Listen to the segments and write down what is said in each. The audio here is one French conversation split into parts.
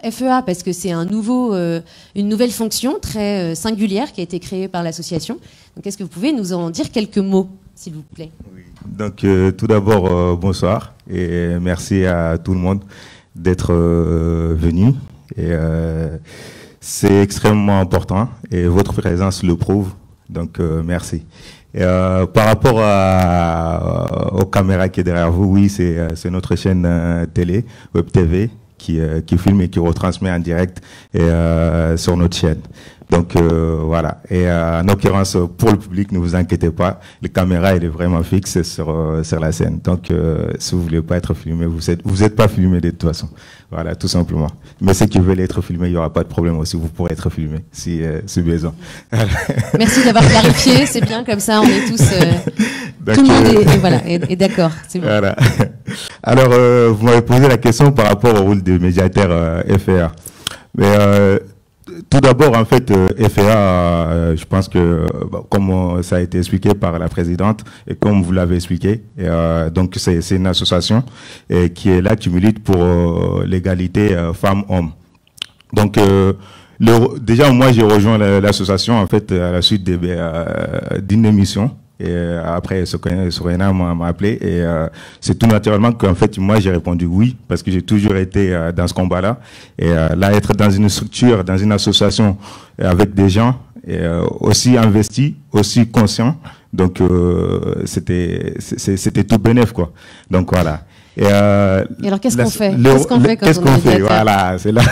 FEA, parce que c'est une nouvelle fonction très singulière qui a été créée par l'association. Donc, est-ce que vous pouvez nous en dire quelques mots, s'il vous plaît? Oui. Donc, tout d'abord, bonsoir et merci à tout le monde d'être venu. Et c'est extrêmement important et votre présence le prouve. Donc, merci. Et, par rapport aux caméras qui est derrière vous, oui, c'est notre chaîne télé, Web TV, qui filme et qui retransmet en direct sur notre chaîne. Donc voilà. Et en l'occurrence, pour le public, ne vous inquiétez pas, la caméra elle est vraiment fixe sur la scène. Donc si vous voulez pas être filmé, vous êtes pas filmé de toute façon. Voilà, tout simplement. Mais ceux qui veulent être filmés, il y aura pas de problème aussi. Vous pourrez être filmé si besoin. Merci d'avoir clarifié. C'est bien comme ça, on est tous. Tout le monde est d'accord. C'est bon. Voilà. Alors, vous m'avez posé la question par rapport au rôle des médiateurs FEA. Mais tout d'abord, en fait, FEA, je pense que, comme ça a été expliqué par la présidente et comme vous l'avez expliqué, donc c'est une association qui est là, qui milite pour l'égalité femmes-hommes. Donc, déjà, moi, j'ai rejoint l'association, en fait, à la suite d'une émission. Et après, Sorena m'a appelé et c'est tout naturellement qu'en fait, moi, j'ai répondu oui parce que j'ai toujours été dans ce combat-là. Et là, être dans une structure, dans une association avec des gens aussi investis, aussi conscients, donc c'était tout bénef, quoi. Donc voilà. Et alors, qu'est-ce qu'on fait? Qu'est-ce qu'on fait? Voilà, c'est là,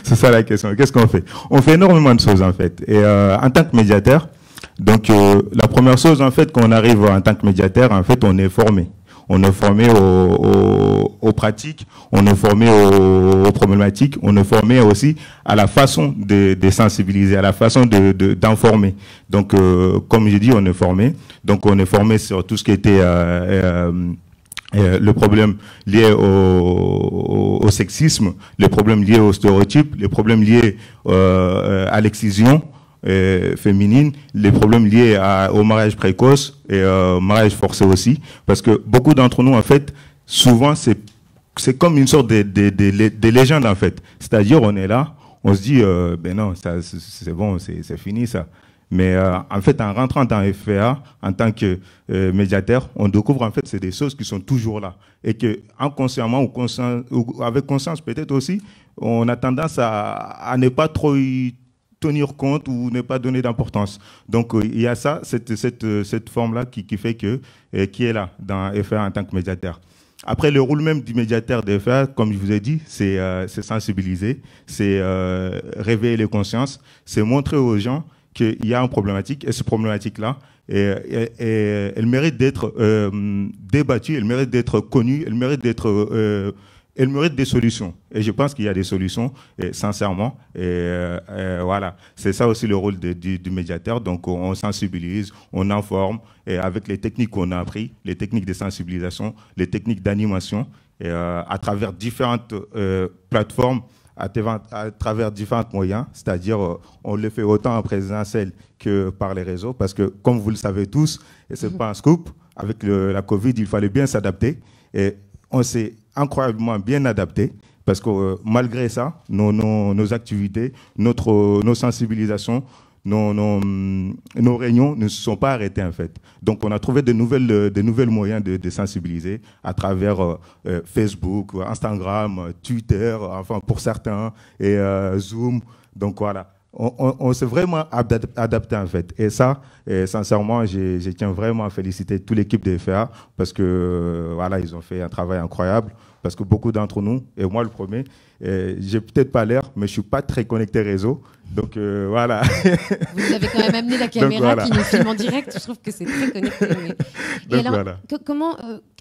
c'est ça la question. Qu'est-ce qu'on fait? On fait énormément de choses, en fait. Et en tant que médiateur, donc, la première chose, en fait, quand on arrive en tant que médiateur, en fait, on est formé. On est formé aux pratiques, on est formé aux problématiques, on est formé aussi à la façon de sensibiliser, à la façon d'informer. Donc, comme je dis, on est formé. Donc, on est formé sur tout ce qui était le problème lié au sexisme, les problèmes liés aux stéréotypes, les problèmes liés à l'excision féminine, les problèmes liés au mariage précoce et mariage forcé aussi, parce que beaucoup d'entre nous, en fait, souvent, c'est comme une sorte de légende, en fait. C'est-à-dire, on est là, on se dit, ben non, c'est bon, c'est fini, ça. Mais en fait, en rentrant dans FEA, en tant que médiateur, on découvre, en fait, c'est des choses qui sont toujours là. Et que, inconsciemment ou avec conscience peut-être aussi, on a tendance à ne pas trop tenir compte ou ne pas donner d'importance. Donc, il y a ça, cette forme-là qui fait que, qui est là dans FEA en tant que médiateur. Après, le rôle même du médiateur de FEA, comme je vous ai dit, c'est sensibiliser, c'est réveiller les consciences, c'est montrer aux gens qu'il y a une problématique, et cette problématique-là, elle mérite d'être débattue, elle mérite d'être connue, elle mérite des solutions. Et je pense qu'il y a des solutions, sincèrement. Et voilà, c'est ça aussi le rôle du médiateur. Donc, on sensibilise, on informe, et avec les techniques qu'on a appris, les techniques de sensibilisation, les techniques d'animation, à travers différentes plateformes, à travers différents moyens, c'est-à-dire on le fait autant en présentiel que par les réseaux, parce que comme vous le savez tous, et c'est pas un scoop, avec la Covid, il fallait bien s'adapter, et on s'est incroyablement bien adapté, parce que malgré ça, nos activités, nos sensibilisations, nos réunions ne se sont pas arrêtées, en fait. Donc, on a trouvé de nouvelles moyens de sensibiliser à travers Facebook, Instagram, Twitter, enfin, pour certains, et Zoom. Donc, voilà. On s'est vraiment adapté, en fait. Et ça, sincèrement, je tiens vraiment à féliciter toute l'équipe de FEA parce que, voilà, ils ont fait un travail incroyable. Parce que beaucoup d'entre nous, et moi le premier, j'ai peut-être pas l'air, mais je suis pas très connecté réseau. Donc voilà. Vous avez quand même amené la caméra qui nous filme en direct. Je trouve que c'est très connecté. Mais... Et alors, voilà. Comment,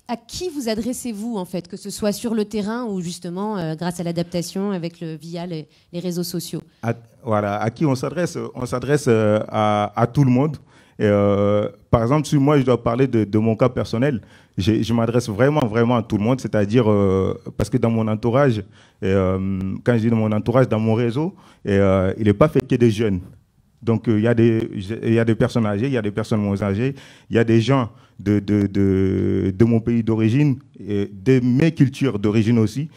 à qui vous adressez-vous en fait, que ce soit sur le terrain ou justement grâce à l'adaptation via les réseaux sociaux? Voilà, à qui on s'adresse? On s'adresse à tout le monde. Et, par exemple, si moi je dois parler de mon cas personnel, je m'adresse vraiment à tout le monde, c'est-à-dire parce que dans mon entourage, quand je dis dans mon entourage, dans mon réseau, il n'est pas fait que des jeunes. Donc il y a des personnes âgées, il y a des personnes moins âgées, il y a des gens de mon pays d'origine, de mes cultures d'origine aussi.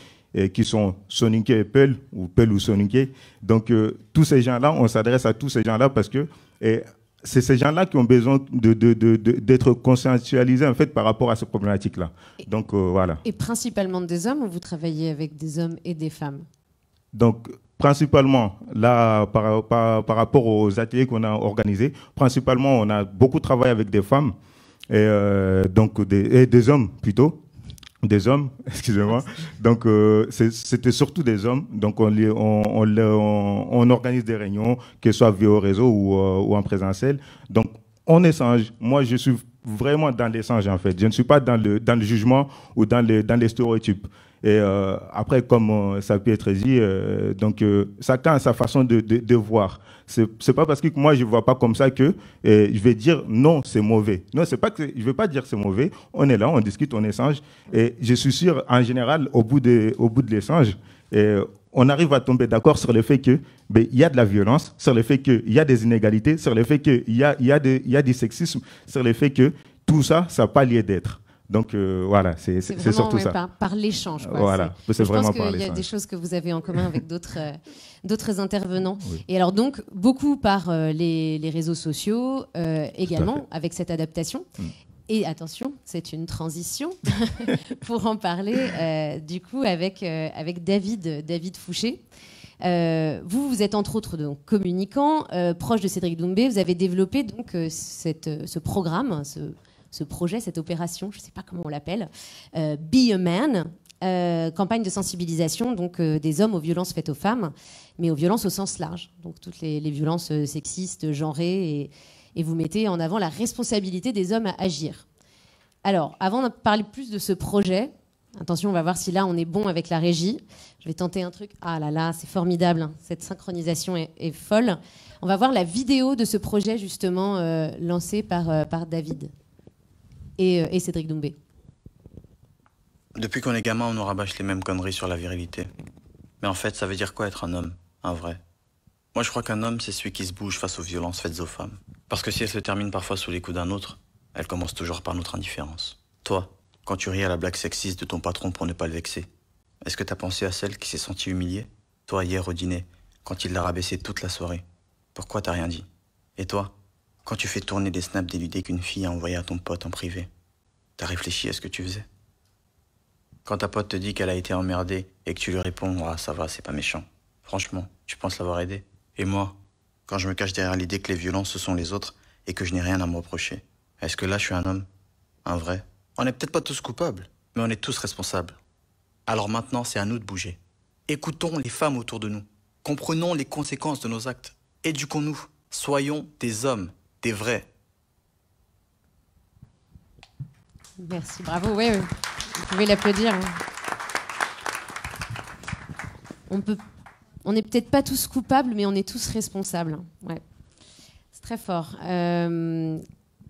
qui sont soninké et Peul ou soninké. Donc, tous ces gens-là, on s'adresse à tous ces gens-là parce que c'est ces gens-là qui ont besoin d'être conscientisés en fait, par rapport à ces problématiques-là. Donc, voilà. Et principalement des hommes, ou vous travaillez avec des hommes et des femmes? Donc, principalement, là, par rapport aux ateliers qu'on a organisés, principalement, on a beaucoup travaillé avec des femmes, et des hommes plutôt. Des hommes, excusez-moi. Donc, c'était surtout des hommes. Donc, on organise des réunions, que ce soit via réseau ou en présentiel. Donc, on échange. Moi, je suis vraiment dans l'échange, en fait. Je ne suis pas dans le jugement ou dans les stéréotypes. Et après, comme ça peut être dit, chacun a sa façon de voir. C'est pas parce que moi je vois pas comme ça que je vais dire non, c'est mauvais. Non, c'est pas que je vais pas dire c'est mauvais. On est là, on discute, on échange. Et je suis sûr, en général, au bout de l'échange, on arrive à tomber d'accord sur le fait que il y a de la violence, sur le fait qu'il y a des inégalités, sur le fait qu'il y a du sexisme, sur le fait que tout ça, ça n'a pas lieu d'être. Donc voilà, c'est surtout ça. Par l'échange. Voilà, c'est vraiment par l'échange. Je pense qu'il y a des choses que vous avez en commun avec d'autres intervenants. Oui. Et alors donc, beaucoup par les réseaux sociaux également, avec cette adaptation. Et attention, c'est une transition pour en parler du coup avec David Fouché. Vous êtes entre autres donc, communicant, proche de Cédric Doumbé. Vous avez développé donc ce programme, ce projet, cette opération, je ne sais pas comment on l'appelle, Be a Man, campagne de sensibilisation donc, des hommes aux violences faites aux femmes, mais aux violences au sens large, donc toutes les violences sexistes, genrées, et vous mettez en avant la responsabilité des hommes à agir. Alors, avant de parler plus de ce projet, attention, on va voir si là on est bon avec la régie. Je vais tenter un truc. Ah là là, c'est formidable, hein. Cette synchronisation est folle. On va voir la vidéo de ce projet justement lancé par David et Cédric Doumbé. Depuis qu'on est gamin, on nous rabâche les mêmes conneries sur la virilité. Mais en fait, ça veut dire quoi être un homme, un vrai? Moi, je crois qu'un homme, c'est celui qui se bouge face aux violences faites aux femmes. Parce que si elle se termine parfois sous les coups d'un autre, elle commence toujours par notre indifférence. Toi, quand tu ris à la blague sexiste de ton patron pour ne pas le vexer, est-ce que t'as pensé à celle qui s'est sentie humiliée? Toi, hier au dîner, quand il l'a rabaissé toute la soirée, pourquoi t'as rien dit? Et toi, quand tu fais tourner des snaps dénudés qu'une fille a envoyés à ton pote en privé, t'as réfléchi à ce que tu faisais? Quand ta pote te dit qu'elle a été emmerdée et que tu lui réponds « Ah, ça va, c'est pas méchant », franchement, tu penses l'avoir aidé? Et moi, quand je me cache derrière l'idée que les violences, ce sont les autres et que je n'ai rien à me reprocher, est-ce que là, je suis un homme? Un vrai? On n'est peut-être pas tous coupables, mais on est tous responsables. Alors maintenant, c'est à nous de bouger. Écoutons les femmes autour de nous. Comprenons les conséquences de nos actes. Éduquons-nous. Soyons des hommes, des vrais. Merci, bravo. Oui. Vous pouvez l'applaudir. On n'est peut-être pas tous coupables, mais on est tous responsables. Ouais. C'est très fort.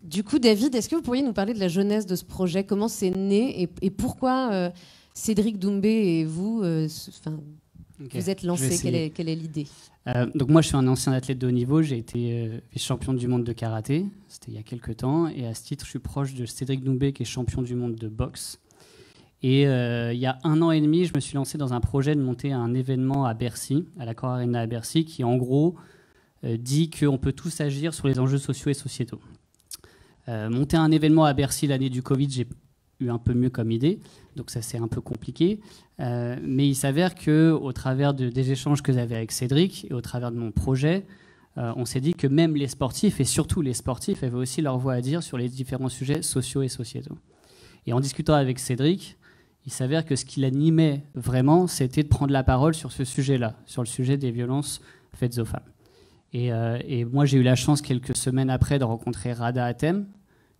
Du coup, David, est-ce que vous pourriez nous parler de la jeunesse de ce projet? Comment c'est né et pourquoi Cédric Doumbé et vous vous êtes lancés? Quelle est l'idée? Donc moi, je suis un ancien athlète de haut niveau. J'ai été vice-champion du monde de karaté. C'était il y a quelques temps. Et à ce titre, je suis proche de Cédric Doumbé, qui est champion du monde de boxe. Et il y a 1 an et demi, je me suis lancé dans un projet de monter un événement à Bercy, à l'Accor Arena à Bercy, qui en gros dit qu'on peut tous agir sur les enjeux sociaux et sociétaux. Monter un événement à Bercy l'année du Covid, j'ai eu un peu mieux comme idée, donc ça c'est un peu compliqué. Mais il s'avère qu'au travers des échanges que j'avais avec Cédric et au travers de mon projet, on s'est dit que même les sportifs, et surtout les sportifs, avaient aussi leur voix à dire sur les différents sujets sociaux et sociétaux. Et en discutant avec Cédric, il s'avère que ce qui l'animait vraiment, c'était de prendre la parole sur ce sujet-là, sur le sujet des violences faites aux femmes. Et moi, j'ai eu la chance, quelques semaines après, de rencontrer Rada Hatem,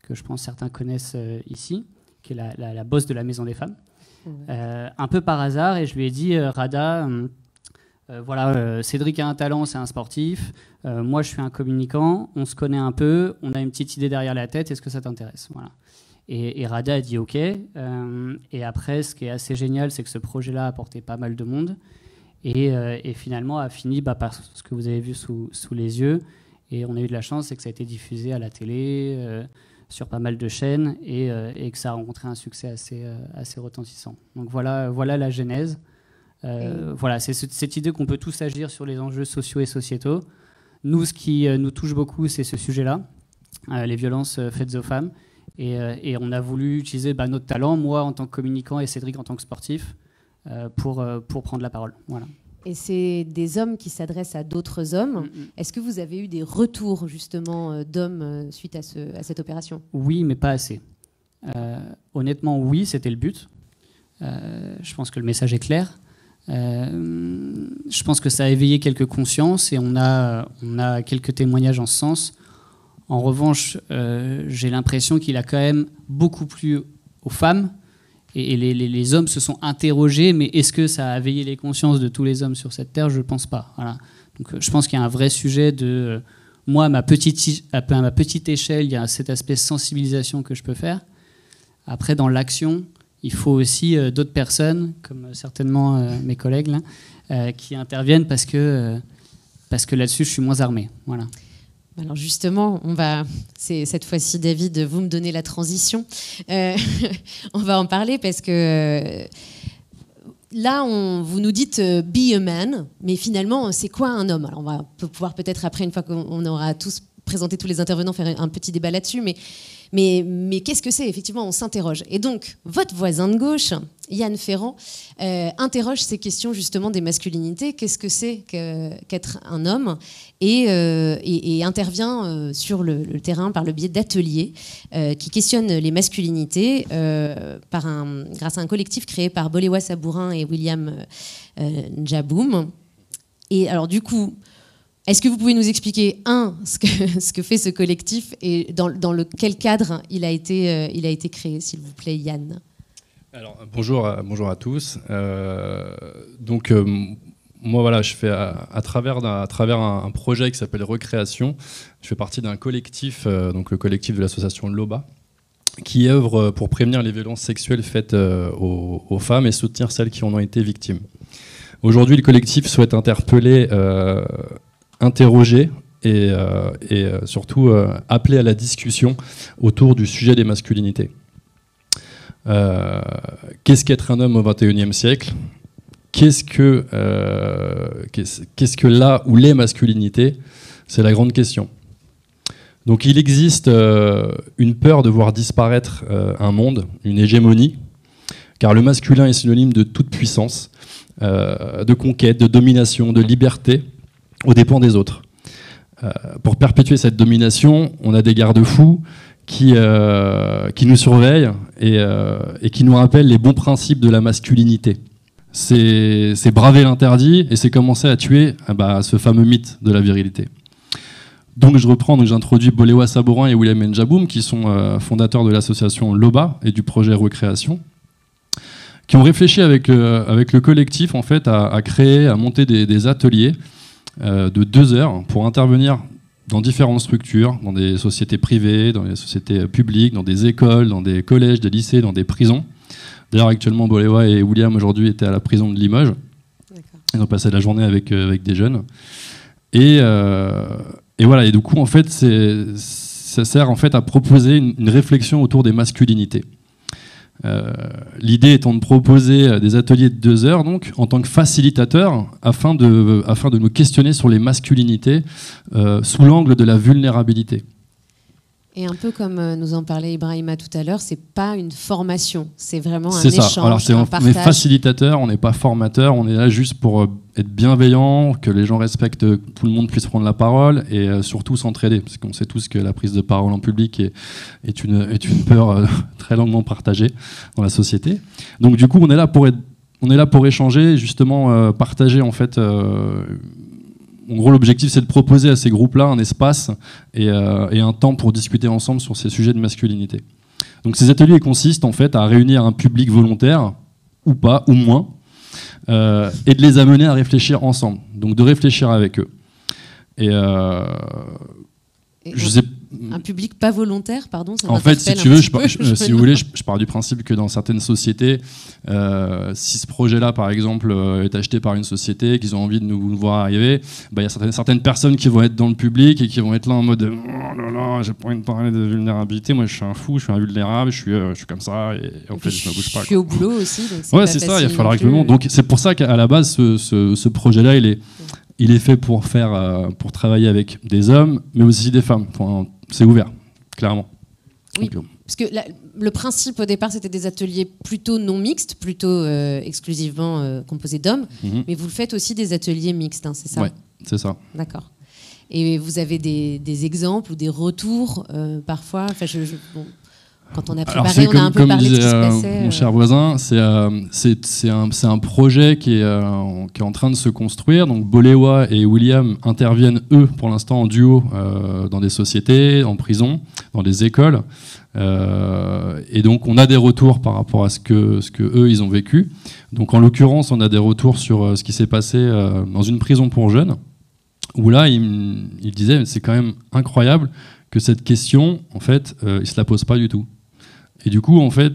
que je pense certains connaissent ici, qui est la boss de la Maison des Femmes, un peu par hasard. Et je lui ai dit, Rada, Cédric a un talent, c'est un sportif. Moi, je suis un communicant, on se connaît un peu, on a une petite idée derrière la tête, est-ce que ça t'intéresse? Voilà. Et Rada a dit OK. Et après, ce qui est assez génial, c'est que ce projet-là a apporté pas mal de monde. Et finalement a fini par ce que vous avez vu sous les yeux. Et on a eu de la chance, c'est que ça a été diffusé à la télé, sur pas mal de chaînes, et que ça a rencontré un succès assez retentissant. Donc voilà la genèse. Voilà, c'est cette idée qu'on peut tous agir sur les enjeux sociaux et sociétaux. Nous, ce qui nous touche beaucoup, c'est ce sujet-là, les violences faites aux femmes. Et on a voulu utiliser notre talent, moi en tant que communicant et Cédric en tant que sportif, pour prendre la parole. Voilà. Et c'est des hommes qui s'adressent à d'autres hommes. Est-ce que vous avez eu des retours justement d'hommes suite à cette opération ? Oui, mais pas assez. Honnêtement, oui, c'était le but. Je pense que le message est clair. Je pense que ça a éveillé quelques consciences et on a quelques témoignages en ce sens. En revanche, j'ai l'impression qu'il a quand même beaucoup plu aux femmes et les hommes se sont interrogés, mais est-ce que ça a éveillé les consciences de tous les hommes sur cette terre ? Je ne pense pas. Voilà. Donc, je pense qu'il y a un vrai sujet de... moi, à ma petite échelle, il y a cet aspect sensibilisation que je peux faire. Après, dans l'action, il faut aussi d'autres personnes, comme certainement mes collègues, là, qui interviennent parce que là-dessus, je suis moins armé. Voilà. Alors justement, c'est cette fois-ci, David, vous me donnez la transition. On va en parler parce que là, vous nous dites be a man, mais finalement, c'est quoi un homme ? Alors on va pouvoir peut-être après, une fois qu'on aura tous présenté tous les intervenants, faire un petit débat là-dessus, mais qu'est-ce que c'est ? Effectivement, on s'interroge. Et donc, votre voisin de gauche, Yann Ferrand, interroge ces questions justement des masculinités. Qu'est-ce que c'est qu'être un homme ? Et intervient sur le terrain par le biais d'ateliers qui questionnent les masculinités grâce à un collectif créé par Boléwa Sabourin et William Njaboum. Et alors du coup... est-ce que vous pouvez nous expliquer, ce que fait ce collectif et dans quel cadre il a été créé, s'il vous plaît, Yann ? Alors, bonjour à tous. Moi, voilà, je fais à travers un projet qui s'appelle Recréation. Je fais partie d'un collectif, donc le collectif de l'association Loba, qui œuvre pour prévenir les violences sexuelles faites aux femmes et soutenir celles qui en ont été victimes. Aujourd'hui, le collectif souhaite interpeller... interroger et surtout appeler à la discussion autour du sujet des masculinités. Qu'est-ce qu'être un homme au XXIe siècle ? Qu'est-ce que là ou les masculinités ? C'est la grande question. Donc il existe une peur de voir disparaître un monde, une hégémonie, car le masculin est synonyme de toute puissance, de conquête, de domination, de liberté, aux dépens des autres. Pour perpétuer cette domination, on a des garde-fous qui nous surveillent et qui nous rappellent les bons principes de la masculinité. C'est braver l'interdit et c'est commencer à tuer ce fameux mythe de la virilité. Donc j'introduis Boléwa Sabourin et William Njaboum, qui sont fondateurs de l'association Loba et du projet Recréation, qui ont réfléchi avec le collectif en fait, à monter des ateliers de 2 heures pour intervenir dans différentes structures, dans des sociétés privées, dans des sociétés publiques, dans des écoles, dans des collèges, des lycées, dans des prisons. D'ailleurs, actuellement, Boléwa et William, aujourd'hui, étaient à la prison de Limoges. D'accord. Ils ont passé la journée avec des jeunes. Et voilà. Et du coup, en fait, ça sert en fait, à proposer une réflexion autour des masculinités. L'idée étant de proposer des ateliers de 2 heures donc, en tant que facilitateur afin de nous questionner sur les masculinités sous l'angle de la vulnérabilité. Et un peu comme nous en parlait Ibrahima tout à l'heure, c'est pas une formation, c'est vraiment un échange, Alors, un partage. On est facilitateur, on n'est pas formateur, on est là juste pour être bienveillant, que les gens respectent, que tout le monde puisse prendre la parole et surtout s'entraider, parce qu'on sait tous que la prise de parole en public est une peur très longuement partagée dans la société. Donc du coup, on est là pour échanger, justement partager en fait. En gros, l'objectif, c'est de proposer à ces groupes-là un espace et un temps pour discuter ensemble sur ces sujets de masculinité. Donc, ces ateliers consistent en fait à réunir un public volontaire, ou pas, ou moins, et de les amener à réfléchir ensemble. Donc, de réfléchir avec eux. Et je sais, un public pas volontaire, pardon. Ça en fait, si tu veux, si vous voulez, je pars du principe que dans certaines sociétés, si ce projet-là, par exemple, est acheté par une société, qu'ils ont envie de nous voir arriver, il y a certaines personnes qui vont être dans le public et qui vont être là en mode oh là là, j'ai pas envie de parler de vulnérabilité, moi je suis un fou, je suis invulnérable, je suis comme ça, et en fait je me bouge pas. Je suis au boulot aussi. Ouais, c'est ça, il va falloir que le monde. Donc c'est pour ça qu'à la base, ce projet-là, il est fait pour travailler avec des hommes, mais aussi des femmes. Enfin, c'est ouvert, clairement. Oui, parce que le principe au départ, c'était des ateliers plutôt non mixtes, plutôt exclusivement composés d'hommes, mais vous le faites aussi des ateliers mixtes, hein, c'est ça? Oui, c'est ça. D'accord. Et vous avez des exemples ou des retours parfois, enfin, quand on a préparé, on a un peu parlé de ce qui se passait. Mon cher voisin, c'est un projet qui est en train de se construire. Donc Boléwa et William interviennent, eux, pour l'instant, en duo dans des sociétés, en prison, dans des écoles. Et donc on a des retours par rapport à ce que eux, ils ont vécu. Donc en l'occurrence, on a des retours sur ce qui s'est passé dans une prison pour jeunes, où là, il disait, c'est quand même incroyable que cette question, en fait, ils se la posent pas du tout. Et du coup, en fait,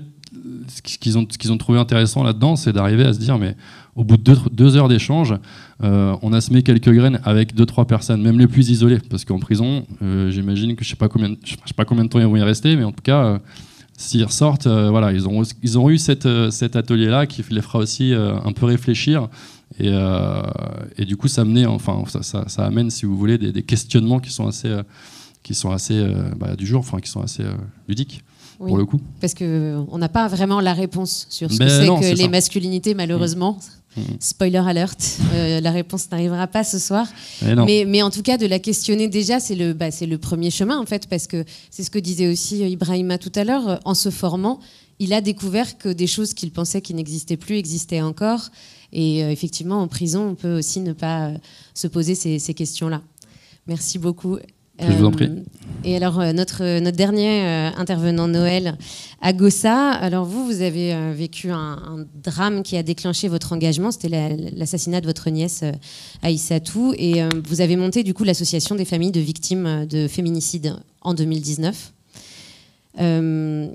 ce qu'ils ont trouvé intéressant là-dedans, c'est d'arriver à se dire, mais au bout de 2 heures d'échange, on a semé quelques graines avec 2-3 personnes, même les plus isolées, parce qu'en prison, j'imagine que je sais pas combien de temps ils vont y rester, mais en tout cas, s'ils ressortent, voilà, ils ont eu cet atelier-là qui les fera aussi un peu réfléchir. Et du coup, ça amène, si vous voulez, des questionnements qui sont assez du jour, enfin qui sont assez ludiques. Oui, pour le coup. Parce qu'on n'a pas vraiment la réponse sur ce que c'est que les masculinités, malheureusement. Spoiler alert, la réponse n'arrivera pas ce soir. Mais en tout cas, de la questionner déjà, c'est le premier chemin, en fait, parce que c'est ce que disait aussi Ibrahima tout à l'heure. En se formant, il a découvert que des choses qu'il pensait qui n'existaient plus existaient encore. Et effectivement, en prison, on peut aussi ne pas se poser ces questions-là. Merci beaucoup. Je vous en prie. Et alors, notre dernier intervenant Noël, Agossa, alors vous avez vécu un drame qui a déclenché votre engagement, c'était l'assassinat de votre nièce Aïssatou, et vous avez monté du coup l'association des familles de victimes de féminicide en 2019. Je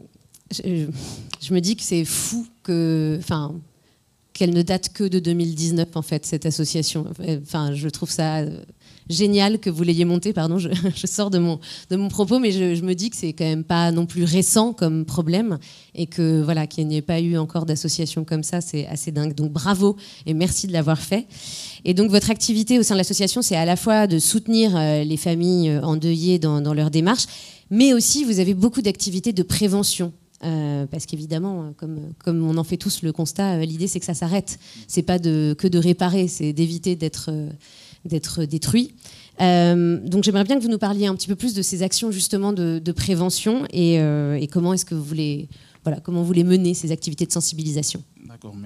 me dis que c'est fou qu'elle ne date que de 2019 en fait, cette association. Enfin, je trouve ça génial que vous l'ayez montée. Pardon, je sors de mon propos, mais je me dis que c'est quand même pas non plus récent comme problème et que voilà, qu'il n'y ait pas eu encore d'association comme ça, c'est assez dingue. Donc bravo et merci de l'avoir fait. Et donc votre activité au sein de l'association, c'est à la fois de soutenir les familles endeuillées dans leur démarche, mais aussi vous avez beaucoup d'activités de prévention. Parce qu'évidemment, comme on en fait tous le constat, l'idée c'est que ça s'arrête. C'est pas que de réparer, c'est d'éviter d'être détruit. Donc j'aimerais bien que vous nous parliez un petit peu plus de ces actions justement de prévention et comment est-ce que vous voulez, comment vous voulez mener ces activités de sensibilisation. D'accord,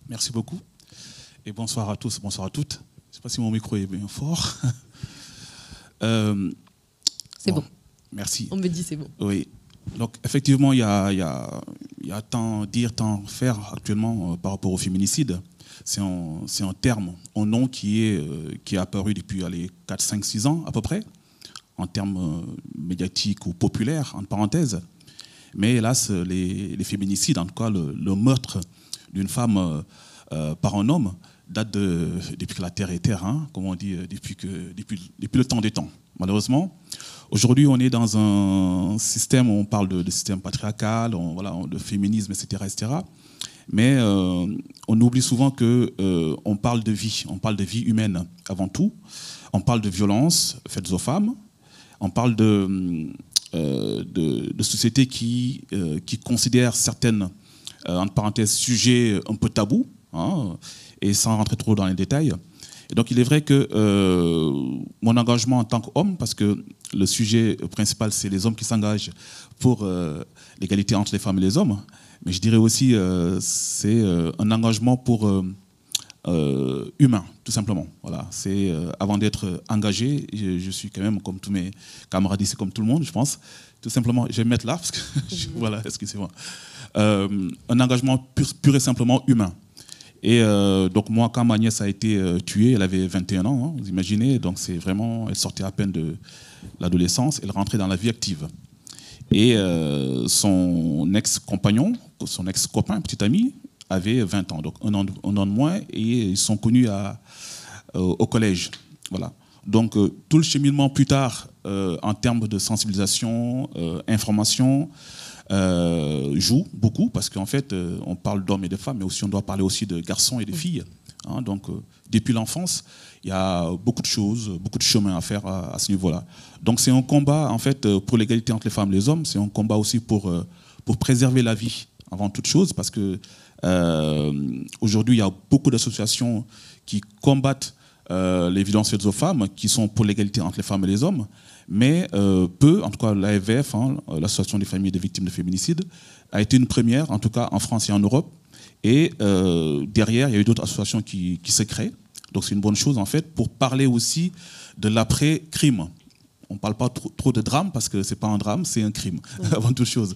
merci beaucoup. Et bonsoir à tous, bonsoir à toutes. Je ne sais pas si mon micro est bien fort. C'est bon. Merci. On me dit c'est bon. Oui. Donc effectivement, il y a tant dire, tant faire actuellement par rapport au féminicide. C'est un terme, un nom qui est apparu depuis 4, 5, 6 ans à peu près, en termes médiatiques ou populaires, entre parenthèses. Mais hélas, les féminicides, en tout cas le meurtre d'une femme par un homme, date depuis que la Terre est Terre, hein, comme on dit, depuis le temps des temps. Malheureusement, aujourd'hui, on est dans un système où on parle de système patriarcal, de féminisme, etc., etc. Mais on oublie souvent qu'on parle de vie humaine avant tout. On parle de violences faites aux femmes. On parle de sociétés qui considèrent certaines, entre parenthèses, sujets un peu tabous, hein, et sans rentrer trop dans les détails. Et donc il est vrai que mon engagement en tant qu'homme, parce que le sujet principal, c'est les hommes qui s'engagent pour l'égalité entre les femmes et les hommes, mais je dirais aussi c'est un engagement pour humain, tout simplement. Voilà, c'est avant d'être engagé, je suis quand même comme tous mes camarades ici, comme tout le monde, je pense. Tout simplement, je vais me mettre là parce que voilà, excusez-moi. Un engagement pur et simplement humain. Et donc moi, quand ma nièce a été tuée, elle avait 21 ans, hein, vous imaginez, donc c'est vraiment, elle sortait à peine de l'adolescence, elle rentrait dans la vie active. Et son ex-compagnon, son ex-copain, petit ami, avait 20 ans, donc un an de moins, et ils sont connus au collège. Voilà. Donc tout le cheminement plus tard, en termes de sensibilisation, information, joue beaucoup, parce qu'en fait, on parle d'hommes et de femmes, mais aussi on doit parler aussi de garçons et de filles. Hein, donc, depuis l'enfance, il y a beaucoup de choses, beaucoup de chemin à faire à ce niveau-là. Donc, c'est un combat, en fait, pour l'égalité entre les femmes et les hommes. C'est un combat aussi pour préserver la vie, avant toute chose, parce que aujourd'hui, il y a beaucoup d'associations qui combattent les violences faites aux femmes, qui sont pour l'égalité entre les femmes et les hommes. Mais peu, en tout cas l'AFVF, hein, l'Association des familles des victimes de féminicide, a été une première, en tout cas en France et en Europe. Et derrière, il y a eu d'autres associations qui se créent. Donc c'est une bonne chose en fait pour parler aussi de l'après-crime. On ne parle pas trop de drame parce que ce n'est pas un drame, c'est un crime, avant toute chose.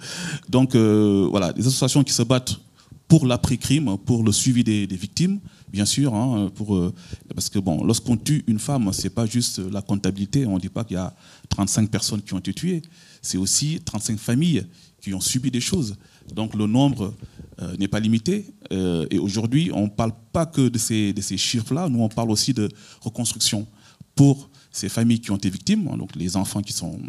Donc voilà, des associations qui se battent pour l'après-crime, pour le suivi des victimes, bien sûr, hein, parce que bon, lorsqu'on tue une femme, ce n'est pas juste la comptabilité, on ne dit pas qu'il y a 35 personnes qui ont été tuées, c'est aussi 35 familles qui ont subi des choses. Donc le nombre n'est pas limité, et aujourd'hui, on ne parle pas que de ces chiffres-là, nous on parle aussi de reconstruction pour ces familles qui ont été victimes, donc les enfants qui sont,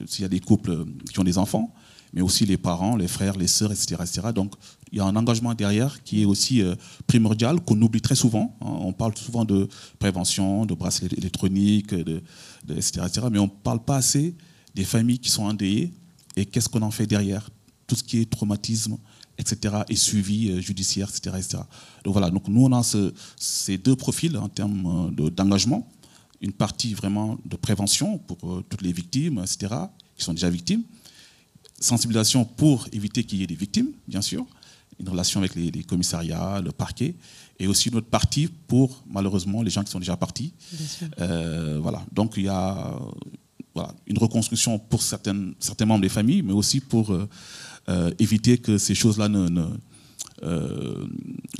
s'il y a des couples qui ont des enfants, mais aussi les parents, les frères, les sœurs, etc., etc. Donc, il y a un engagement derrière qui est aussi primordial, qu'on oublie très souvent. Hein. On parle souvent de prévention, de bracelets électroniques, etc., etc., mais on ne parle pas assez des familles qui sont endeuillées et qu'est-ce qu'on en fait derrière. Tout ce qui est traumatisme, etc., et suivi judiciaire, etc., etc. Donc voilà, donc nous, on a ces deux profils en termes d'engagement. Une partie vraiment de prévention pour toutes les victimes, etc., qui sont déjà victimes. Sensibilisation pour éviter qu'il y ait des victimes, bien sûr, une relation avec les commissariats, le parquet, et aussi une autre partie pour, malheureusement, les gens qui sont déjà partis. Voilà. Donc il y a une reconstruction pour certains membres des familles, mais aussi pour éviter que ces choses-là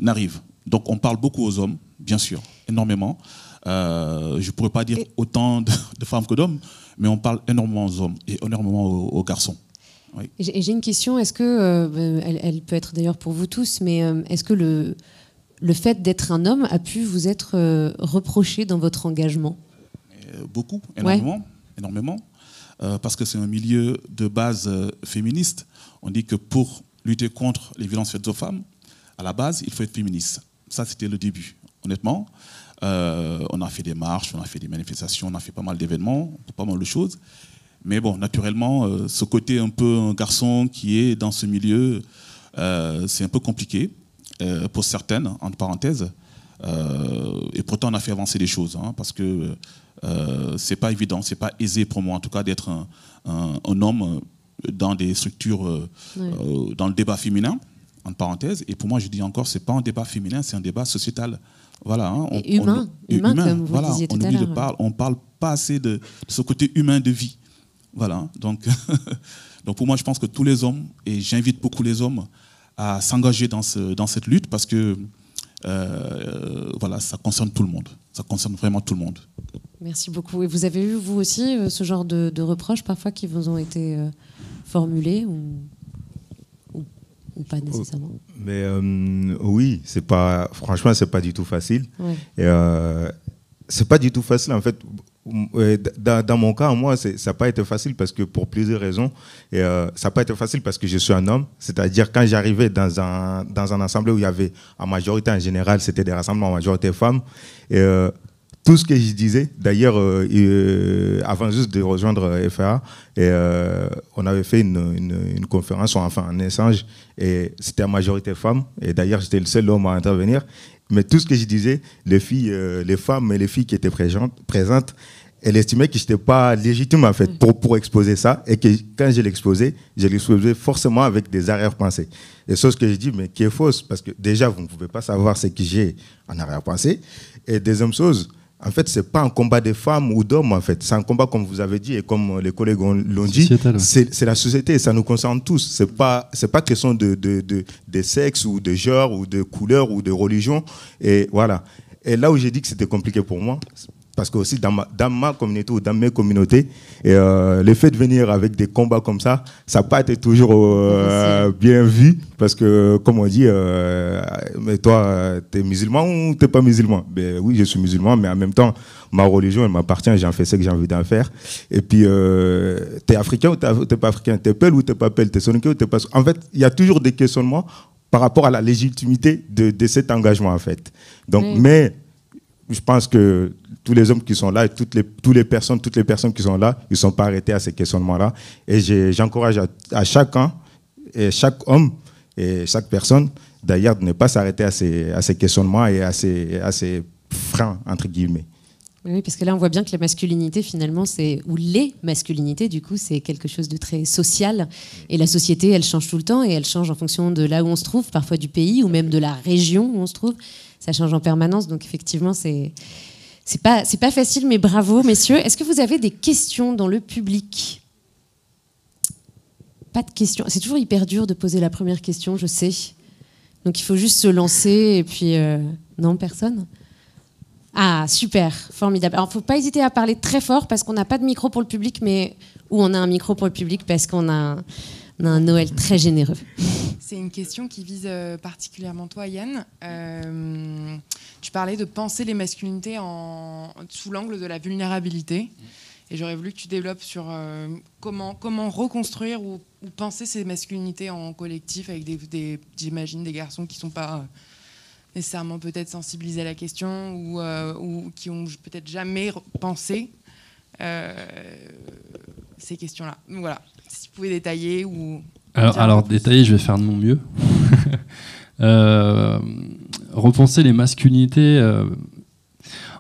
n'arrivent. Donc on parle beaucoup aux hommes, bien sûr, énormément. Je ne pourrais pas dire autant de femmes que d'hommes, mais on parle énormément aux hommes et énormément aux garçons. Oui. Et j'ai une question, est-ce que, elle peut être d'ailleurs pour vous tous, mais est-ce que le fait d'être un homme a pu vous être reproché dans votre engagement ? Beaucoup, énormément, énormément, parce que c'est un milieu de base féministe. On dit que pour lutter contre les violences faites aux femmes, à la base, il faut être féministe. Ça, c'était le début, honnêtement. On a fait des marches, on a fait des manifestations, on a fait pas mal d'événements, pas mal de choses. Mais bon, naturellement, ce côté un peu un garçon qui est dans ce milieu, c'est un peu compliqué pour certaines, entre parenthèses. Et pourtant, on a fait avancer les choses, hein, parce que c'est pas évident, c'est pas aisé pour moi, en tout cas, d'être un homme dans des structures, dans le débat féminin, entre parenthèses. Et pour moi, je dis encore, c'est pas un débat féminin, c'est un débat sociétal. Voilà, hein, humain, comme vous voilà, disiez tout à l'heure. On parle pas assez de ce côté humain de vie. Voilà, donc pour moi, je pense que tous les hommes, et j'invite beaucoup les hommes à s'engager dans cette lutte parce que voilà, ça concerne tout le monde. Ça concerne vraiment tout le monde. Merci beaucoup. Et vous avez eu, vous aussi, ce genre de reproches parfois qui vous ont été formulés ou pas nécessairement? Mais oui, franchement, c'est pas du tout facile. Ouais. C'est pas du tout facile, en fait. Dans mon cas, moi, ça n'a pas été facile parce que pour plusieurs raisons. Ça n'a pas été facile parce que je suis un homme. C'est-à-dire, quand j'arrivais dans un assemblée où il y avait, en majorité, en général, c'était des rassemblements en majorité femmes. Tout ce que je disais, d'ailleurs, avant juste de rejoindre FAA, on avait fait une conférence, enfin un échange, et c'était en majorité femmes. Et d'ailleurs, j'étais le seul homme à intervenir. Mais tout ce que je disais, les femmes et les filles qui étaient présentes, elles estimaient que je n'étais pas légitime en fait pour exposer ça, et que quand je l'exposais forcément avec des arrière-pensées. Et chose que je dis, mais qui est fausse, parce que déjà, vous ne pouvez pas savoir ce que j'ai en arrière-pensée. Et deuxième chose, en fait, c'est pas un combat des femmes ou d'hommes, en fait. C'est un combat, comme vous avez dit, et comme les collègues l'ont dit, c'est la société, ça nous concerne tous. C'est pas question de sexe ou de genre ou de couleur ou de religion. Et voilà. Et là où j'ai dit que c'était compliqué pour moi, parce que aussi dans ma communauté ou dans mes communautés, le fait de venir avec des combats comme ça n'a pas été toujours bien vu, parce que, comme on dit, mais toi, t'es musulman ou t'es pas musulman? Ben oui, je suis musulman, mais en même temps, ma religion, elle m'appartient, j'en fais ce que j'ai envie d'en faire. Et puis, t'es africain ou t'es pas africain? T'es Peul ou t'es pas Peul? T'es Soninké ou t'es pas... En fait, il y a toujours des questionnements par rapport à la légitimité de cet engagement, en fait. Donc, mais je pense que tous les hommes qui sont là et toutes les personnes qui sont là, ils ne sont pas arrêtés à ces questionnements-là. Et j'encourage à chacun, et chaque homme et chaque personne, d'ailleurs, de ne pas s'arrêter à ces questionnements et à ces freins, entre guillemets. Oui, parce que là, on voit bien que la masculinité, finalement, ou les masculinités, du coup, c'est quelque chose de très social. Et la société, elle change tout le temps et elle change en fonction de là où on se trouve, parfois du pays ou même de la région où on se trouve. Ça change en permanence. Donc, effectivement, c'est pas facile, mais bravo, messieurs. Est-ce que vous avez des questions dans le public? Pas de questions. C'est toujours hyper dur de poser la première question, je sais. Donc, il faut juste se lancer et puis... Non, personne? Ah, super, formidable. Alors, il ne faut pas hésiter à parler très fort parce qu'on n'a pas de micro pour le public, mais où on a un micro pour le public parce qu'on a un Noël très généreux. C'est une question qui vise particulièrement toi, Yann. Tu parlais de penser les masculinités sous l'angle de la vulnérabilité. Et j'aurais voulu que tu développes sur comment reconstruire ou penser ces masculinités en collectif avec j'imagine, des garçons qui ne sont pas... nécessairement peut-être sensibilisés à la question ou qui ont peut-être jamais pensé ces questions-là. Donc voilà, si vous pouvez détailler ou... Alors détailler, je vais faire de mon mieux. Repenser les masculinités.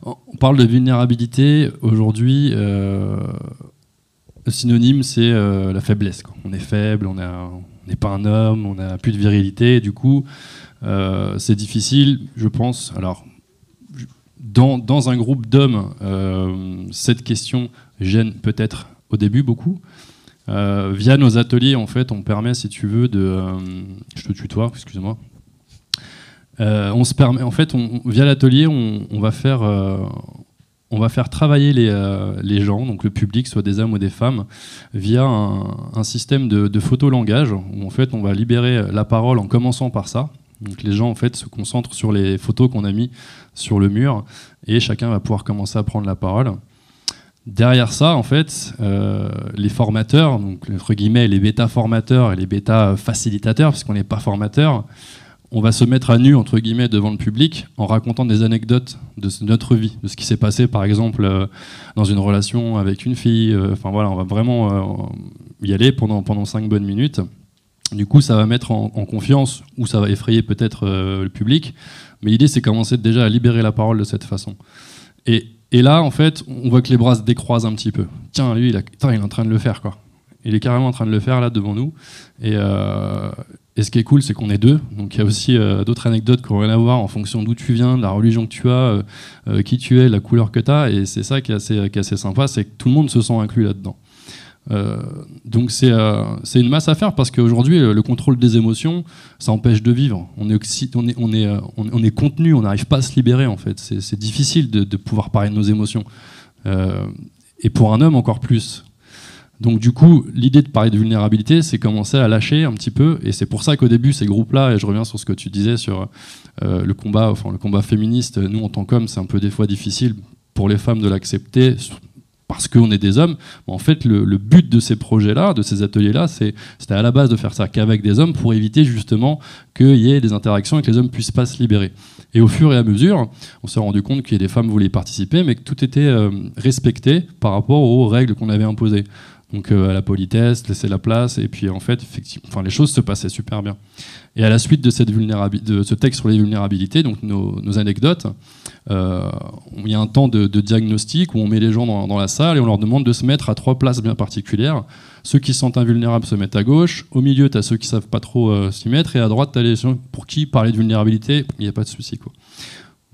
On parle de vulnérabilité. Aujourd'hui, le synonyme, c'est la faiblesse, quoi. On est faible, on n'est pas un homme, on n'a plus de virilité. Du coup... c'est difficile, je pense. Alors, dans un groupe d'hommes, cette question gêne peut-être au début beaucoup. Via nos ateliers, en fait, on permet, si tu veux, je te tutoie, excuse-moi. On se permet, en fait, via l'atelier, on va faire travailler les gens, donc le public, soit des hommes ou des femmes, via un système de photolangage où en fait, on va libérer la parole en commençant par ça. Donc les gens en fait se concentrent sur les photos qu'on a mis sur le mur et chacun va pouvoir commencer à prendre la parole. Derrière ça, en fait, les formateurs, donc entre guillemets les bêta-formateurs et les bêta-facilitateurs, parce qu'on n'est pas formateurs, on va se mettre à nu entre guillemets devant le public en racontant des anecdotes de notre vie, de ce qui s'est passé par exemple dans une relation avec une fille. Enfin voilà, on va vraiment y aller pendant 5 bonnes minutes. Du coup, ça va mettre en confiance ou ça va effrayer peut-être le public. Mais l'idée, c'est commencer déjà à libérer la parole de cette façon. Et là, en fait, on voit que les bras se décroisent un petit peu. Tiens, lui, il est en train de le faire, quoi. Il est carrément en train de le faire, là, devant nous. Et ce qui est cool, c'est qu'on est deux. Donc, il y a aussi d'autres anecdotes qui n'ont rien à voir en fonction d'où tu viens, de la religion que tu as, qui tu es, la couleur que tu as. Et c'est ça qui est assez sympa, c'est que tout le monde se sent inclus là-dedans. Donc c'est une masse à faire parce qu'aujourd'hui le contrôle des émotions ça empêche de vivre. On est contenu, on n'arrive pas à se libérer en fait. C'est difficile de pouvoir parler de nos émotions et pour un homme encore plus. Donc du coup l'idée de parler de vulnérabilité c'est commencer à lâcher un petit peu et c'est pour ça qu'au début ces groupes-là, et je reviens sur ce que tu disais sur le combat féministe, nous en tant qu'hommes c'est un peu des fois difficile pour les femmes de l'accepter parce qu'on est des hommes. En fait, le but de ces projets-là, de ces ateliers-là, c'était à la base de faire ça qu'avec des hommes pour éviter justement qu'il y ait des interactions et que les hommes ne puissent pas se libérer. Et au fur et à mesure, on s'est rendu compte qu'il y a des femmes qui voulaient y participer, mais que tout était respecté par rapport aux règles qu'on avait imposées. Donc à la politesse, laisser la place, et puis en fait, effectivement, les choses se passaient super bien. Et à la suite de ce texte sur les vulnérabilités, donc nos anecdotes, il y a un temps de diagnostic où on met les gens dans la salle et on leur demande de se mettre à 3 places bien particulières. Ceux qui se sentent invulnérables se mettent à gauche, au milieu tu as ceux qui ne savent pas trop s'y mettre, et à droite tu as les gens pour qui parler de vulnérabilité, il n'y a pas de souci, quoi.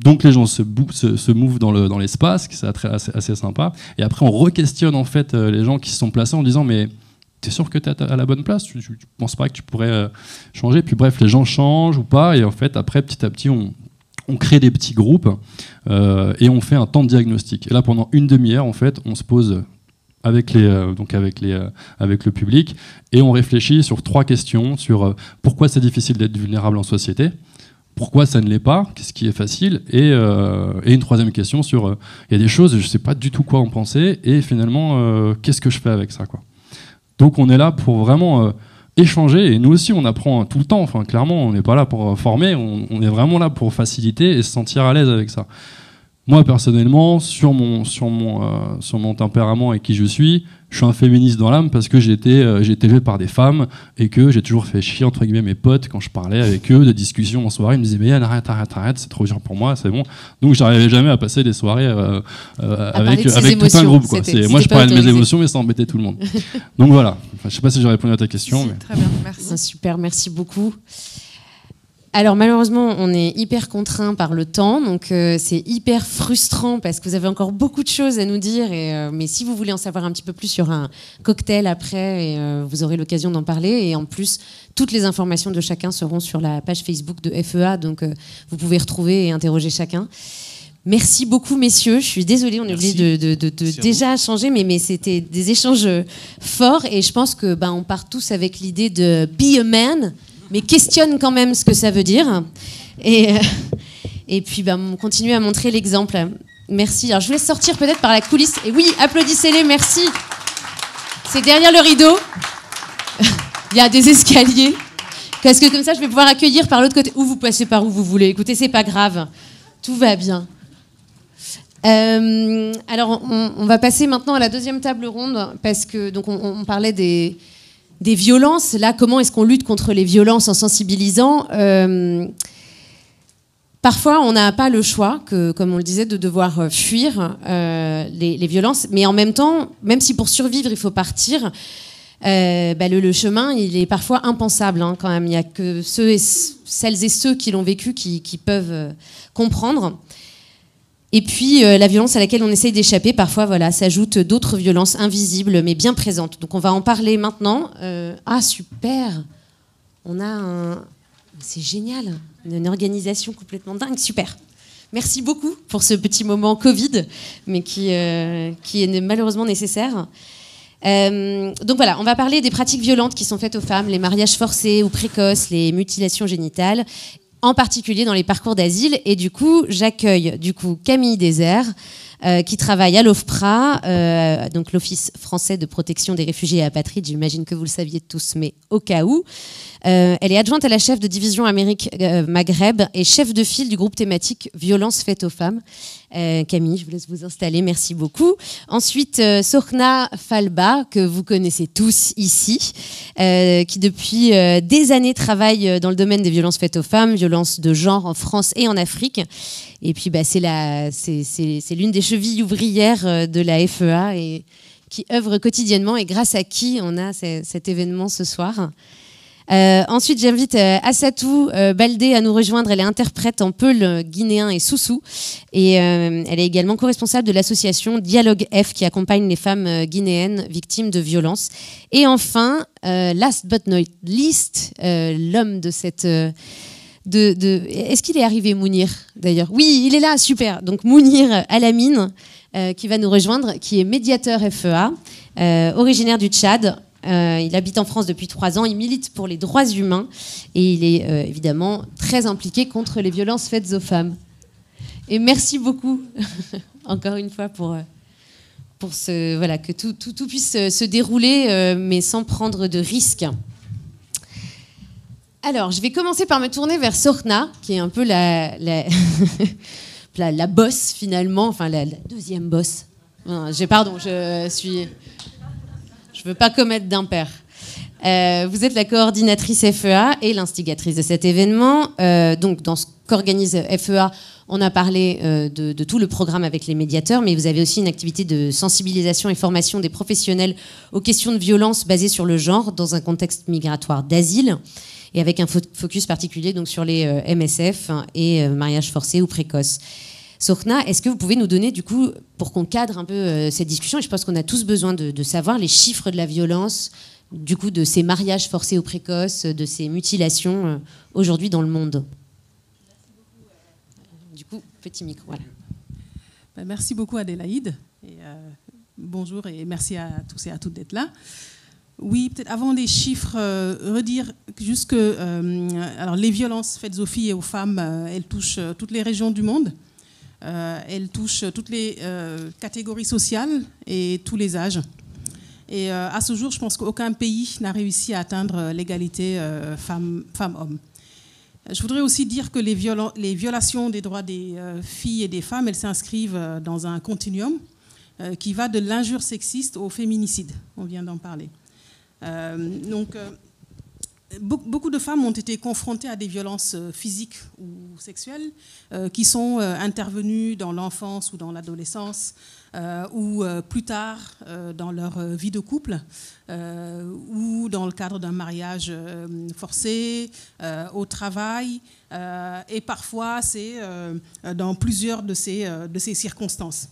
Donc les gens se mouvent dans l'espace, c'est assez sympa. Et après, on re-questionne en fait les gens qui se sont placés en disant mais t'es sûr que t'es à la bonne place? Tu penses pas que tu pourrais changer? Puis bref, les gens changent ou pas. Et en fait, après, petit à petit, on crée des petits groupes et on fait un temps de diagnostic. Et là, pendant une demi-heure, en fait, on se pose avec le public et on réfléchit sur 3 questions sur pourquoi c'est difficile d'être vulnérable en société, pourquoi ça ne l'est pas, qu'est-ce qui est facile, et une 3e question sur il y a des choses, je ne sais pas du tout quoi en penser, et finalement, qu'est-ce que je fais avec ça, quoi. Donc on est là pour vraiment échanger, et nous aussi on apprend tout le temps, enfin, clairement on n'est pas là pour former, on est vraiment là pour faciliter et se sentir à l'aise avec ça. Moi personnellement, sur mon tempérament et qui je suis un féministe dans l'âme parce que j'ai été élevé par des femmes et que j'ai toujours fait chier entre guillemets mes potes quand je parlais avec eux de discussions en soirée. Ils me disaient mais Yann, arrête, c'est trop dur pour moi, c'est bon. Donc j'arrivais jamais à passer des soirées avec tout un groupe, quoi. Moi je parlais de mes émotions mais ça embêtait tout le monde. Donc voilà, enfin, je sais pas si j'ai répondu à ta question. Mais... Très bien, merci. Super, merci beaucoup. Alors malheureusement, on est hyper contraint par le temps, donc c'est hyper frustrant parce que vous avez encore beaucoup de choses à nous dire. Mais si vous voulez en savoir un petit peu plus sur un cocktail après, vous aurez l'occasion d'en parler. Et en plus, toutes les informations de chacun seront sur la page Facebook de FEA, donc vous pouvez retrouver et interroger chacun. Merci beaucoup, messieurs. Je suis désolée, on est obligé de déjà changer, mais c'était des échanges forts. Et je pense que on part tous avec l'idée de be a man, mais questionne quand même ce que ça veut dire. Et puis, on continue à montrer l'exemple. Merci. Alors, je vous laisse sortir peut-être par la coulisse. Et oui, applaudissez-les, merci. C'est derrière le rideau. Il y a des escaliers. Parce que comme ça, je vais pouvoir accueillir par l'autre côté. Ou vous passez par où vous voulez. Écoutez, c'est pas grave. Tout va bien. Alors, on va passer maintenant à la 2e table ronde. Parce que, donc, on parlait des violences. Là, comment est-ce qu'on lutte contre les violences en sensibilisant? Parfois, on n'a pas le choix, comme on le disait, de devoir fuir les violences. Mais en même temps, même si pour survivre, il faut partir, le chemin, il est parfois impensable, quand même. Il n'y a que celles et ceux qui l'ont vécu qui peuvent comprendre. Et puis, la violence à laquelle on essaye d'échapper, parfois, s'ajoutent d'autres violences invisibles, mais bien présentes. Donc, on va en parler maintenant. Ah, super! On a c'est génial! Une organisation complètement dingue. Super! Merci beaucoup pour ce petit moment Covid, mais qui est malheureusement nécessaire. Donc voilà, on va parler des pratiques violentes qui sont faites aux femmes, les mariages forcés ou précoces, les mutilations génitales, en particulier dans les parcours d'asile. Et du coup, j'accueille Camille Désert, qui travaille à l'OFPRA, donc l'Office français de protection des réfugiés et apatrides. J'imagine que vous le saviez tous, mais au cas où. Elle est adjointe à la chef de division Amérique Maghreb et chef de file du groupe thématique Violences faites aux femmes. Camille, je vous laisse vous installer, merci beaucoup. Ensuite, Sorna Falba, que vous connaissez tous ici, qui depuis des années travaille dans le domaine des violences faites aux femmes, violences de genre en France et en Afrique. Et puis c'est l'une des chevilles ouvrières de la FEA et qui œuvre quotidiennement et grâce à qui on a cet événement ce soir. Ensuite, j'invite Assatou Baldé à nous rejoindre. Elle est interprète en peul guinéen et soussou. Et elle est également co-responsable de l'association Dialogue F qui accompagne les femmes guinéennes victimes de violences. Et enfin, last but not least, l'homme de cette... Est-ce qu'il est arrivé, Mounir, d'ailleurs? Oui, il est là, super. Donc Mounir Alamine, qui va nous rejoindre, qui est médiateur FEA, originaire du Tchad. Il habite en France depuis 3 ans, il milite pour les droits humains et il est évidemment très impliqué contre les violences faites aux femmes. Et merci beaucoup, encore une fois, pour que tout puisse se dérouler, mais sans prendre de risques. Alors, je vais commencer par me tourner vers Sorna, qui est un peu la boss, finalement, enfin la 2e boss. Je veux pas commettre d'impair. Vous êtes la coordinatrice FEA et l'instigatrice de cet événement. Donc, dans ce qu'organise FEA, On a parlé de tout le programme avec les médiateurs, mais vous avez aussi une activité de sensibilisation et formation des professionnels aux questions de violence basées sur le genre dans un contexte migratoire d'asile, et avec un focus particulier donc, sur les MSF et mariage forcé ou précoce. Sorna, est-ce que vous pouvez nous donner, du coup, pour qu'on cadre un peu cette discussion, et je pense qu'on a tous besoin de savoir les chiffres de la violence, du coup, de ces mariages forcés ou précoces, de ces mutilations aujourd'hui dans le monde. Du coup, petit micro, voilà. Merci beaucoup Adélaïde. Et, bonjour et merci à tous et à toutes d'être là. Oui, peut-être avant les chiffres, redire juste que alors les violences faites aux filles et aux femmes, elles touchent toutes les régions du monde. Elles touchent toutes les catégories sociales et tous les âges. Et à ce jour, je pense qu'aucun pays n'a réussi à atteindre l'égalité femmes-hommes. Je voudrais aussi dire que les violations des droits des filles et des femmes, elles s'inscrivent dans un continuum qui va de l'injure sexiste au féminicide. On vient d'en parler. Beaucoup de femmes ont été confrontées à des violences physiques ou sexuelles qui sont intervenues dans l'enfance ou dans l'adolescence ou plus tard dans leur vie de couple ou dans le cadre d'un mariage forcé, au travail et parfois c'est dans plusieurs de ces circonstances.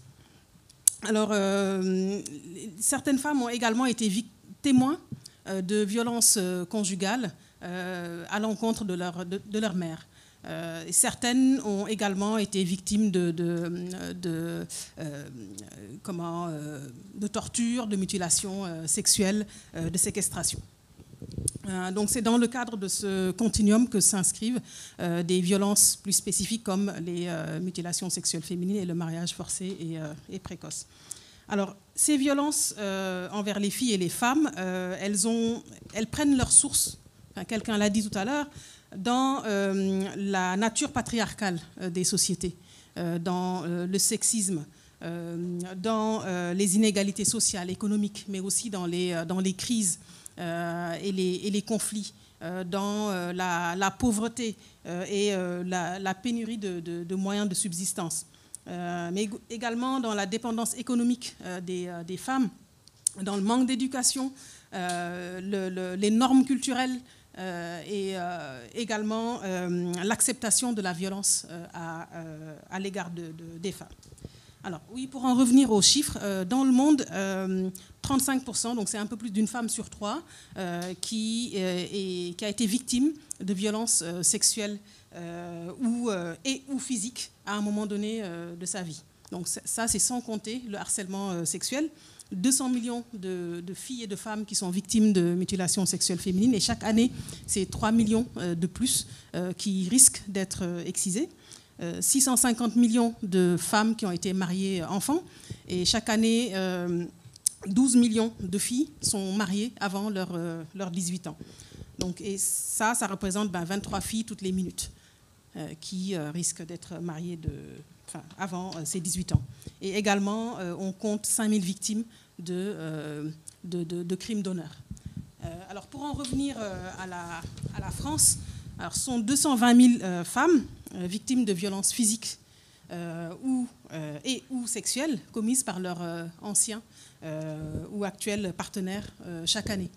Alors, certaines femmes ont également été témoins de violences conjugales à l'encontre de leur mère. Certaines ont également été victimes de torture, de mutilations sexuelles, de séquestration. Donc c'est dans le cadre de ce continuum que s'inscrivent des violences plus spécifiques comme les mutilations sexuelles féminines et le mariage forcé et précoce. Alors, ces violences envers les filles et les femmes, elles prennent leur source, quelqu'un l'a dit tout à l'heure, dans la nature patriarcale des sociétés, dans le sexisme, dans les inégalités sociales, économiques, mais aussi dans les crises et les conflits, dans la pauvreté et la pénurie de moyens de subsistance. Mais également dans la dépendance économique des femmes, dans le manque d'éducation, les normes culturelles et également l'acceptation de la violence à l'égard des femmes. Alors oui, pour en revenir aux chiffres, dans le monde, 35%, donc c'est un peu plus d'une femme sur trois, qui a été victime de violences sexuelles ou physiques à un moment donné de sa vie. Donc ça, c'est sans compter le harcèlement sexuel. 200 millions de filles et de femmes qui sont victimes de mutilations sexuelles féminines, et chaque année, c'est 3 millions de plus qui risquent d'être excisées. 650 millions de femmes qui ont été mariées enfants, et chaque année, 12 millions de filles sont mariées avant leurs 18 ans. Donc, et ça représente 23 filles toutes les minutes qui risquent d'être mariées avant ces 18 ans. Et également, on compte 5000 victimes de crimes d'honneur. Alors, pour en revenir à la France, alors, ce sont 220 000 femmes victimes de violences physiques ou sexuelles commises par leurs anciens ou actuels partenaires chaque année.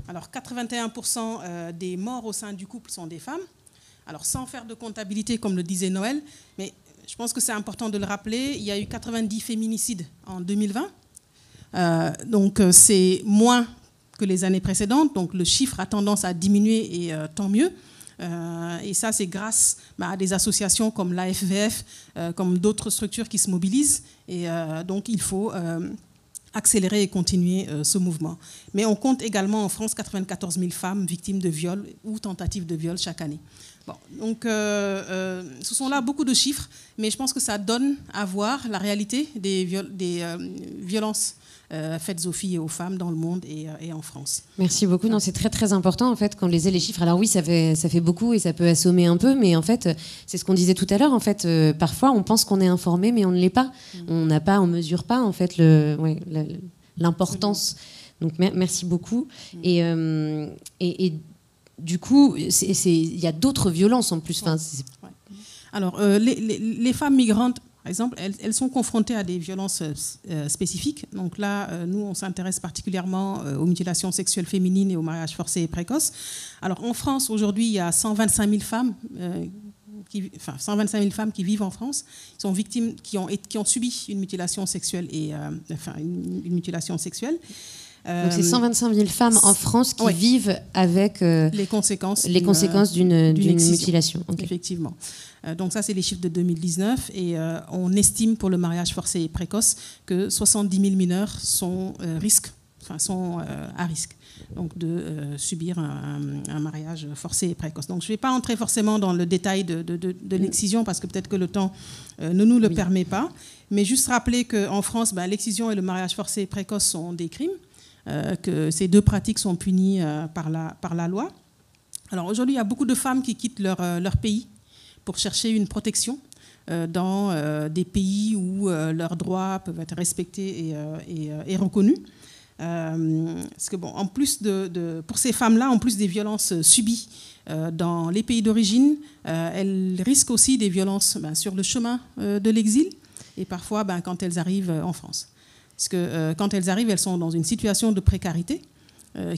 Alors, 81% des morts au sein du couple sont des femmes. Alors, sans faire de comptabilité, comme le disait Noël, mais je pense que c'est important de le rappeler, il y a eu 90 féminicides en 2020. Donc, c'est moins que les années précédentes. Donc, le chiffre a tendance à diminuer, et tant mieux. Et ça, c'est grâce à des associations comme l'AFVF, comme d'autres structures qui se mobilisent. Et donc, il faut accélérer et continuer ce mouvement. Mais on compte également en France 94 000 femmes victimes de viol ou tentatives de viol chaque année. Bon, donc, ce sont là beaucoup de chiffres, mais je pense que ça donne à voir la réalité des violences faites aux filles et aux femmes dans le monde et en France. Merci beaucoup. Non, c'est très très important en fait qu'on lisait les chiffres. Alors oui, ça fait beaucoup et ça peut assommer un peu, mais en fait, c'est ce qu'on disait tout à l'heure. En fait, parfois, on pense qu'on est informé, mais on ne l'est pas. On mesure pas en fait l'importance. Donc merci beaucoup. Et du coup, il y a d'autres violences en plus. Enfin, Alors, les femmes migrantes, par exemple, elles sont confrontées à des violences spécifiques. Donc là, nous, on s'intéresse particulièrement aux mutilations sexuelles féminines et au mariage forcé et précoce. Alors, en France, aujourd'hui, il y a 125 000 femmes 125 000 femmes qui vivent en France, qui sont victimes, qui ont subi une mutilation sexuelle une mutilation sexuelle. Donc c'est 125 000 femmes en France qui vivent avec les conséquences d'une mutilation. Okay. Effectivement. Donc ça, c'est les chiffres de 2019 et on estime pour le mariage forcé et précoce que 70 000 mineurs sont à risque donc de subir un mariage forcé et précoce. Donc je ne vais pas entrer forcément dans le détail de l'excision parce que peut-être que le temps ne nous le permet pas, mais juste rappeler qu'en France, l'excision et le mariage forcé et précoce sont des crimes, que ces deux pratiques sont punies par la loi. Alors aujourd'hui, il y a beaucoup de femmes qui quittent leur pays pour chercher une protection dans des pays où leurs droits peuvent être respectés et reconnus. Parce que en plus pour ces femmes-là, en plus des violences subies dans les pays d'origine, elles risquent aussi des violences sur le chemin de l'exil et parfois quand elles arrivent en France. Parce que quand elles arrivent, elles sont dans une situation de précarité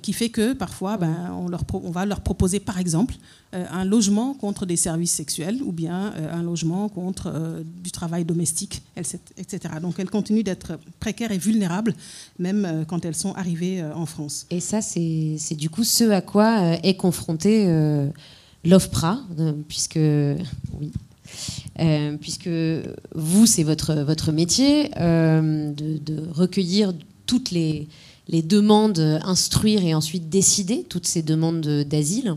qui fait que parfois on va leur proposer par exemple un logement contre des services sexuels ou bien un logement contre du travail domestique, etc. Donc elles continuent d'être précaires et vulnérables même quand elles sont arrivées en France. Et ça, c'est du coup ce à quoi est confronté l'OFPRA, puisque vous, c'est votre métier de recueillir toutes les demandes, instruire et ensuite décider toutes ces demandes d'asile.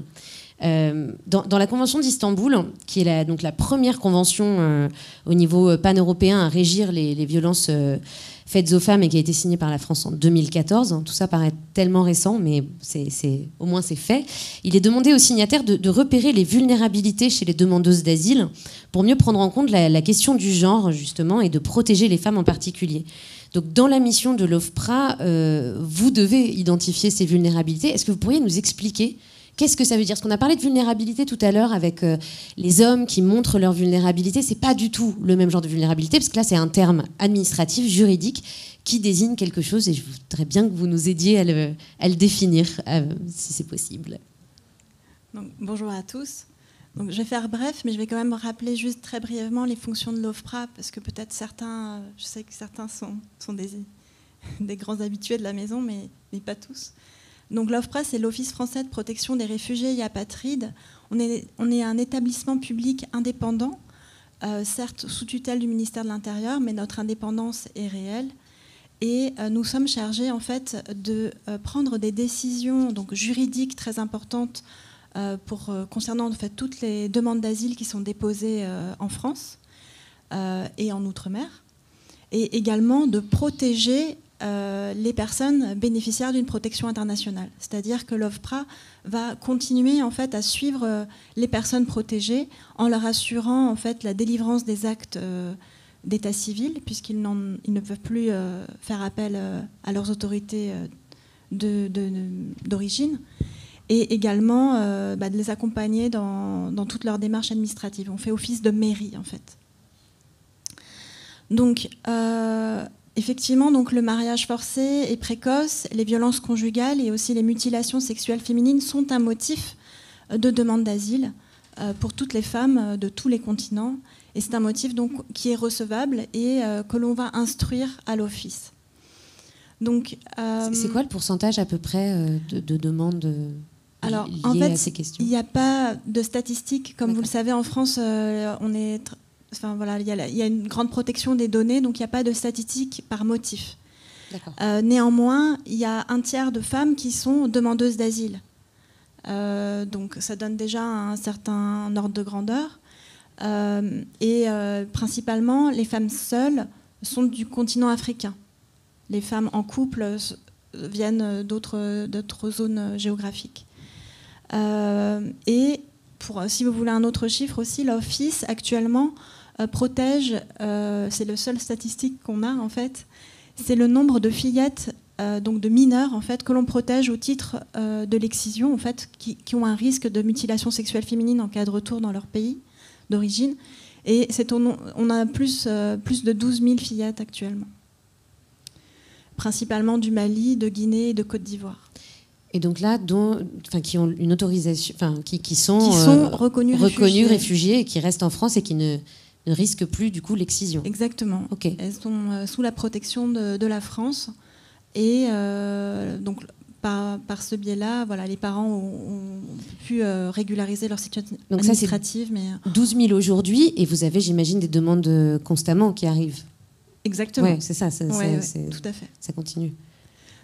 Dans la Convention d'Istanbul, qui est donc la première convention au niveau pan-européen à régir les violences faites aux femmes et qui a été signée par la France en 2014, tout ça paraît tellement récent, mais au moins c'est fait. Il est demandé aux signataires de repérer les vulnérabilités chez les demandeuses d'asile pour mieux prendre en compte la question du genre, justement, et de protéger les femmes en particulier. Donc, dans la mission de l'OFPRA, vous devez identifier ces vulnérabilités. Est-ce que vous pourriez nous expliquer qu'est-ce que ça veut dire ? Parce qu'on a parlé de vulnérabilité tout à l'heure avec les hommes qui montrent leur vulnérabilité. C'est pas du tout le même genre de vulnérabilité, parce que là, c'est un terme administratif, juridique, qui désigne quelque chose. Et je voudrais bien que vous nous aidiez à le définir, si c'est possible. Donc, bonjour à tous. Donc, je vais faire bref, mais je vais quand même rappeler juste très brièvement les fonctions de l'OFPRA, parce que peut-être certains, je sais que certains sont des grands habitués de la maison, mais pas tous. Donc l'OFPRA, c'est l'Office français de protection des réfugiés et apatrides. On est un établissement public indépendant, certes sous tutelle du ministère de l'Intérieur, mais notre indépendance est réelle. Et nous sommes chargés en fait de prendre des décisions donc juridiques très importantes concernant en fait toutes les demandes d'asile qui sont déposées en France et en Outre-mer, et également de protéger les personnes bénéficiaires d'une protection internationale. C'est-à-dire que l'OFPRA va continuer en fait à suivre les personnes protégées en leur assurant en fait la délivrance des actes d'état civil, puisqu'ils ne peuvent plus faire appel à leurs autorités d'origine, et également de les accompagner dans toutes leurs démarches administratives. On fait office de mairie en fait. Donc effectivement, donc, le mariage forcé et précoce, les violences conjugales et aussi les mutilations sexuelles féminines sont un motif de demande d'asile pour toutes les femmes de tous les continents. Et c'est un motif donc, qui est recevable et que l'on va instruire à l'office. Donc, c'est quoi le pourcentage à peu près de demandes liées à ces questions ? Il n'y a pas de statistiques. Comme vous le savez, en France, on est... Enfin, voilà, il y a une grande protection des données, donc il n'y a pas de statistiques par motif. Néanmoins, il y a un tiers de femmes qui sont demandeuses d'asile. Donc ça donne déjà un certain ordre de grandeur. Et principalement, les femmes seules sont du continent africain. Les femmes en couple viennent d'autres zones géographiques. Et si vous voulez un autre chiffre aussi, l'Office actuellement protège, c'est le seul statistique qu'on a en fait, c'est le nombre de fillettes, donc de mineurs en fait, que l'on protège au titre de l'excision en fait, qui ont un risque de mutilation sexuelle féminine en cas de retour dans leur pays. d'origine. Et on a plus de 12 000 fillettes actuellement, principalement du Mali, de Guinée et de Côte d'Ivoire. Et donc là, qui ont une autorisation, qui sont reconnus réfugiés et qui restent en France et qui ne risquent plus du coup l'excision. Exactement. Okay. Elles sont sous la protection de la France et donc par ce biais-là, voilà, les parents ont pu régulariser leur situation administrative. Donc ça, c'est 12 000 aujourd'hui et vous avez, j'imagine, des demandes constamment qui arrivent. Exactement. Ouais, c'est ça. Tout à fait. Ça continue.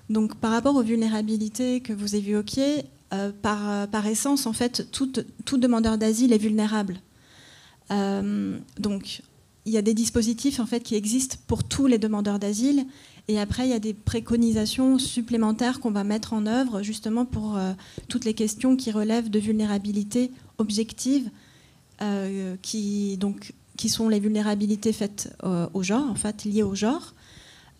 Donc, par rapport aux vulnérabilités que vous évoquiez, par essence, en fait, tout demandeur d'asile est vulnérable. Donc, il y a des dispositifs en fait, qui existent pour tous les demandeurs d'asile. Et après, il y a des préconisations supplémentaires qu'on va mettre en œuvre justement pour toutes les questions qui relèvent de vulnérabilités objectives, qui sont les vulnérabilités faites au genre, en fait, liées au genre.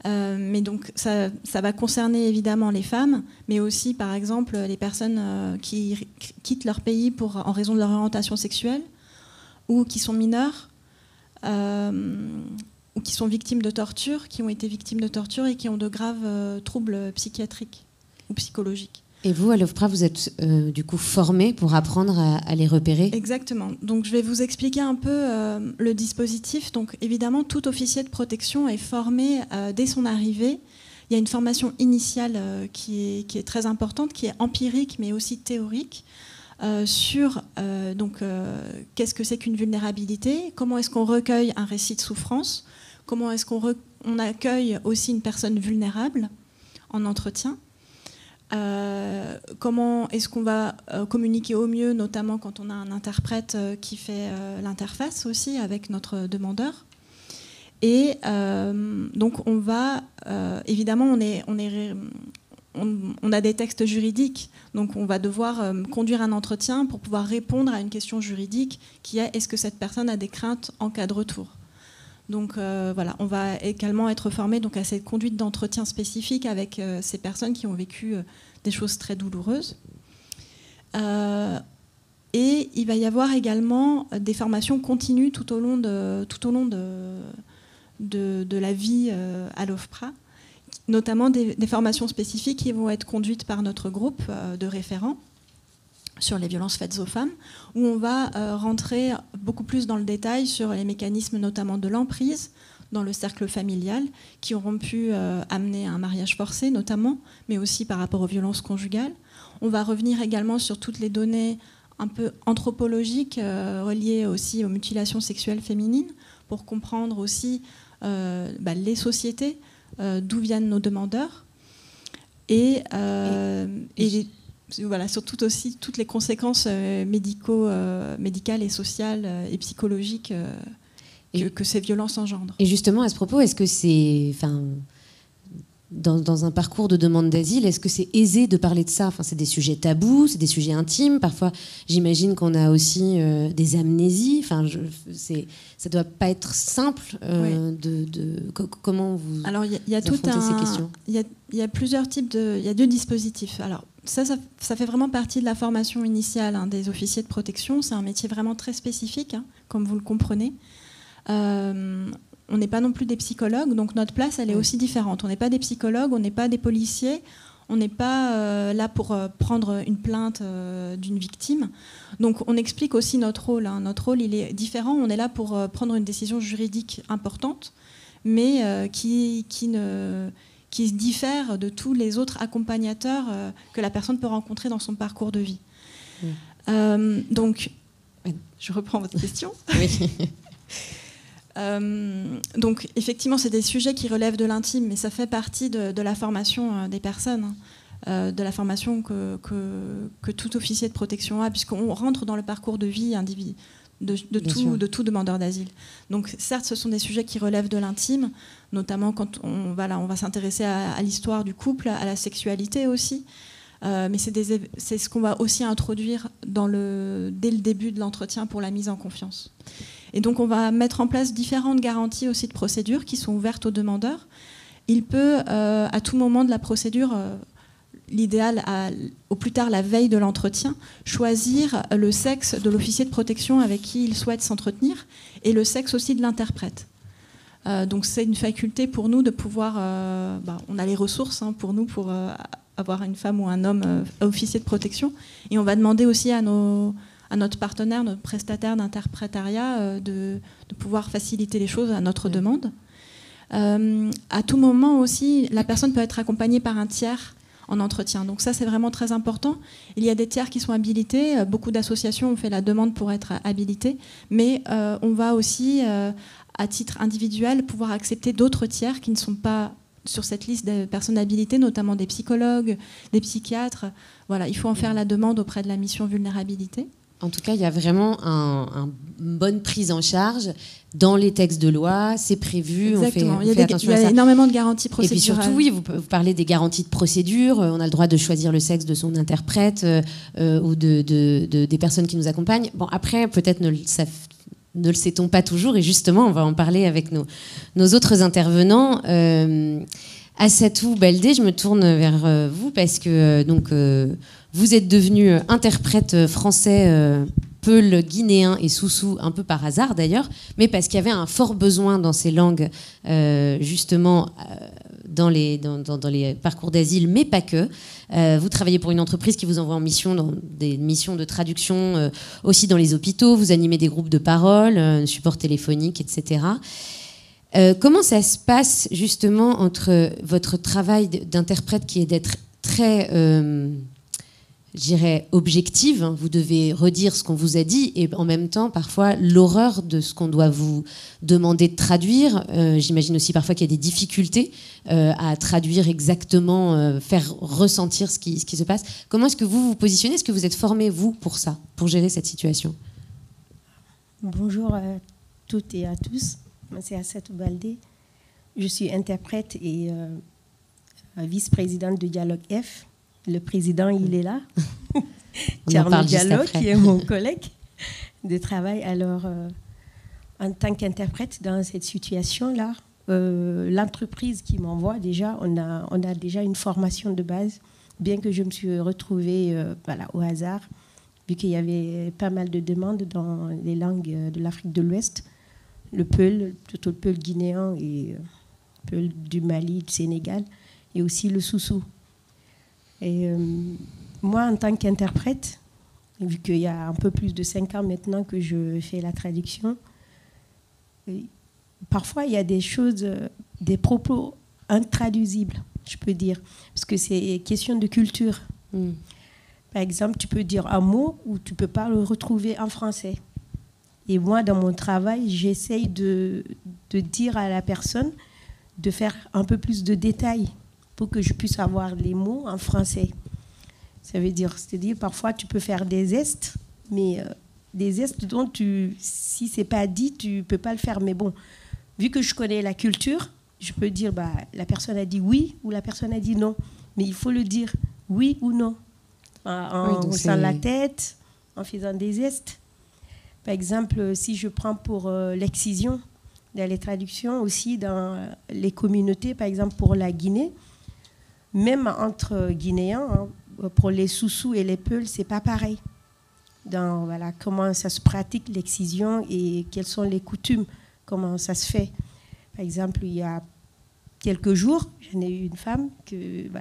Mais donc ça va concerner évidemment les femmes, mais aussi par exemple les personnes qui quittent leur pays en raison de leur orientation sexuelle, ou qui sont mineures, ou qui sont victimes de torture, qui ont été victimes de torture et qui ont de graves troubles psychiatriques ou psychologiques. Et vous, à l'OFPRA, vous êtes du coup formés pour apprendre à les repérer ? Exactement. Donc je vais vous expliquer un peu le dispositif. Donc évidemment, tout officier de protection est formé dès son arrivée. Il y a une formation initiale qui est très importante, qui est empirique mais aussi théorique, sur qu'est-ce que c'est qu'une vulnérabilité, comment est-ce qu'on recueille un récit de souffrance, comment est-ce qu'on accueille aussi une personne vulnérable en entretien. Comment est-ce qu'on va communiquer au mieux, notamment quand on a un interprète qui fait l'interface aussi avec notre demandeur. Et donc on va évidemment on a des textes juridiques, donc on va devoir conduire un entretien pour pouvoir répondre à une question juridique qui est: est-ce que cette personne a des craintes en cas de retour? Donc voilà, on va également être formé donc à cette conduite d'entretien spécifique avec ces personnes qui ont vécu des choses très douloureuses. Et il va y avoir également des formations continues tout au long de la vie à l'OFPRA, notamment des formations spécifiques qui vont être conduites par notre groupe de référents sur les violences faites aux femmes, où on va rentrer beaucoup plus dans le détail sur les mécanismes notamment de l'emprise dans le cercle familial, qui auront pu amener à un mariage forcé notamment, mais aussi par rapport aux violences conjugales. On va revenir également sur toutes les données un peu anthropologiques reliées aussi aux mutilations sexuelles féminines, pour comprendre aussi les sociétés, d'où viennent nos demandeurs, et voilà, sur toutes les conséquences médicales et sociales et psychologiques que ces violences engendrent. Et justement, à ce propos, est-ce que c'est, dans un parcours de demande d'asile, est-ce que c'est aisé de parler de ça? C'est des sujets tabous, c'est des sujets intimes. Parfois, j'imagine qu'on a aussi des amnésies. Ça ne doit pas être simple comment vous affrontez ces questions? Il y a plusieurs types il y a 2 dispositifs. Alors, ça fait vraiment partie de la formation initiale des officiers de protection. C'est un métier vraiment très spécifique, comme vous le comprenez. On n'est pas non plus des psychologues, donc notre place, elle est aussi différente. On n'est pas des psychologues, on n'est pas des policiers, on n'est pas là pour prendre une plainte d'une victime. Donc on explique aussi notre rôle. Notre rôle, il est différent. On est là pour prendre une décision juridique importante, mais qui se diffère de tous les autres accompagnateurs que la personne peut rencontrer dans son parcours de vie. Donc, je reprends votre question. Oui. Donc effectivement, c'est des sujets qui relèvent de l'intime, mais ça fait partie de la formation des personnes, de la formation que tout officier de protection a, puisqu'on rentre dans le parcours de vie de tout demandeur d'asile. Donc certes, ce sont des sujets qui relèvent de l'intime, notamment quand on va s'intéresser à l'histoire du couple, à la sexualité aussi. Mais c'est ce qu'on va aussi introduire dès le début de l'entretien pour la mise en confiance. Et donc on va mettre en place différentes garanties aussi de procédure qui sont ouvertes aux demandeurs. Il peut, à tout moment de la procédure, l'idéal, au plus tard la veille de l'entretien, choisir le sexe de l'officier de protection avec qui il souhaite s'entretenir et le sexe aussi de l'interprète. Donc c'est une faculté pour nous de pouvoir... on a les ressources pour nous pour avoir une femme ou un homme officier de protection. Et on va demander aussi à notre partenaire, notre prestataire d'interprétariat de pouvoir faciliter les choses à notre demande. À tout moment aussi, la personne peut être accompagnée par un tiers en entretien. Donc ça, c'est vraiment très important. Il y a des tiers qui sont habilités. Beaucoup d'associations ont fait la demande pour être habilités. Mais on va aussi, à titre individuel, pouvoir accepter d'autres tiers qui ne sont pas sur cette liste des personnes habilitées, notamment des psychologues, des psychiatres. Voilà, il faut en faire la demande auprès de la mission vulnérabilité. En tout cas, il y a vraiment une bonne prise en charge dans les textes de loi, c'est prévu. Exactement. On fait attention à ça. Il y a énormément de garanties procédurales. Et puis surtout, oui, vous parlez des garanties de procédure. On a le droit de choisir le sexe de son interprète ou des personnes qui nous accompagnent. Bon, après, peut-être ne le sait-on pas toujours. Et justement, on va en parler avec nos autres intervenants. Assatou Baldé, je me tourne vers vous parce que vous êtes devenu interprète français, peul, guinéen et soussou, un peu par hasard d'ailleurs, mais parce qu'il y avait un fort besoin dans ces langues, justement, dans les parcours d'asile, mais pas que. Vous travaillez pour une entreprise qui vous envoie en mission, dans des missions de traduction, aussi dans les hôpitaux, vous animez des groupes de parole, support téléphonique, etc. Comment ça se passe justement entre votre travail d'interprète qui est d'être très, je dirais, objective, hein, vous devez redire ce qu'on vous a dit, et en même temps parfois l'horreur de ce qu'on doit vous demander de traduire. J'imagine aussi parfois qu'il y a des difficultés à traduire exactement, faire ressentir ce qui se passe. Comment est-ce que vous vous positionnez? Est-ce que vous êtes formé, vous, pour ça, pour gérer cette situation? Bonjour à toutes et à tous. Moi, c'est Assatou Baldé. Je suis interprète et vice-présidente de Dialogue F. Le président, il est là. Thierno Diallo, qui est mon collègue de travail. Alors, en tant qu'interprète dans cette situation-là, l'entreprise qui m'envoie, déjà, on a déjà une formation de base, bien que je me suis retrouvée au hasard, vu qu'il y avait pas mal de demandes dans les langues de l'Afrique de l'Ouest. Le peul, plutôt le peul guinéen et le peul du Mali, du Sénégal, et aussi le soussou. Et moi, en tant qu'interprète, vu qu'il y a un peu plus de 5 ans maintenant que je fais la traduction, parfois il y a des choses, des propos intraduisibles, je peux dire, parce que c'est question de culture. Par exemple, tu peux dire un mot ou tu ne peux pas le retrouver en français. Et moi, dans mon travail, j'essaye de dire à la personne de faire un peu plus de détails pour que je puisse avoir les mots en français. Ça veut dire, c'est-à-dire, parfois, tu peux faire des gestes, mais des gestes dont si ce n'est pas dit, tu ne peux pas le faire. Mais bon, vu que je connais la culture, je peux dire, la personne a dit oui ou la personne a dit non. Mais il faut le dire oui ou non. En haussant la tête, en faisant des gestes. Par exemple, si je prends pour l'excision, dans les traductions aussi, dans les communautés, par exemple pour la Guinée, même entre Guinéens, hein, pour les soussous et les peuls, c'est pas pareil. Dans comment ça se pratique l'excision et quelles sont les coutumes, comment ça se fait. Par exemple, il y a quelques jours, j'en ai eu une femme que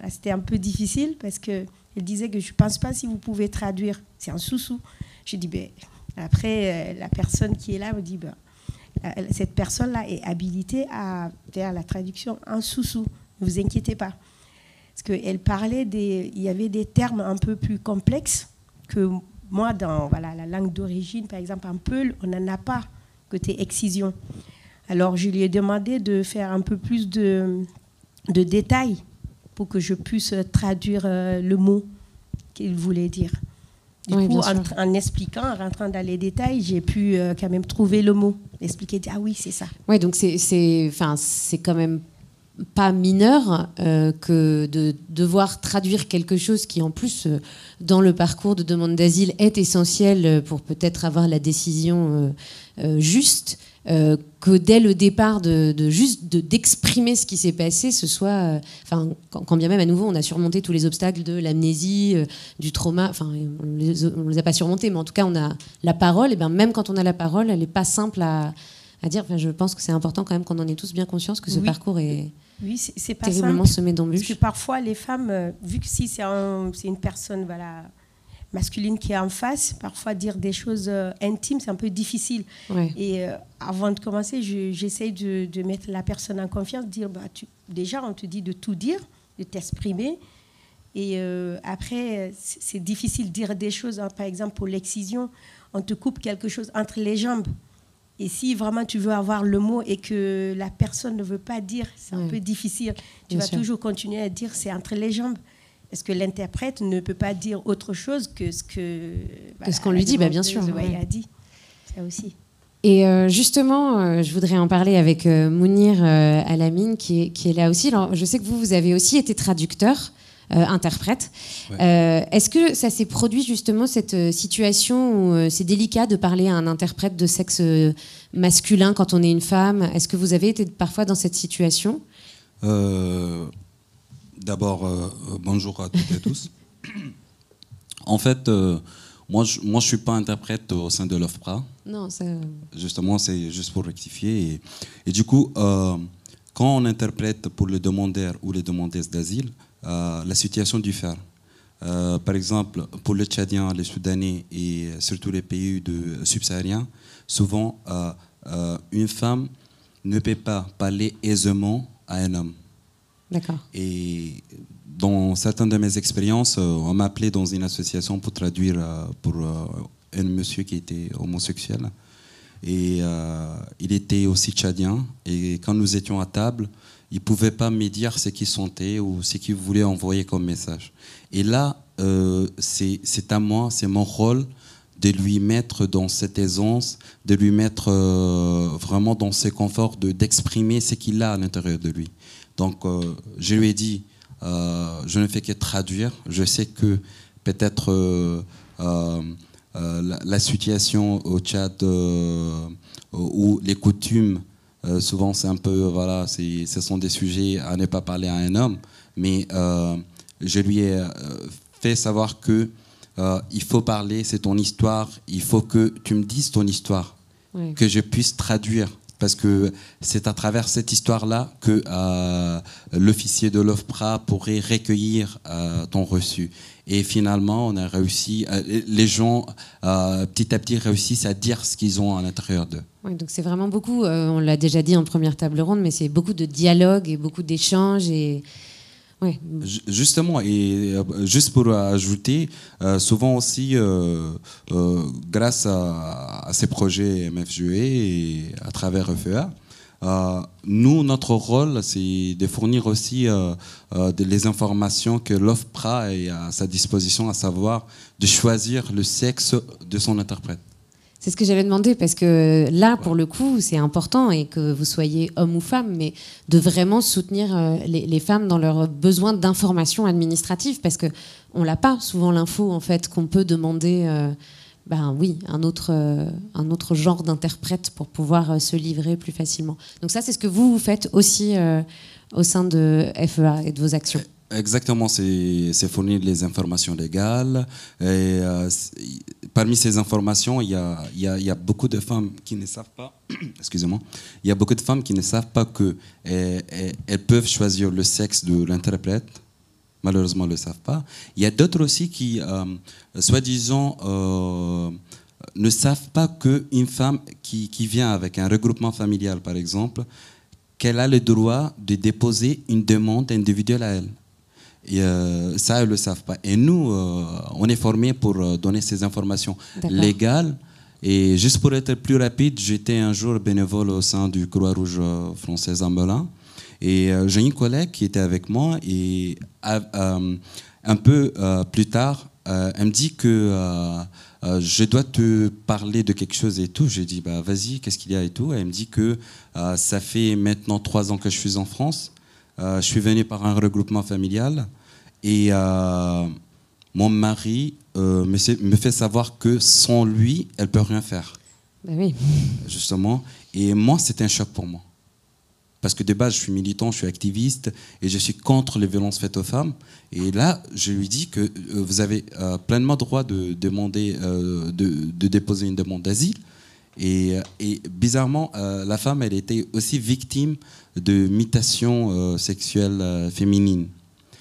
c'était un peu difficile parce qu'elle disait que je ne pense pas si vous pouvez traduire. C'est un soussou. J'ai dit, après, la personne qui est là me dit, cette personne-là est habilitée à faire la traduction en soussou. Ne vous inquiétez pas. Parce qu'elle parlait il y avait des termes un peu plus complexes que moi, dans la langue d'origine, par exemple, en peul, on n'en a pas côté excision. Alors, je lui ai demandé de faire un peu plus de détails pour que je puisse traduire le mot qu'il voulait dire. Du coup, en expliquant, en rentrant dans les détails, j'ai pu quand même trouver le mot, expliquer, dire, ah oui, c'est ça. Oui, donc c'est quand même pas mineur que de devoir traduire quelque chose qui, en plus, dans le parcours de demande d'asile, est essentiel pour peut-être avoir la décision juste. que dès le départ d'exprimer ce qui s'est passé, ce soit, quand bien même à nouveau on a surmonté tous les obstacles de l'amnésie, du trauma, enfin on les a pas surmontés, mais en tout cas on a la parole, et bien même quand on a la parole, elle n'est pas simple à dire. Enfin, je pense que c'est important quand même qu'on en ait tous bien conscience que ce parcours est c'est pas terriblement simple, semé d'embûches. parce que parfois les femmes, vu que si c'est une personne masculine qui est en face, parfois dire des choses intimes, c'est un peu difficile. Ouais. Et avant de commencer, j'essaye de mettre la personne en confiance, de dire, déjà, on te dit de tout dire, de t'exprimer. Et après, c'est difficile de dire des choses. Par exemple, pour l'excision, on te coupe quelque chose entre les jambes. Et si vraiment tu veux avoir le mot et que la personne ne veut pas dire, c'est un peu difficile. Tu vas toujours continuer à dire, c'est entre les jambes. Est-ce que l'interprète ne peut pas dire autre chose que ce qu'on lui dit, bien sûr. A dit. Ça aussi. Et justement, je voudrais en parler avec Mounir Alamine, qui est là aussi. Alors, je sais que vous avez aussi été traducteur, interprète. Ouais. Est-ce que ça s'est produit justement, cette situation où c'est délicat de parler à un interprète de sexe masculin quand on est une femme? Est-ce que vous avez été parfois dans cette situation? D'abord, bonjour à toutes et à tous. En fait, moi, je ne suis pas interprète au sein de l'OFPRA. Non, ça... Justement, c'est juste pour rectifier. Et du coup, quand on interprète pour les demandeurs ou les demandeuses d'asile, la situation diffère. Par exemple, pour les Tchadiens, les Soudanais et surtout les pays subsahariens, souvent, une femme ne peut pas parler aisément à un homme. D'accord. Et dans certaines de mes expériences, on m'a appelé dans une association pour traduire pour un monsieur qui était homosexuel. Et il était aussi tchadien. Et quand nous étions à table, il ne pouvait pas me dire ce qu'il sentait ou ce qu'il voulait envoyer comme message. Et là, c'est à moi, c'est mon rôle de lui mettre dans cette aisance, de lui mettre vraiment dans ce confort d'exprimer ce qu'il a à l'intérieur de lui. Donc, je lui ai dit, je ne fais que traduire. Je sais que peut-être la situation au Tchad où les coutumes, souvent c'est un peu, voilà, ce sont des sujets à ne pas parler à un homme. Mais je lui ai fait savoir que il faut parler, c'est ton histoire. Il faut que tu me dises ton histoire, que je puisse traduire. Parce que c'est à travers cette histoire-là que l'officier de l'OFPRA pourrait recueillir ton reçu. Et finalement, on a réussi, les gens petit à petit réussissent à dire ce qu'ils ont à l'intérieur d'eux. Oui, donc c'est vraiment beaucoup, on l'a déjà dit en première table ronde, mais c'est beaucoup de dialogue et beaucoup d'échanges. Et... Ouais. Justement, et juste pour ajouter, souvent aussi, grâce à ces projets MFGE et à travers FEA, nous, notre rôle, c'est de fournir aussi les informations que l'OFPRA est à sa disposition, à savoir de choisir le sexe de son interprète. C'est ce que j'allais demander, parce que là, pour le coup, c'est important, et que vous soyez homme ou femme, mais de vraiment soutenir les femmes dans leurs besoins d'information administrative, parce qu'on n'a pas souvent l'info, en fait, qu'on peut demander un autre genre d'interprète pour pouvoir se livrer plus facilement. Donc ça, c'est ce que vous faites aussi au sein de FEA et de vos actions. Exactement, c'est fournir les informations légales. Et, parmi ces informations, il y a beaucoup de femmes qui ne savent pas. Excusez-moi. Il y a beaucoup de femmes qui ne savent pas que elles peuvent choisir le sexe de l'interprète. Malheureusement, elles ne le savent pas. Il y a d'autres aussi qui, soi-disant, ne savent pas qu'une femme qui vient avec un regroupement familial, par exemple, qu'elle a le droit de déposer une demande individuelle à elle. Et ça, elles ne le savent pas. Et nous, on est formés pour donner ces informations légales. Et juste pour être plus rapide, j'étais un jour bénévole au sein du Croix-Rouge française à Melun. Et j'ai une collègue qui était avec moi. Et un peu plus tard, elle me dit que je dois te parler de quelque chose et tout. J'ai dit, vas-y, qu'est-ce qu'il y a et tout. Et elle me dit que ça fait maintenant 3 ans que je suis en France. Je suis venu par un regroupement familial et mon mari me fait savoir que sans lui, elle ne peut rien faire. Ben oui. Justement. Et moi, c'était un choc pour moi. Parce que de base, je suis militant, je suis activiste et je suis contre les violences faites aux femmes. Et là, je lui dis que vous avez pleinement droit de demander, de déposer une demande d'asile. Et bizarrement, la femme, elle était aussi victime de mutations sexuelles féminines.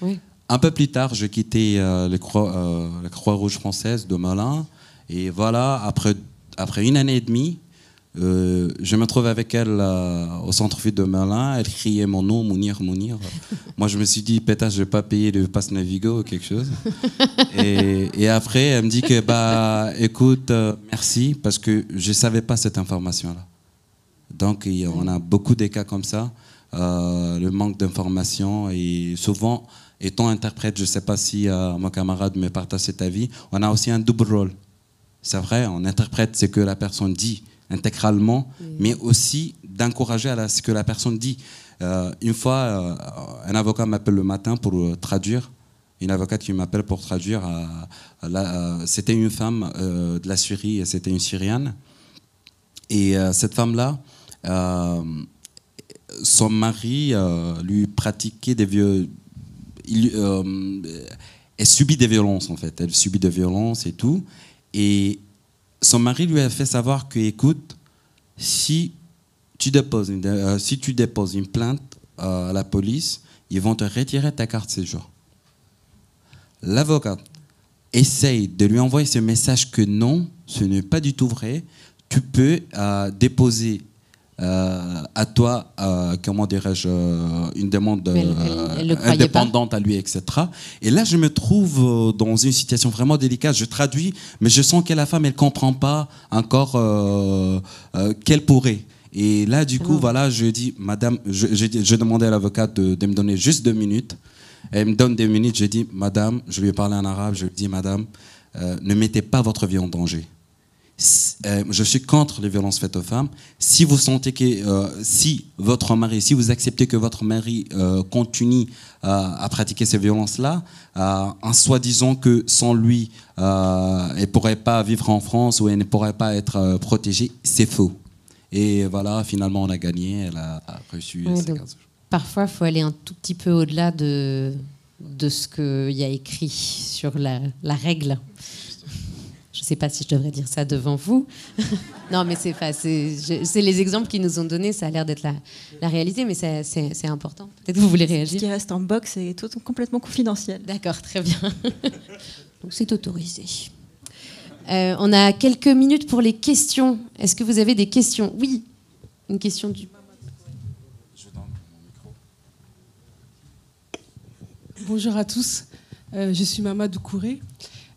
Oui. Un peu plus tard, je quittais la Croix-Rouge française de Melun. Et voilà, après une année et demie, je me trouve avec elle au centre-ville de Melun. Elle criait mon nom, Mounir, Mounir. Moi, je me suis dit, pétasse, je ne vais pas payer le pass Navigo ou quelque chose. Et après, elle me dit que, bah, écoute, merci, parce que je ne savais pas cette information-là. Donc, on a beaucoup de cas comme ça, le manque d'information. Et souvent, étant interprète, je ne sais pas si mon camarade me partage cet avis, on a aussi un double rôle. C'est vrai, on interprète ce que la personne dit intégralement, mais aussi d'encourager à ce que la personne dit. Une fois, un avocat m'appelle le matin pour traduire, une avocate qui m'appelle pour traduire, c'était une femme de la Syrie, c'était une Syrienne, et cette femme-là, son mari lui pratiquait des violences, elle subit des violences en fait, elle subit des violences et tout, et son mari lui a fait savoir que, écoute, si tu déposes une plainte à la police, ils vont te retirer ta carte séjour. L'avocat essaye de lui envoyer ce message que non, ce n'est pas du tout vrai. Tu peux déposer à toi, comment dirais-je, une demande indépendante à lui, etc. Et là, je me trouve dans une situation vraiment délicate. Je traduis, mais je sens que la femme, elle ne comprend pas encore qu'elle pourrait. Et là, du coup, voilà, je dis, madame, je demandais à l'avocate de me donner juste 2 minutes. Elle me donne 2 minutes, je dis, madame, je lui ai parlé en arabe, je lui dis, madame, ne mettez pas votre vie en danger. Je suis contre les violences faites aux femmes. Si vous sentez que si vous acceptez que votre mari continue à pratiquer ces violences-là, en soi-disant que sans lui, elle ne pourrait pas vivre en France ou elle ne pourrait pas être protégée, c'est faux. Et voilà, finalement, on a gagné. Elle a reçu ses 15 jours. Parfois, il faut aller un tout petit peu au-delà de ce qu'il y a écrit sur la règle. Je ne sais pas si je devrais dire ça devant vous. Non, mais c'est les exemples qu'ils nous ont donnés. Ça a l'air d'être la réalité, mais c'est important. Peut-être que vous voulez réagir. Ce qui reste en box est complètement confidentiel. D'accord, très bien. Donc c'est autorisé. On a quelques minutes pour les questions. Est-ce que vous avez des questions? Oui, une question du... Bonjour à tous. Je suis Mamadou Kouré.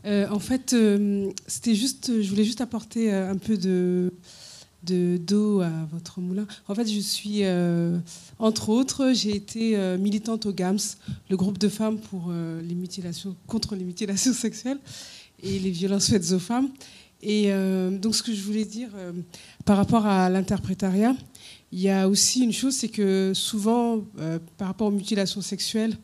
En fait, je voulais juste apporter un peu d'eau à votre moulin. En fait, je suis, entre autres, j'ai été militante au GAMS, le groupe de femmes contre les mutilations sexuelles et les violences faites aux femmes. Et donc, ce que je voulais dire par rapport à l'interprétariat, il y a aussi une chose, c'est que souvent, par rapport aux mutilations sexuelles,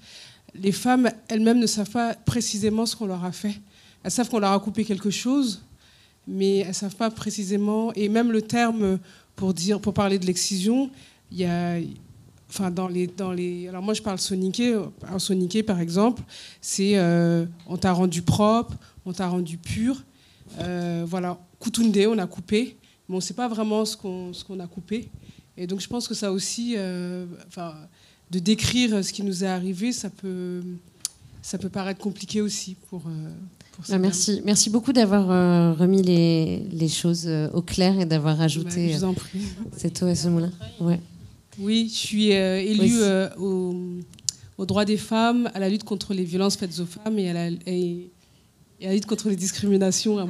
les femmes elles-mêmes ne savent pas précisément ce qu'on leur a fait. Elles savent qu'on leur a coupé quelque chose, mais elles ne savent pas précisément. Et même le terme pour parler de l'excision, il y a, enfin alors moi je parle soniqué. Un soniqué par exemple, c'est on t'a rendu propre, on t'a rendu pur. Voilà, kutunde, on a coupé, mais on ne sait pas vraiment ce qu'on a coupé. Et donc je pense que ça aussi, de décrire ce qui nous est arrivé, ça peut paraître compliqué aussi pour merci beaucoup d'avoir remis les choses au clair et d'avoir ajouté cette eau à ce moulin. Ouais. Oui, je suis élue aux droits des femmes, à la lutte contre les violences faites aux femmes et à la lutte contre les discriminations.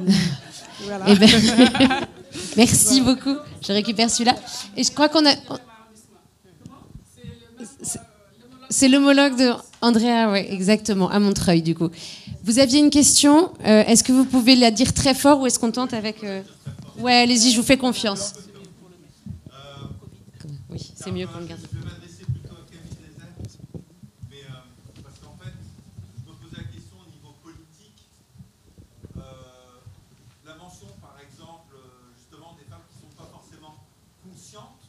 Voilà. Merci beaucoup. Je récupère celui-là. Et je crois qu'on a... C'est l'homologue de Andrea, oui, exactement, à Montreuil, du coup. Vous aviez une question. Est-ce que vous pouvez la dire très fort ou est-ce qu'on tente avec... Ouais, allez-y, je vous fais confiance. Oui, c'est mieux qu'on le garde. Je vais m'adresser plutôt à Camille Desert, mais parce qu'en fait, je me posais la question au niveau politique. La mention, par exemple, justement, des femmes qui ne sont pas forcément conscientes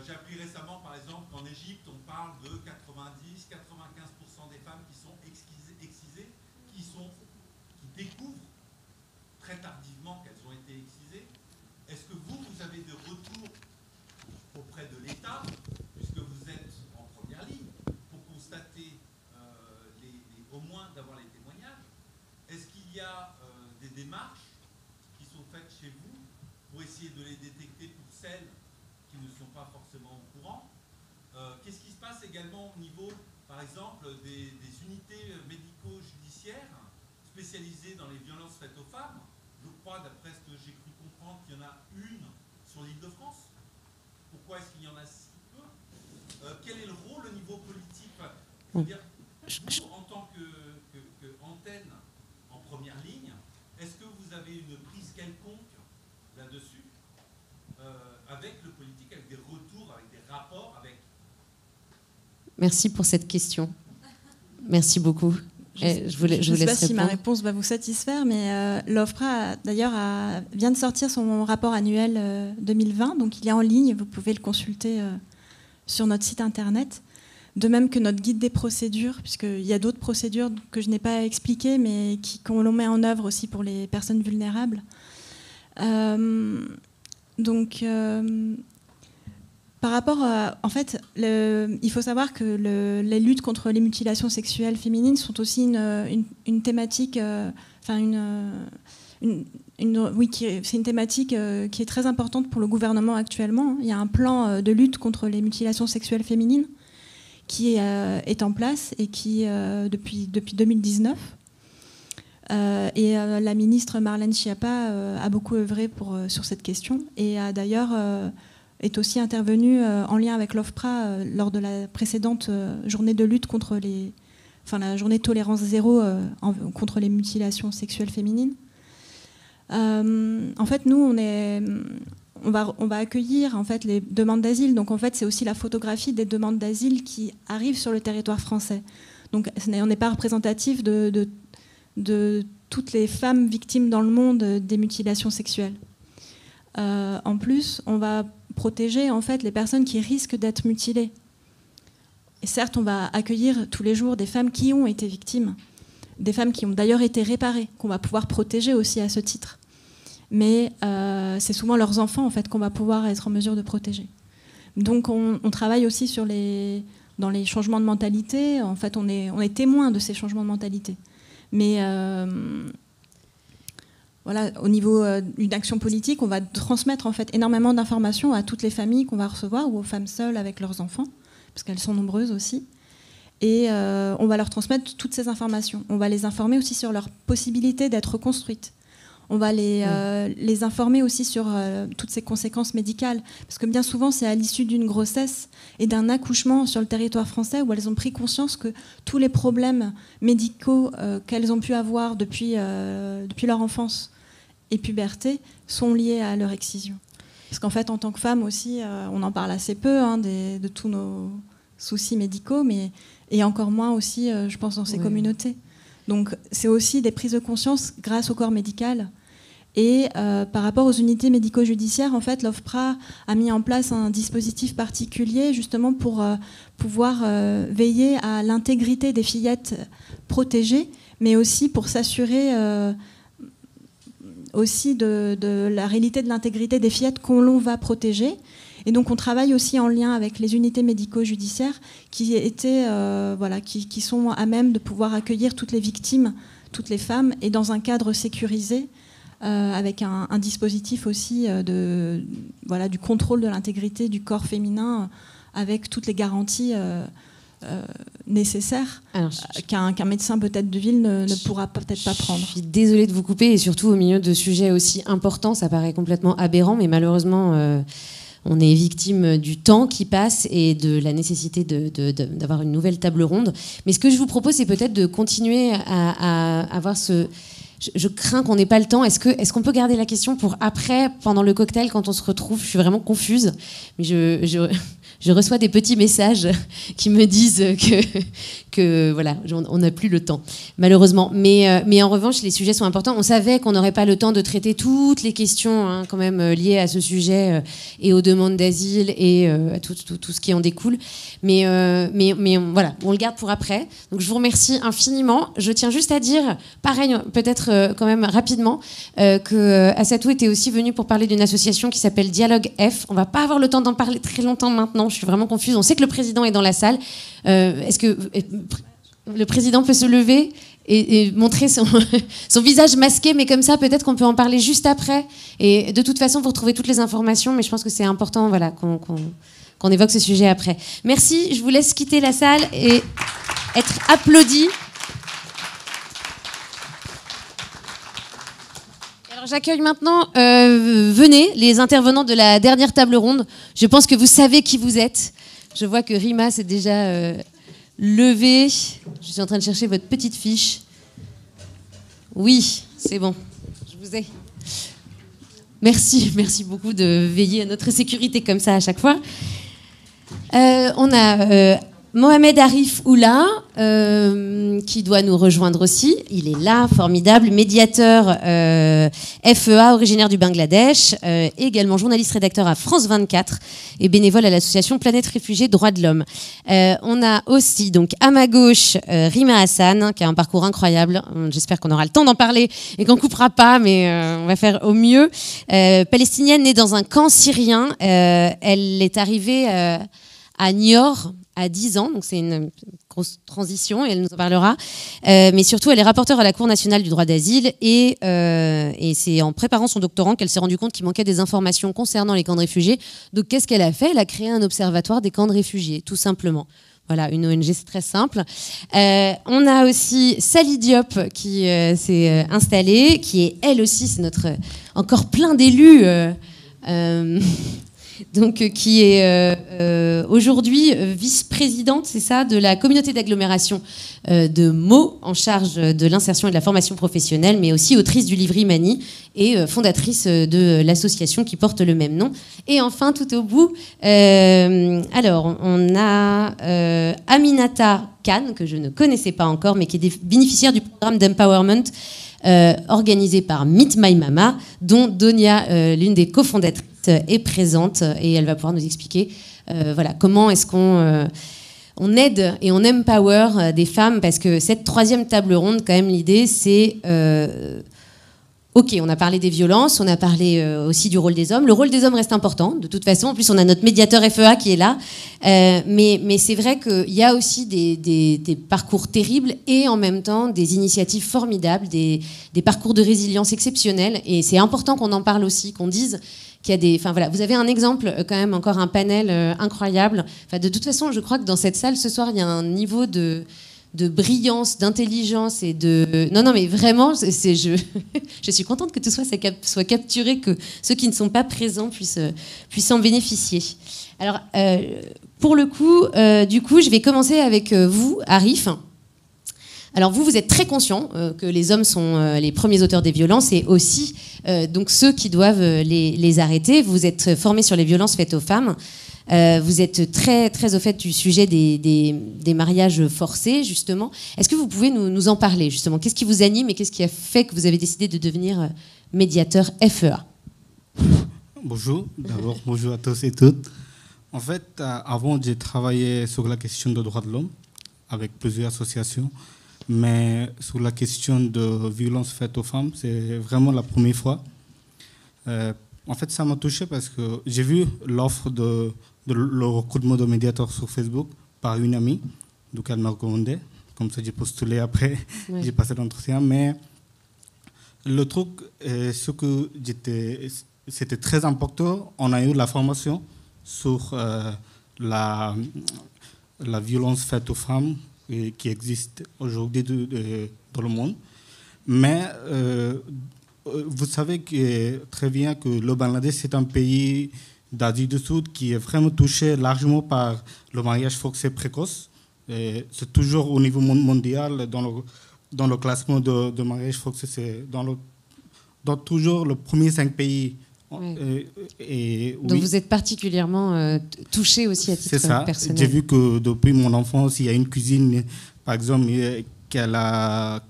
J'ai appris récemment, par exemple, qu'en Égypte, on parle de 90-95% des femmes qui sont excisées, qui découvrent très tardivement qu'elles ont été excisées. Est-ce que vous avez des retours auprès de l'État, puisque vous êtes en première ligne, pour constater, au moins d'avoir les témoignages? Est-ce qu'il y a des démarches qui sont faites chez vous pour essayer de les détecter pour celles qui ne sont pas forcément au courant? Qu'est-ce qui se passe également au niveau, par exemple, des unités médico-judiciaires spécialisées dans les violences faites aux femmes? Je crois, d'après ce que j'ai cru comprendre, qu'il y en a une sur l'Île-de-France. Pourquoi est-ce qu'il y en a si peu? Quel est le rôle au niveau politique? C'est-à-dire, vous, en tant qu'antenne en première ligne, est-ce que vous avez une prise quelconque là-dessus, avec le politique, avec des retours, avec des rapports, avec... Merci pour cette question. Merci beaucoup. Je ne sais pas si ma réponse va vous satisfaire, mais l'OFPRA, d'ailleurs, vient de sortir son rapport annuel 2020, donc il est en ligne, vous pouvez le consulter sur notre site internet. De même que notre guide des procédures, puisqu'il y a d'autres procédures que je n'ai pas expliquées, mais qu'on met en œuvre aussi pour les personnes vulnérables. Par rapport à, en fait, il faut savoir que les luttes contre les mutilations sexuelles féminines sont aussi une thématique, c'est une thématique qui est très importante pour le gouvernement actuellement. Il y a un plan de lutte contre les mutilations sexuelles féminines qui est en place et qui depuis 2019. La ministre Marlène Schiappa a beaucoup œuvré sur cette question et a d'ailleurs est aussi intervenue en lien avec l'OFPRA lors de la précédente journée de lutte contre la journée tolérance zéro contre les mutilations sexuelles féminines. En fait, nous, on va accueillir en fait les demandes d'asile. Donc en fait, c'est aussi la photographie des demandes d'asile qui arrivent sur le territoire français. Donc on n'est pas représentatif de toutes les femmes victimes dans le monde des mutilations sexuelles. En plus, on va protéger en fait les personnes qui risquent d'être mutilées. Et certes, on va accueillir tous les jours des femmes qui ont été victimes, des femmes qui ont d'ailleurs été réparées, qu'on va pouvoir protéger aussi à ce titre. Mais c'est souvent leurs enfants en fait qu'on va pouvoir être en mesure de protéger. Donc on travaille aussi dans les changements de mentalité. En fait, on est témoin de ces changements de mentalité. Mais voilà, au niveau d'une action politique, on va transmettre en fait énormément d'informations à toutes les familles qu'on va recevoir ou aux femmes seules avec leurs enfants, parce qu'elles sont nombreuses aussi. Et on va leur transmettre toutes ces informations. On va les informer aussi sur leur possibilité d'être reconstruites. On va les informer aussi sur toutes ces conséquences médicales. Parce que bien souvent, c'est à l'issue d'une grossesse et d'un accouchement sur le territoire français où elles ont pris conscience que tous les problèmes médicaux qu'elles ont pu avoir depuis leur enfance et puberté sont liés à leur excision. Parce qu'en fait, en tant que femme aussi, on en parle assez peu de tous nos soucis médicaux, et encore moins aussi, je pense, dans ces communautés. Donc c'est aussi des prises de conscience grâce au corps médical. Et par rapport aux unités médico-judiciaires, en fait, l'OFPRA a mis en place un dispositif particulier justement pour pouvoir veiller à l'intégrité des fillettes protégées, mais aussi pour s'assurer aussi de la réalité de l'intégrité des fillettes qu'on va protéger. Et donc on travaille aussi en lien avec les unités médico-judiciaires qui sont à même de pouvoir accueillir toutes les victimes, toutes les femmes, et dans un cadre sécurisé, avec un dispositif aussi du contrôle de l'intégrité du corps féminin, avec toutes les garanties nécessaires qu'un médecin peut-être de ville ne pourra peut-être pas prendre. Je suis désolée de vous couper, et surtout au milieu de sujets aussi importants, ça paraît complètement aberrant, mais malheureusement... on est victime du temps qui passe et de la nécessité d'avoir une nouvelle table ronde. Mais ce que je vous propose, c'est peut-être de continuer à avoir ce... Je crains qu'on n'ait pas le temps. Est-ce qu'on peut garder la question pour après, pendant le cocktail, quand on se retrouve? Je suis vraiment confuse. Mais je je reçois des petits messages qui me disent que voilà, on n'a plus le temps, malheureusement. Mais en revanche, les sujets sont importants. On savait qu'on n'aurait pas le temps de traiter toutes les questions hein, quand même liées à ce sujet et aux demandes d'asile et à tout ce qui en découle. Mais voilà, on le garde pour après. Donc je vous remercie infiniment. Je tiens juste à dire, pareil, peut-être quand même rapidement, que Assatou était aussi venu pour parler d'une association qui s'appelle Dialogue F. On va pas avoir le temps d'en parler très longtemps maintenant. Je suis vraiment confuse. On sait que le président est dans la salle. Est-ce que le président peut se lever et montrer son visage masqué, mais comme ça, peut-être qu'on peut en parler juste après. Et de toute façon, vous retrouvez toutes les informations, mais je pense que c'est important voilà, qu'on évoque ce sujet après. Merci, je vous laisse quitter la salle et être applaudi. Alors j'accueille maintenant, venez, les intervenants de la dernière table ronde. Je pense que vous savez qui vous êtes. Je vois que Rima s'est déjà levée. Je suis en train de chercher votre petite fiche. Oui, c'est bon, je vous ai. Merci beaucoup de veiller à notre sécurité comme ça à chaque fois. On a Mohamed Arif Oula, qui doit nous rejoindre aussi. Il est là, formidable, médiateur FEA, originaire du Bangladesh, également journaliste rédacteur à France 24 et bénévole à l'association Planète Réfugiés Droits de l'Homme. On a aussi, donc, à ma gauche, Rima Hassan, qui a un parcours incroyable. J'espère qu'on aura le temps d'en parler et qu'on ne coupera pas, mais on va faire au mieux. Palestinienne née dans un camp syrien, elle est arrivée à Niort à 10 ans, donc c'est une grosse transition et elle nous en parlera. Mais surtout, elle est rapporteure à la Cour nationale du droit d'asile et c'est en préparant son doctorat qu'elle s'est rendue compte qu'il manquait des informations concernant les camps de réfugiés. Donc qu'est-ce qu'elle a fait? Elle a créé un observatoire des camps de réfugiés, tout simplement. Voilà, une ONG, c'est très simple. On a aussi Sally Diop qui s'est installée, qui est elle aussi, c'est notre encore plein d'élus. Donc, qui est aujourd'hui vice-présidente, c'est ça, de la communauté d'agglomération de Meaux, en charge de l'insertion et de la formation professionnelle, mais aussi autrice du livre Imani et fondatrice de l'association qui porte le même nom. Et enfin, tout au bout, alors, on a Aminata Khan, que je ne connaissais pas encore, mais qui est bénéficiaire du programme d'empowerment organisé par Meet My Mama, dont Donia, l'une des cofondatrices, est présente et elle va pouvoir nous expliquer voilà, comment est-ce qu'on on aide et on empower des femmes, parce que cette troisième table ronde, quand même, l'idée, c'est ok, on a parlé des violences, on a parlé aussi du rôle des hommes. Le rôle des hommes reste important, de toute façon. En plus, on a notre médiateur FEA qui est là. Mais c'est vrai qu'il y a aussi des parcours terribles et en même temps des initiatives formidables, des parcours de résilience exceptionnels. Et c'est important qu'on en parle aussi, qu'on dise qu'il y a des... Enfin voilà, vous avez un exemple, quand même, encore un panel incroyable. Enfin, de toute façon, je crois que dans cette salle, ce soir, il y a un niveau de brillance, d'intelligence et de... Non, mais vraiment, je suis contente que tout soit capturé, que ceux qui ne sont pas présents puissent en bénéficier. Alors, pour le coup, du coup, je vais commencer avec vous, Arif. Alors vous êtes très conscient que les hommes sont les premiers auteurs des violences et aussi donc ceux qui doivent les arrêter. Vous êtes formé sur les violences faites aux femmes. Vous êtes très, très au fait du sujet des mariages forcés, justement. Est-ce que vous pouvez nous en parler, justement? Qu'est-ce qui vous anime et qu'est-ce qui a fait que vous avez décidé de devenir médiateur FEA? Bonjour, d'abord bonjour à tous et toutes. En fait, avant, j'ai travaillé sur la question des droits de l'homme avec plusieurs associations, mais sur la question de violences faites aux femmes, c'est vraiment la première fois. En fait, ça m'a touché parce que j'ai vu l'offre de le recrutement de médiateur sur Facebook par une amie, donc elle m'a recommandé. Comme ça, j'ai postulé après, ouais. J'ai passé l'entretien. Mais le truc, c'était très important. On a eu la formation sur la violence faite aux femmes qui existe aujourd'hui dans le monde. Mais vous savez très bien que le Bangladesh, c'est un pays d'Asie du Sud qui est vraiment touché largement par le mariage forcé précoce. C'est toujours au niveau mondial, dans le classement de mariage forcé, c'est dans toujours le premier 5 pays Donc vous êtes particulièrement touché aussi à titre personnel. C'est ça. J'ai vu que depuis mon enfance, il y a une cousine, par exemple, qui a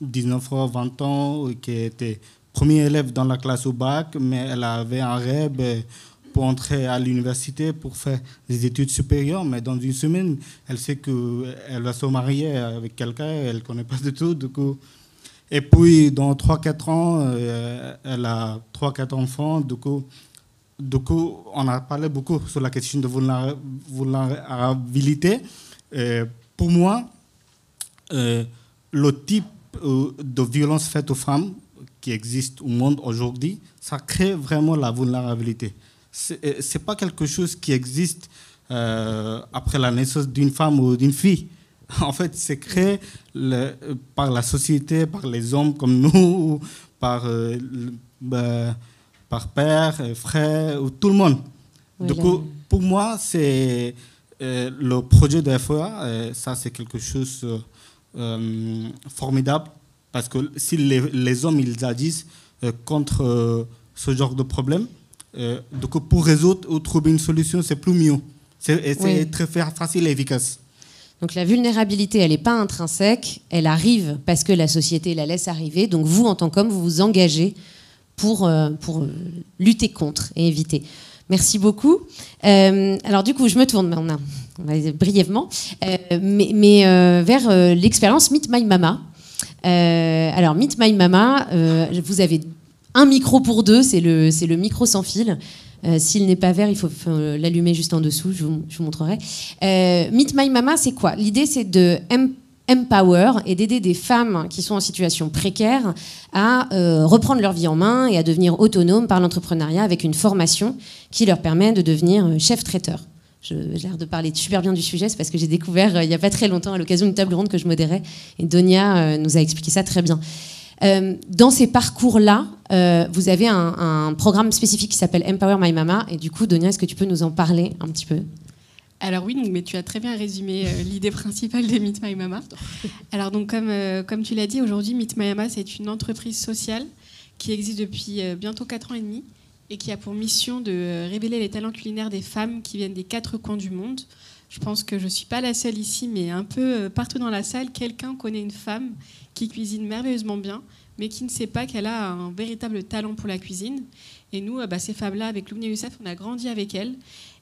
19 ans, 20 ans, qui était premier élève dans la classe au bac, mais elle avait un rêve pour entrer à l'université, pour faire des études supérieures. Mais dans une semaine, elle sait qu'elle va se marier avec quelqu'un, elle ne connaît pas du tout. Du coup. Et puis, dans 3-4 ans, elle a 3-4 enfants. Du coup, on a parlé beaucoup sur la question de vulnérabilité. Pour moi, le type de violence faite aux femmes qui existe au monde aujourd'hui, ça crée vraiment la vulnérabilité. Ce n'est pas quelque chose qui existe après la naissance d'une femme ou d'une fille. En fait, c'est créé par la société, par les hommes comme nous, par père, frère, tout le monde. Oui, du coup, pour moi, c'est le projet de FEA, ça c'est quelque chose formidable, parce que si les hommes ils agissent contre ce genre de problème, donc pour résoudre ou trouver une solution, c'est plus mieux. C'est très facile et efficace. Donc la vulnérabilité, elle n'est pas intrinsèque, elle arrive parce que la société la laisse arriver. Donc vous, en tant qu'homme, vous vous engagez pour lutter contre et éviter. Merci beaucoup. Alors du coup, je me tourne, on va brièvement, mais vers l'expérience Meet My Mama. Alors Meet My Mama, vous avez un micro pour deux, c'est le micro sans fil. S'il n'est pas vert, il faut l'allumer juste en dessous, je vous montrerai. Meet My Mama, c'est quoi? L'idée, c'est de empower et d'aider des femmes qui sont en situation précaire à reprendre leur vie en main et à devenir autonomes par l'entrepreneuriat avec une formation qui leur permet de devenir chef traiteur. J'ai l'air de parler super bien du sujet, c'est parce que j'ai découvert il n'y a pas très longtemps à l'occasion d'une table ronde que je modérais et Donia nous a expliqué ça très bien. Dans ces parcours-là, vous avez un programme spécifique qui s'appelle Empower My Mama. Et du coup, Donia, est-ce que tu peux nous en parler un petit peu? Alors oui, mais tu as très bien résumé l'idée principale de Meet My Mama. Alors donc, comme tu l'as dit, aujourd'hui, Meet My Mama, c'est une entreprise sociale qui existe depuis bientôt 4 ans et demi et qui a pour mission de révéler les talents culinaires des femmes qui viennent des 4 coins du monde. Je pense que je ne suis pas la seule ici, mais un peu partout dans la salle, quelqu'un connaît une femme qui cuisine merveilleusement bien, mais qui ne sait pas qu'elle a un véritable talent pour la cuisine. Et nous, ces femmes-là, avec Lumni Youssef, on a grandi avec elles.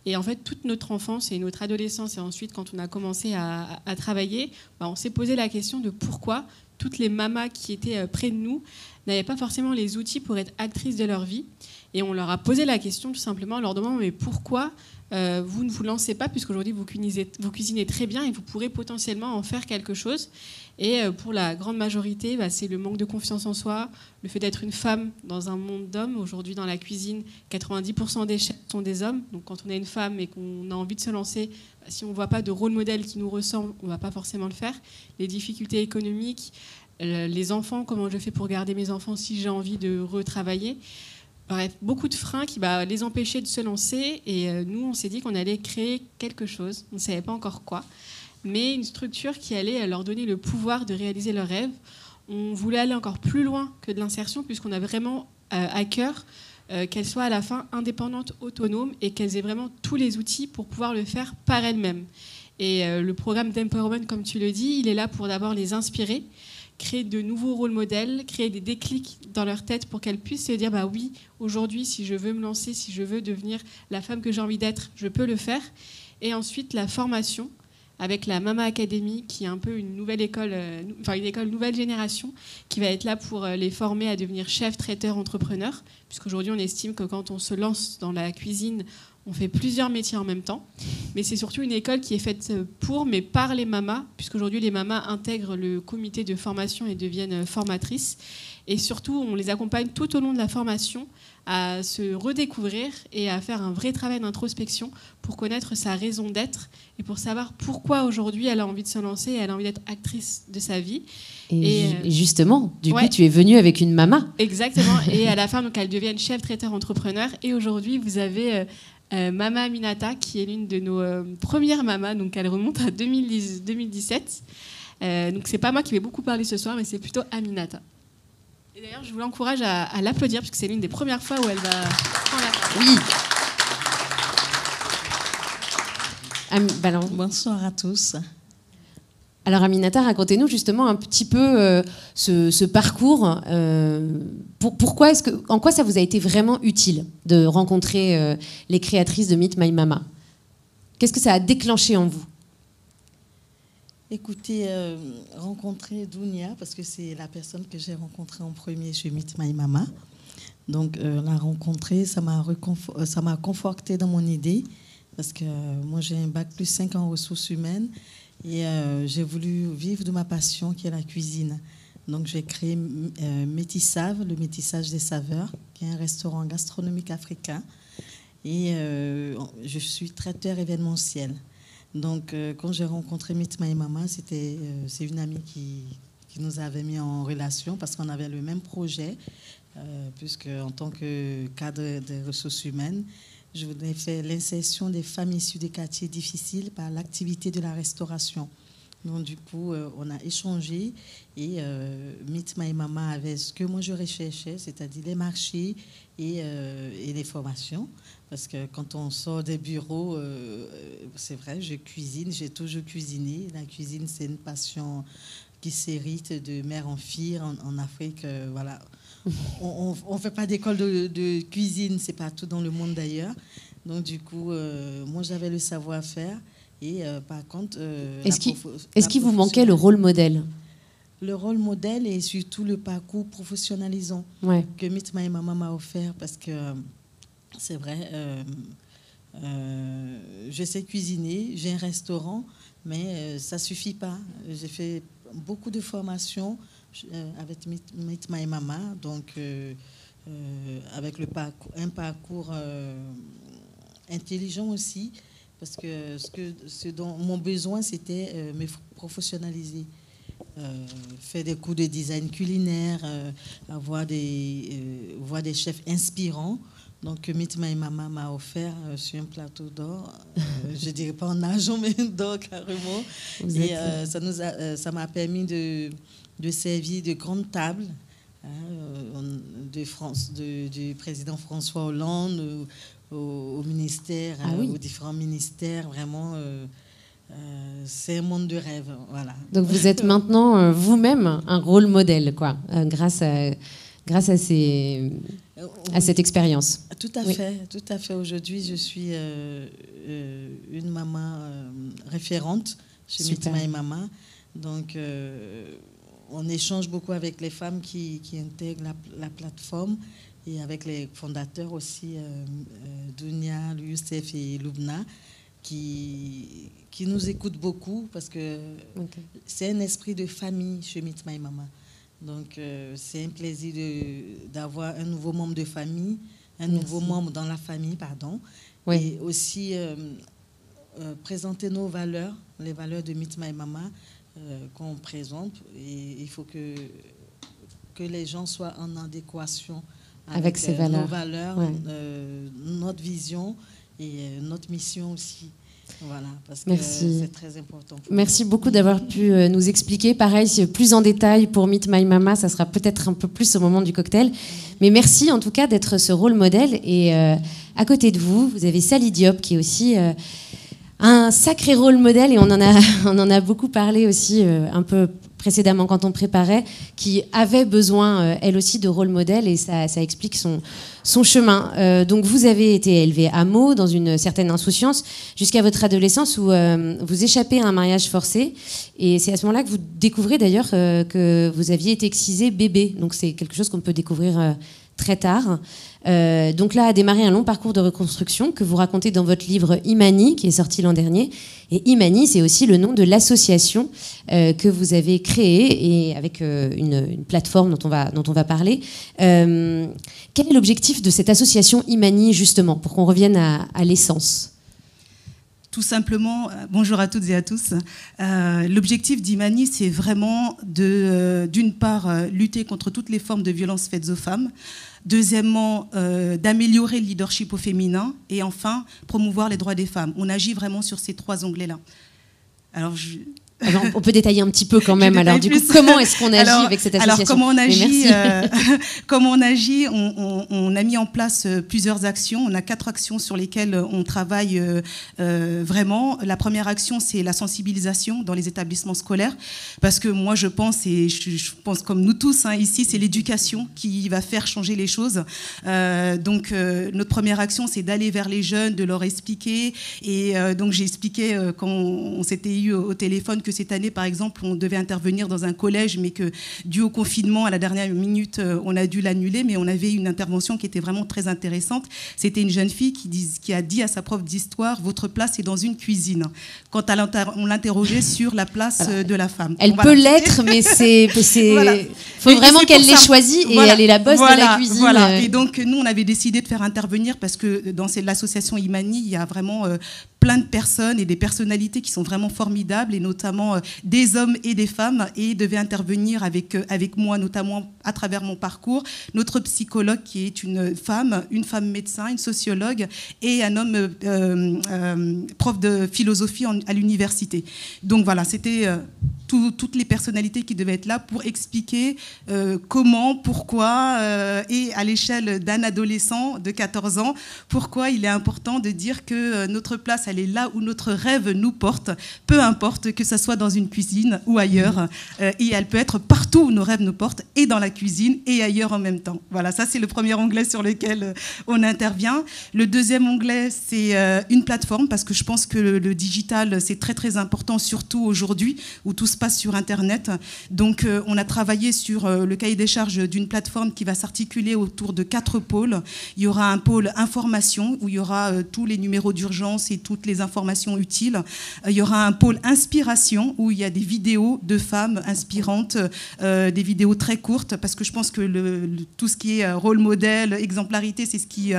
Et en fait, toute notre enfance et notre adolescence, et ensuite, quand on a commencé à travailler, on s'est posé la question de pourquoi toutes les mamas qui étaient près de nous n'avaient pas forcément les outils pour être actrices de leur vie. Et on leur a posé la question tout simplement en leur demandant mais pourquoi vous ne vous lancez pas, puisqu'aujourd'hui vous cuisinez très bien et vous pourrez potentiellement en faire quelque chose. Et pour la grande majorité, c'est le manque de confiance en soi, le fait d'être une femme dans un monde d'hommes. Aujourd'hui dans la cuisine, 90% des chefs sont des hommes. Donc quand on est une femme et qu'on a envie de se lancer, si on ne voit pas de rôle modèle qui nous ressemble, on ne va pas forcément le faire. Les difficultés économiques, les enfants, comment je fais pour garder mes enfants si j'ai envie de retravailler. Bref, beaucoup de freins qui les empêchaient de se lancer. Et nous, on s'est dit qu'on allait créer quelque chose. On ne savait pas encore quoi. Mais une structure qui allait leur donner le pouvoir de réaliser leurs rêves. On voulait aller encore plus loin que de l'insertion, puisqu'on a vraiment à cœur qu'elles soient à la fin indépendantes, autonomes, et qu'elles aient vraiment tous les outils pour pouvoir le faire par elles-mêmes. Et le programme d'empowerment, comme tu le dis, il est là pour d'abord les inspirer, créer de nouveaux rôles modèles, créer des déclics dans leur tête pour qu'elles puissent se dire oui, aujourd'hui, si je veux me lancer, si je veux devenir la femme que j'ai envie d'être, je peux le faire. Et ensuite, la formation avec la Mama Academy, qui est un peu une nouvelle école, une école nouvelle génération, qui va être là pour les former à devenir chef, traiteur, entrepreneur, puisqu'aujourd'hui, on estime que quand on se lance dans la cuisine, on fait plusieurs métiers en même temps. Mais c'est surtout une école qui est faite mais par les mamas, puisqu'aujourd'hui, les mamas intègrent le comité de formation et deviennent formatrices. Et surtout, on les accompagne tout au long de la formation à se redécouvrir et à faire un vrai travail d'introspection pour connaître sa raison d'être et pour savoir pourquoi aujourd'hui elle a envie de se lancer et elle a envie d'être actrice de sa vie. Et justement, du coup, tu es venue avec une mama. Exactement. Et à la fin, donc, elles deviennent chef, traiteur, entrepreneur. Et aujourd'hui, vous avez Mama Aminata, qui est l'une de nos premières mamas. Donc, elle remonte à 2017. Donc, c'est pas moi qui vais beaucoup parler ce soir, mais c'est plutôt Aminata. Et d'ailleurs, je vous l'encourage à l'applaudir, puisque c'est l'une des premières fois où elle va prendre la parole. Oui. Bonsoir à tous. Alors Aminata, racontez-nous justement un petit peu ce parcours. En quoi ça vous a été vraiment utile de rencontrer les créatrices de Meet My Mama? Qu'est-ce que ça a déclenché en vous? Écoutez, rencontrer Dounia, parce que c'est la personne que j'ai rencontrée en premier chez Meet My Mama. Donc la rencontrer, ça m'a conforté dans mon idée, parce que moi j'ai un bac +5 en ressources humaines et j'ai voulu vivre de ma passion qui est la cuisine. Donc j'ai créé Métissave, le métissage des saveurs, qui est un restaurant gastronomique africain. Et je suis traiteur événementiel. Donc, quand j'ai rencontré Meet My Mama, c'est une amie qui nous avait mis en relation parce qu'on avait le même projet, puisque en tant que cadre des ressources humaines, je voulais faire l'insertion des femmes issues des quartiers difficiles par l'activité de la restauration. Donc, du coup, on a échangé et Meet My Mama avait ce que moi je recherchais, c'est-à-dire les marchés et les formations. Parce que quand on sort des bureaux, c'est vrai, je cuisine, j'ai toujours cuisiné. La cuisine, c'est une passion qui s'hérite de mère en fille en Afrique. Voilà. On ne fait pas d'école de cuisine, c'est partout dans le monde d'ailleurs. Donc du coup, moi j'avais le savoir-faire. Et par contre... Est-ce qu'il vous manquait le rôle modèle? Le rôle modèle et surtout le parcours professionnalisant que Meet My Mama m'a offert parce que... C'est vrai, je sais cuisiner, j'ai un restaurant, mais ça ne suffit pas. J'ai fait beaucoup de formations avec Meet My Mama, donc avec un parcours intelligent aussi, parce que ce dont mon besoin, c'était me professionnaliser. Faire des cours de design culinaire, voir des chefs inspirants. Donc, Meet My Mama m'a offert sur un plateau d'or, je ne dirais pas en argent, mais d'or carrément. Et ça m'a permis de servir de grandes tables du président François Hollande au ministère, aux différents ministères. Vraiment, c'est un monde de rêve. Voilà. Donc, vous êtes maintenant vous-même un rôle modèle, quoi, grâce à cette expérience. Tout à fait, tout à fait. Aujourd'hui, je suis une maman référente chez Meet My Mama. Donc, on échange beaucoup avec les femmes qui intègrent la plateforme et avec les fondateurs aussi, Dounia, Youssef et Loubna, qui nous écoutent beaucoup parce que c'est un esprit de famille chez Meet My Mama. Donc, c'est un plaisir d'avoir un nouveau membre de famille, nouveau membre dans la famille, pardon. Et aussi présenter nos valeurs, les valeurs de Meet My Mama qu'on présente. Et il faut que les gens soient en adéquation avec ces valeurs. Nos valeurs, notre vision et notre mission aussi. Voilà, parce que c'est très important. Merci beaucoup d'avoir pu nous expliquer. Pareil, plus en détail pour Meet My Mama, ça sera peut-être un peu plus au moment du cocktail. Mais merci en tout cas d'être ce rôle modèle. Et à côté de vous, vous avez Sally Diop qui est aussi un sacré rôle modèle. Et on en a beaucoup parlé aussi un peu précédemment quand on préparait, qui avait besoin, elle aussi, de rôle modèle. Et ça explique son chemin. Donc vous avez été élevée à Meaux, dans une certaine insouciance, jusqu'à votre adolescence où vous échappez à un mariage forcé. Et c'est à ce moment-là que vous découvrez d'ailleurs que vous aviez été excisée bébé. Donc c'est quelque chose qu'on peut découvrir très tard. Donc là a démarré un long parcours de reconstruction que vous racontez dans votre livre Imani, qui est sorti l'an dernier. Et Imani, c'est aussi le nom de l'association que vous avez créée, et avec une plateforme dont on va parler. Quel est l'objectif de cette association Imani, justement, pour qu'on revienne à l'essence ? Tout simplement, bonjour à toutes et à tous. L'objectif d'Imani, c'est vraiment d'une part, lutter contre toutes les formes de violences faites aux femmes. Deuxièmement, d'améliorer le leadership au féminin. Et enfin, promouvoir les droits des femmes. On agit vraiment sur ces trois onglets-là. Alors, Alors, on peut détailler un petit peu quand même. Alors, du coup, comment est-ce qu'on agit avec cette association? Alors, comment on agit on a mis en place plusieurs actions. On a 4 actions sur lesquelles on travaille vraiment. La première action, c'est la sensibilisation dans les établissements scolaires. Parce que moi, je pense, et je pense comme nous tous ici, c'est l'éducation qui va faire changer les choses. Donc, notre première action, c'est d'aller vers les jeunes, de leur expliquer. Et donc, j'ai expliqué quand on s'était eu au téléphone que cette année, par exemple, on devait intervenir dans un collège, mais que dû au confinement, à la dernière minute, on a dû l'annuler, mais on avait une intervention qui était vraiment très intéressante. C'était une jeune fille qui a dit à sa prof d'histoire « Votre place est dans une cuisine ». Quand on l'interrogeait sur la place de la femme. Elle peut l'être, mais il faut vraiment qu'elle l'ait choisie et elle est la boss de la cuisine. Voilà. Et donc, nous, on avait décidé de faire intervenir parce que dans l'association Imani, il y a vraiment plein de personnes et des personnalités qui sont vraiment formidables, et notamment des hommes et des femmes, et devaient intervenir avec moi, notamment à travers mon parcours. Notre psychologue qui est une femme médecin, une sociologue, et un homme prof de philosophie à l'université. Donc voilà, c'était toutes les personnalités qui devaient être là pour expliquer comment, pourquoi, et à l'échelle d'un adolescent de 14 ans, pourquoi il est important de dire que notre place, elle est là où notre rêve nous porte, peu importe que ce soit dans une cuisine ou ailleurs, et elle peut être partout où nos rêves nous portent, et dans la cuisine et ailleurs en même temps. Voilà, ça c'est le premier onglet sur lequel on intervient. Le deuxième onglet, c'est une plateforme, parce que je pense que le digital, c'est très très important, surtout aujourd'hui, où tout se passe sur Internet. Donc on a travaillé sur le cahier des charges d'une plateforme qui va s'articuler autour de 4 pôles. Il y aura un pôle information, où il y aura tous les numéros d'urgence et toutes les informations utiles. Il y aura un pôle inspiration, où il y a des vidéos de femmes inspirantes, des vidéos très courtes, parce que je pense que tout ce qui est rôle modèle, exemplarité, c'est ce qui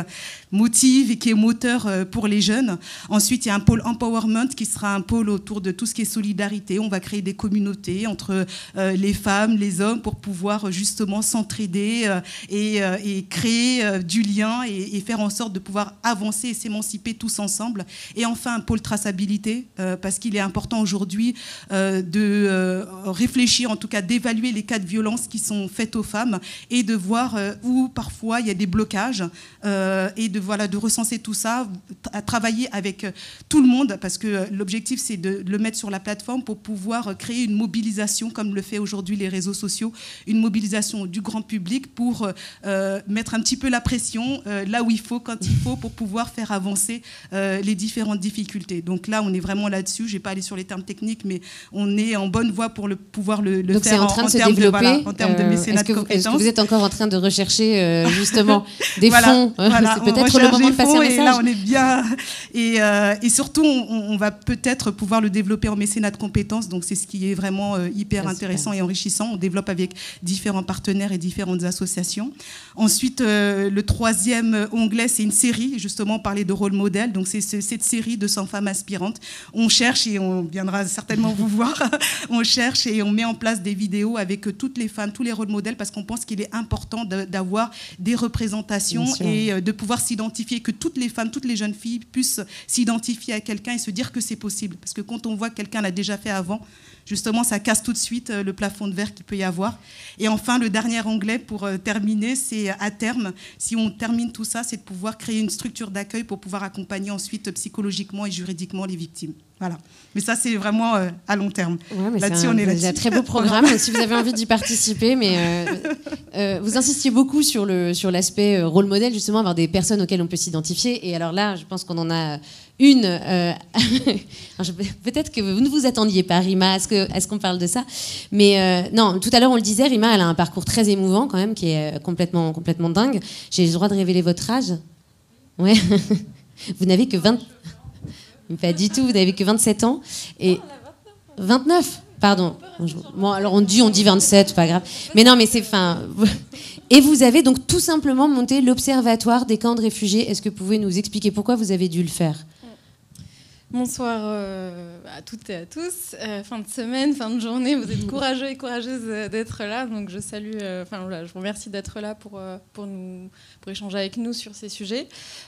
motive et qui est moteur pour les jeunes. Ensuite, il y a un pôle empowerment qui sera un pôle autour de tout ce qui est solidarité. On va créer des communautés entre les femmes, les hommes, pour pouvoir justement s'entraider et créer du lien et faire en sorte de pouvoir avancer et s'émanciper tous ensemble. Et enfin, un pôle traçabilité, parce qu'il est important aujourd'hui de réfléchir, en tout cas d'évaluer les cas de violence qui sont faites aux femmes, et de voir où parfois il y a des blocages, et de recenser tout ça, à travailler avec tout le monde, parce que l'objectif, c'est de le mettre sur la plateforme pour pouvoir créer une mobilisation, comme le fait aujourd'hui les réseaux sociaux, une mobilisation du grand public pour mettre un petit peu la pression là où il faut, quand il faut, pour pouvoir faire avancer les différentes difficultés. Donc là, on est vraiment là-dessus. Je ne vais pas aller sur les termes techniques, mais on est en bonne voie pour pouvoir le Donc faire en train de se développer. En termes de mécénat de compétences. Est-ce que vous êtes encore en train de rechercher justement des fonds? C'est peut-être le moment de passer un message. Et là, on est bien. Et surtout, on va peut-être pouvoir le développer en mécénat de compétences. Donc c'est ce qui est vraiment hyper intéressant et enrichissant. On développe avec différents partenaires et différentes associations. Ensuite, le troisième onglet, c'est une série. Justement, on parlait de rôle modèle. Donc c'est cette série de 100 femmes inspirantes. On cherche, et on viendra certainement vous voir, on cherche et on met en place des vidéos avec toutes les femmes, tous les rôles modèles, parce qu'on pense qu'il est important d'avoir des représentations et de pouvoir s'identifier, que toutes les femmes, toutes les jeunes filles puissent s'identifier à quelqu'un et se dire que c'est possible. Parce que quand on voit que quelqu'un l'a déjà fait avant, justement, ça casse tout de suite le plafond de verre qu'il peut y avoir. Et enfin, le dernier onglet pour terminer, c'est à terme, si on termine tout ça, c'est de pouvoir créer une structure d'accueil pour pouvoir accompagner ensuite psychologiquement et juridiquement les victimes. Voilà. Mais ça, c'est vraiment à long terme. Ouais, là-dessus, on est là-dessus. C'est un très beau programme, si vous avez envie d'y participer. Mais vous insistiez beaucoup sur l'aspect rôle modèle, justement, avoir des personnes auxquelles on peut s'identifier. Et alors là, je pense qu'on en a une. Peut-être que vous ne vous attendiez pas, Rima, à ce qu'on parle de ça. Mais non, tout à l'heure, on le disait, Rima, elle a un parcours très émouvant, quand même, qui est complètement dingue. J'ai le droit de révéler votre âge? Ouais. Vous n'avez que 20... Pas du tout, vous n'avez que 27 ans. Et 29, pardon. Bon, alors on dit 27, pas grave. Mais non, mais c'est fin. Et vous avez donc tout simplement monté l'Observatoire des camps de réfugiés. Est-ce que vous pouvez nous expliquer pourquoi vous avez dû le faire? Bonsoir à toutes et à tous. Fin de semaine, fin de journée, vous êtes courageux et courageuses d'être là. Donc je salue, je vous remercie d'être là pour échanger avec nous sur ces sujets.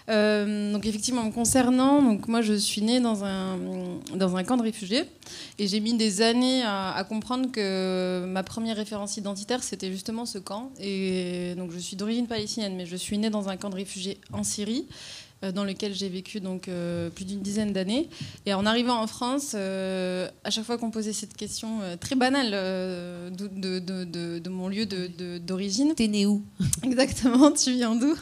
Donc effectivement, me concernant, donc moi je suis née dans un camp de réfugiés et j'ai mis des années à comprendre que ma première référence identitaire c'était justement ce camp. Et donc je suis d'origine palestinienne, mais je suis née dans un camp de réfugiés en Syrie, dans lequel j'ai vécu donc plus d'une dizaine d'années. Et en arrivant en France, à chaque fois qu'on posait cette question très banale de mon lieu d'origine... T'es né où? Exactement, tu viens d'où?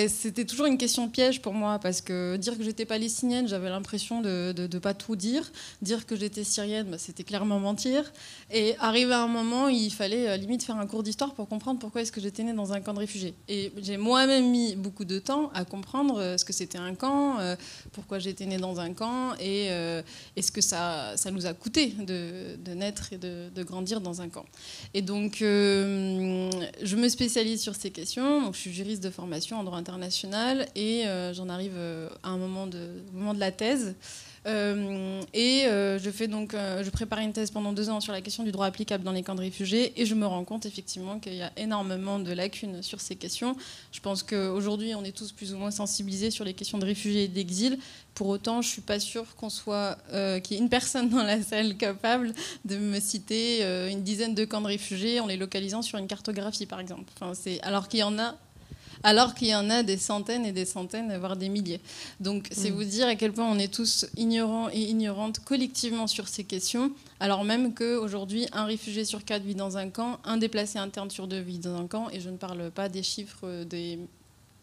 C'était toujours une question piège pour moi, parce que dire que j'étais palestinienne, j'avais l'impression de ne pas tout dire. Dire que j'étais syrienne, c'était clairement mentir. Et arrivé à un moment, il fallait limite faire un cours d'histoire pour comprendre pourquoi est-ce que j'étais née dans un camp de réfugiés. Et j'ai moi-même mis beaucoup de temps à comprendre ce que c'était un camp, pourquoi j'étais née dans un camp, et ce que ça nous a coûté de naître et de grandir dans un camp. Et donc, je me spécialise sur ces questions. Donc, je suis juriste de formation en droit international, et j'en arrive à un moment de la thèse. Je prépare une thèse pendant 2 ans sur la question du droit applicable dans les camps de réfugiés, et je me rends compte effectivement qu'il y a énormément de lacunes sur ces questions. Je pense qu'aujourd'hui on est tous plus ou moins sensibilisés sur les questions de réfugiés et d'exil. Pour autant, je ne suis pas sûre qu'il y ait une personne dans la salle capable de me citer une dizaine de camps de réfugiés en les localisant sur une cartographie par exemple. Alors qu'il y en a des centaines et des centaines, voire des milliers. Donc c'est vous dire à quel point on est tous ignorants et ignorantes collectivement sur ces questions, alors même qu'aujourd'hui, un réfugié sur 4 vit dans un camp, un déplacé interne sur 2 vit dans un camp, et je ne parle pas des chiffres des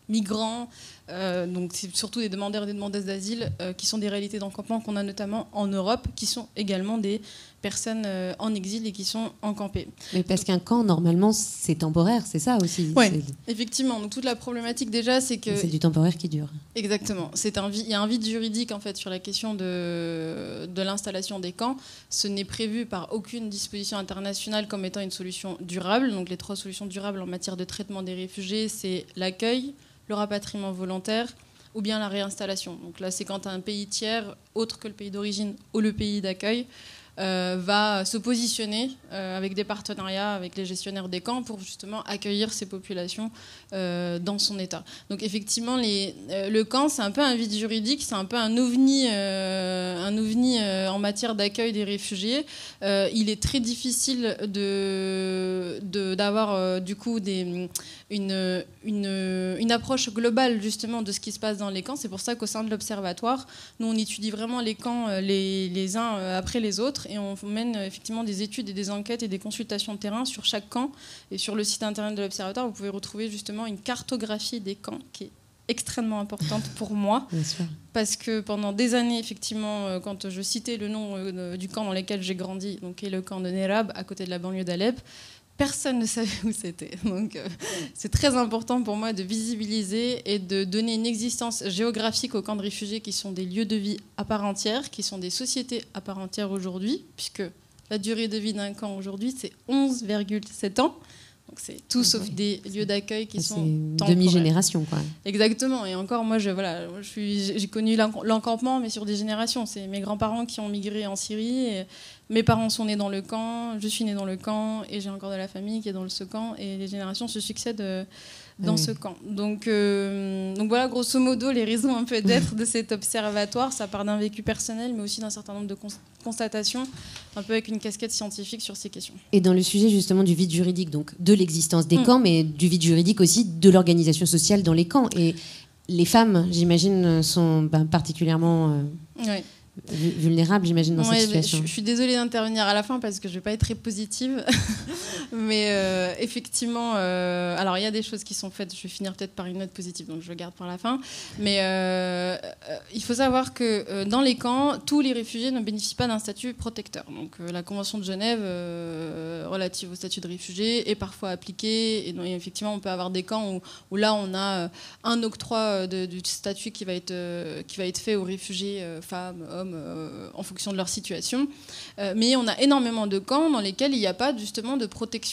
migrants, donc c'est surtout des demandeurs et des demandeuses d'asile, qui sont des réalités d'encampement qu'on a notamment en Europe, qui sont également des personnes en exil et qui sont encampées. Mais parce qu'un camp, normalement, c'est temporaire, c'est ça aussi. Oui, effectivement. Donc toute la problématique déjà, c'est que... C'est du temporaire qui dure. Exactement. Il y a un vide juridique en fait sur la question de l'installation des camps. Ce n'est prévu par aucune disposition internationale comme étant une solution durable. Donc les 3 solutions durables en matière de traitement des réfugiés, c'est l'accueil, le rapatriement volontaire ou bien la réinstallation. Donc là, c'est quand un pays tiers, autre que le pays d'origine ou le pays d'accueil, va se positionner avec des partenariats avec les gestionnaires des camps pour justement accueillir ces populations dans son état. Donc effectivement, le camp, c'est un peu un vide juridique, c'est un peu un ovni en matière d'accueil des réfugiés. Il est très difficile d'avoir du coup une approche globale justement de ce qui se passe dans les camps. C'est pour ça qu'au sein de l'Observatoire, nous on étudie vraiment les camps les uns après les autres, et on mène effectivement des études et des enquêtes et des consultations de terrain sur chaque camp. Et sur le site internet de l'Observatoire, vous pouvez retrouver justement une cartographie des camps qui est extrêmement importante pour moi, parce que pendant des années, effectivement, quand je citais le nom du camp dans lequel j'ai grandi, donc qui est le camp de Nerab, à côté de la banlieue d'Alep, personne ne savait où c'était. Donc c'est très important pour moi de visibiliser et de donner une existence géographique aux camps de réfugiés, qui sont des lieux de vie à part entière, qui sont des sociétés à part entière aujourd'hui, puisque la durée de vie d'un camp aujourd'hui, c'est 11,7 ans. Donc c'est tout sauf des lieux d'accueil qui sont temporaires. Demi-génération, quoi. Exactement. Et encore, moi, j'ai connu l'encampement, mais sur des générations. C'est mes grands-parents qui ont migré en Syrie. Et mes parents sont nés dans le camp. Je suis née dans le camp. Et j'ai encore de la famille qui est dans ce camp. Et les générations se succèdent dans ce camp. Donc voilà, grosso modo, les raisons un peu d'être de cet observatoire. Ça part d'un vécu personnel, mais aussi d'un certain nombre de constatations, un peu avec une casquette scientifique sur ces questions. Et dans le sujet justement du vide juridique, donc de l'existence des camps, mais du vide juridique aussi de l'organisation sociale dans les camps. Et les femmes, j'imagine, sont particulièrement... vulnérable, j'imagine, dans cette situation. Je suis désolée d'intervenir à la fin parce que je ne vais pas être très positive. Mais effectivement, alors il y a des choses qui sont faites. Je vais finir peut-être par une note positive, donc je le garde pour la fin. Mais il faut savoir que dans les camps, tous les réfugiés ne bénéficient pas d'un statut protecteur. Donc la Convention de Genève relative au statut de réfugié est parfois appliquée. Et donc, effectivement, on peut avoir des camps où là, on a un octroi du statut qui va être fait aux réfugiés femmes, hommes, en fonction de leur situation. Mais on a énormément de camps dans lesquels il n'y a pas justement de protection,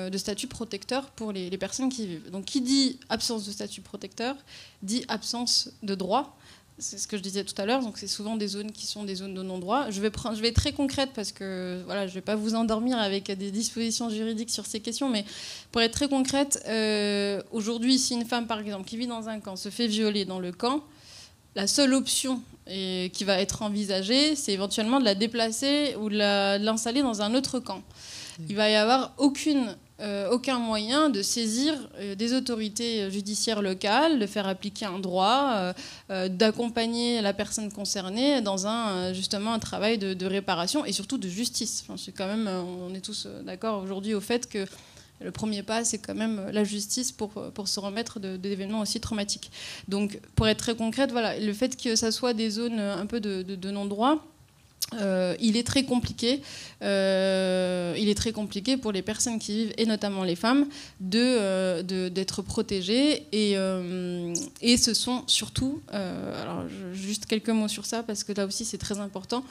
de statut protecteur pour les personnes qui y vivent. Donc qui dit absence de statut protecteur dit absence de droit. c'est ce que je disais tout à l'heure, donc c'est souvent des zones qui sont des zones de non-droit. Je vais être très concrète parce que voilà, je ne vais pas vous endormir avec des dispositions juridiques sur ces questions, mais pour être très concrète, aujourd'hui, si une femme, par exemple, qui vit dans un camp se fait violer dans le camp, la seule option qui va être envisagée, c'est éventuellement de la déplacer ou de l'installer dans un autre camp. Il va y avoir aucun moyen de saisir des autorités judiciaires locales, de faire appliquer un droit, d'accompagner la personne concernée dans justement un travail de réparation et surtout de justice. Enfin, c'est quand même, on est tous d'accord aujourd'hui au fait que le premier pas, c'est quand même la justice pour se remettre d'événements aussi traumatiques. Donc, pour être très concrète, voilà, le fait que ça soit des zones un peu de non-droit, il est très compliqué. Il est très compliqué pour les personnes qui vivent, et notamment les femmes, d'être protégées. Et ce sont surtout, alors juste quelques mots sur ça, parce que là aussi c'est très important,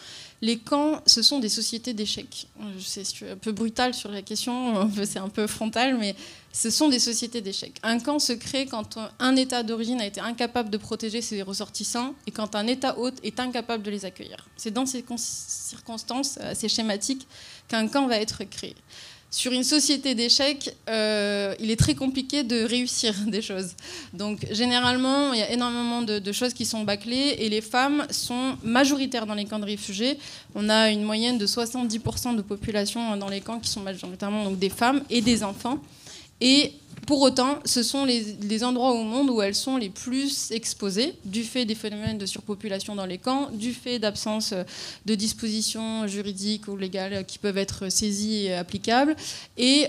les camps, ce sont des sociétés d'échecs. Je sais, c'est un peu brutal sur la question, c'est un peu frontal, mais ce sont des sociétés d'échecs. Un camp se crée quand un État d'origine a été incapable de protéger ses ressortissants et quand un État hôte est incapable de les accueillir. C'est dans ces circonstances assez schématiques qu'un camp va être créé. Sur une société d'échecs, il est très compliqué de réussir des choses. Donc, généralement, il y a énormément de choses qui sont bâclées et les femmes sont majoritaires dans les camps de réfugiés. On a une moyenne de 70% de population dans les camps qui sont majoritairement donc, des femmes et des enfants. Et pour autant, ce sont les endroits au monde où elles sont les plus exposées, du fait des phénomènes de surpopulation dans les camps, du fait d'absence de dispositions juridiques ou légales qui peuvent être saisies et applicables, et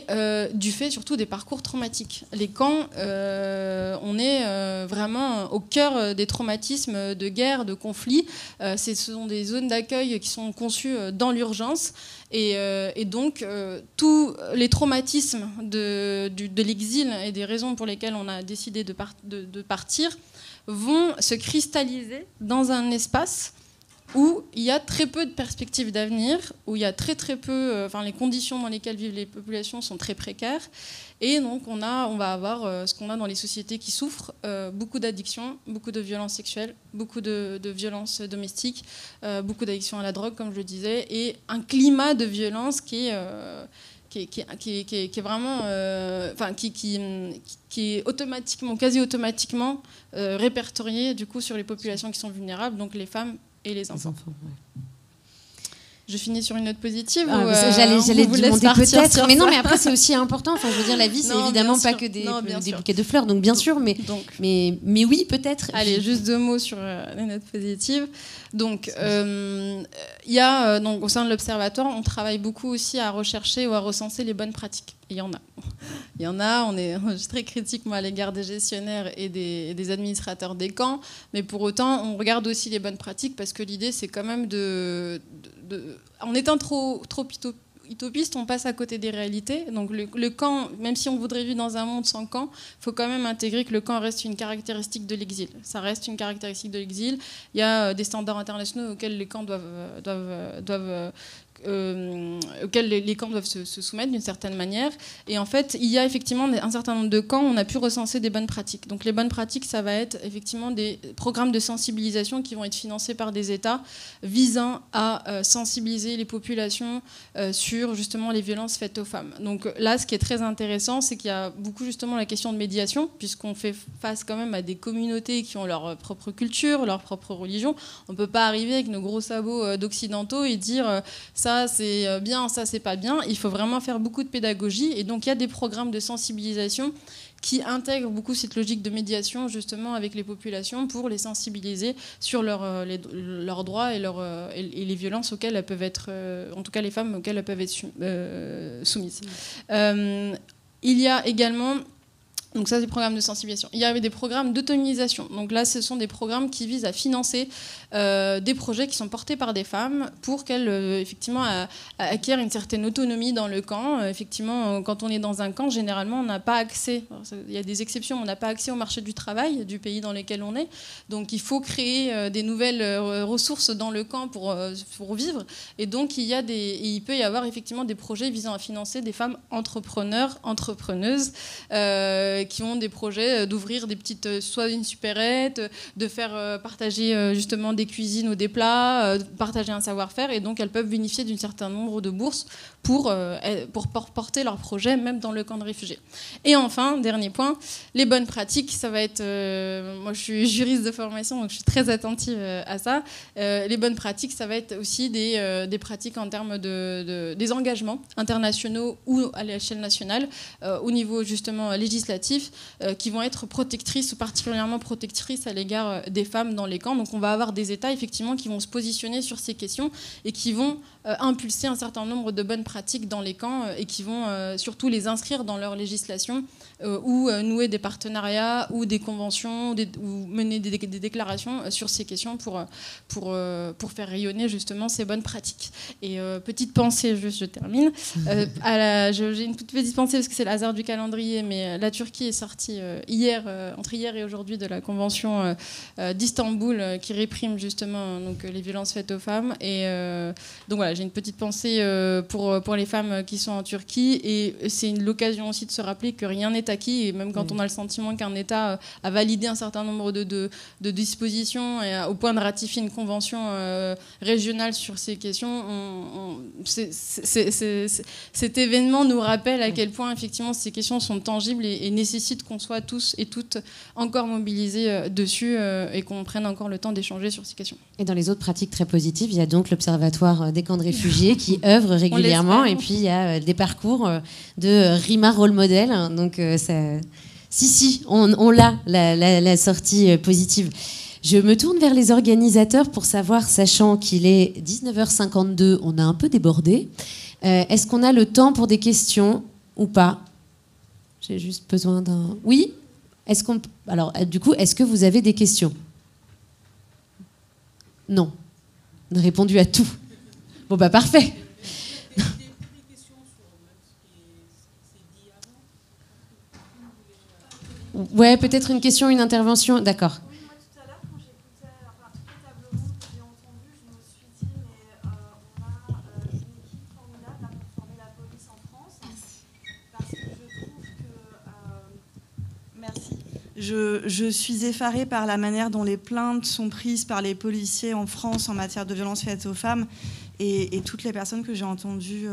du fait surtout des parcours traumatiques. Les camps, on est vraiment au cœur des traumatismes de guerre, de conflits. Ce sont des zones d'accueil qui sont conçues dans l'urgence. Et donc, tous les traumatismes de l'exil et des raisons pour lesquelles on a décidé de partir vont se cristalliser dans un espace où il y a très peu de perspectives d'avenir, où il y a très peu, les conditions dans lesquelles vivent les populations sont très précaires. Et donc, on va avoir ce qu'on a dans les sociétés qui souffrent, beaucoup d'addictions, beaucoup de violences sexuelles, beaucoup de violences domestiques, beaucoup d'addictions à la drogue, comme je le disais, et un climat de violence qui est vraiment, qui est automatiquement, quasi automatiquement répertorié du coup sur les populations qui sont vulnérables, donc les femmes et les enfants. Je finis sur une note positive. J'allais demander peut-être, mais non, mais après c'est aussi important. Enfin, je veux dire, la vie, c'est évidemment pas que des bouquets de fleurs, donc bien sûr, mais oui, peut-être. Allez, juste 2 mots sur les notes positives. Donc, il y a donc au sein de l'Observatoire, on travaille beaucoup aussi à rechercher ou à recenser les bonnes pratiques. Il y en a. On est très critique moi à l'égard des gestionnaires et des administrateurs des camps, mais pour autant, on regarde aussi les bonnes pratiques parce que l'idée, c'est quand même en étant trop utopiste, on passe à côté des réalités. Donc le camp, même si on voudrait vivre dans un monde sans camp, il faut quand même intégrer que le camp reste une caractéristique de l'exil. Ça reste une caractéristique de l'exil. Il y a des standards internationaux auxquels les camps auxquels les camps doivent se soumettre d'une certaine manière. Et en fait, il y a effectivement un certain nombre de camps où on a pu recenser des bonnes pratiques. Donc les bonnes pratiques, ça va être effectivement des programmes de sensibilisation qui vont être financés par des États visant à sensibiliser les populations sur justement les violences faites aux femmes. Donc là, ce qui est très intéressant, c'est qu'il y a beaucoup justement la question de médiation, puisqu'on fait face quand même à des communautés qui ont leur propre culture, leur propre religion. On ne peut pas arriver avec nos gros sabots d'occidentaux et dire ça c'est bien, ça c'est pas bien. Il faut vraiment faire beaucoup de pédagogie et donc il y a des programmes de sensibilisation qui intègrent beaucoup cette logique de médiation justement avec les populations pour les sensibiliser sur leurs droits et les violences auxquelles elles peuvent être, en tout cas les femmes auxquelles elles peuvent être soumises. Il y a également... Donc ça, c'est des programmes de sensibilisation. Il y avait des programmes d'autonomisation. Donc là, ce sont des programmes qui visent à financer des projets qui sont portés par des femmes pour qu'elles, effectivement, acquièrent une certaine autonomie dans le camp. Effectivement, quand on est dans un camp, généralement, on n'a pas accès. Il y a des exceptions, mais on n'a pas accès au marché du travail du pays dans lequel on est. Donc il faut créer des nouvelles ressources dans le camp pour vivre. Et donc il peut y avoir effectivement des projets visant à financer des femmes entrepreneurs, entrepreneuses, qui ont des projets d'ouvrir des petites, soit une supérette, de faire partager justement des cuisines ou des plats, partager un savoir-faire, et donc elles peuvent bénéficier d'un certain nombre de bourses pour porter leur projet, même dans le camp de réfugiés. Et enfin, dernier point, les bonnes pratiques, ça va être... moi, je suis juriste de formation, donc je suis très attentive à ça. Les bonnes pratiques, ça va être aussi des pratiques en termes des engagements internationaux ou à l'échelle nationale, au niveau justement législatif, qui vont être protectrices, ou particulièrement protectrices à l'égard des femmes dans les camps. Donc on va avoir des États effectivement qui vont se positionner sur ces questions et qui vont impulser un certain nombre de bonnes pratiques dans les camps et qui vont surtout les inscrire dans leur législation ou nouer des partenariats ou des conventions ou mener des déclarations sur ces questions pour faire rayonner justement ces bonnes pratiques. Et petite pensée, juste je termine. J'ai une petite pensée parce que c'est le hasard du calendrier, mais la Turquie est sortie entre hier et aujourd'hui de la convention d'Istanbul qui réprime justement donc, les violences faites aux femmes. Et donc voilà, j'ai une petite pensée pour les femmes qui sont en Turquie, et c'est l'occasion aussi de se rappeler que rien n'est acquis, et même quand on a le sentiment qu'un État a validé un certain nombre de dispositions et au point de ratifier une convention régionale sur ces questions, cet événement nous rappelle à quel point effectivement ces questions sont tangibles et nécessitent qu'on soit tous et toutes encore mobilisés dessus et qu'on prenne encore le temps d'échanger sur ces questions. Et dans les autres pratiques très positives, il y a donc l'Observatoire des camps de réfugiés qui œuvre régulièrement, et puis il y a des parcours de RIMA Role Model, donc on l'a, la sortie positive. Je me tourne vers les organisateurs pour savoir, sachant qu'il est 19h52, on a un peu débordé, est-ce qu'on a le temps pour des questions ou pas? J'ai juste besoin d'un... Oui? Alors, du coup, est-ce que vous avez des questions? Non. On a répondu à tout. Bon, bah parfait. Ouais, peut-être une question, une intervention. D'accord. Je suis effarée par la manière dont les plaintes sont prises par les policiers en France en matière de violences faites aux femmes, et toutes les personnes que j'ai entendues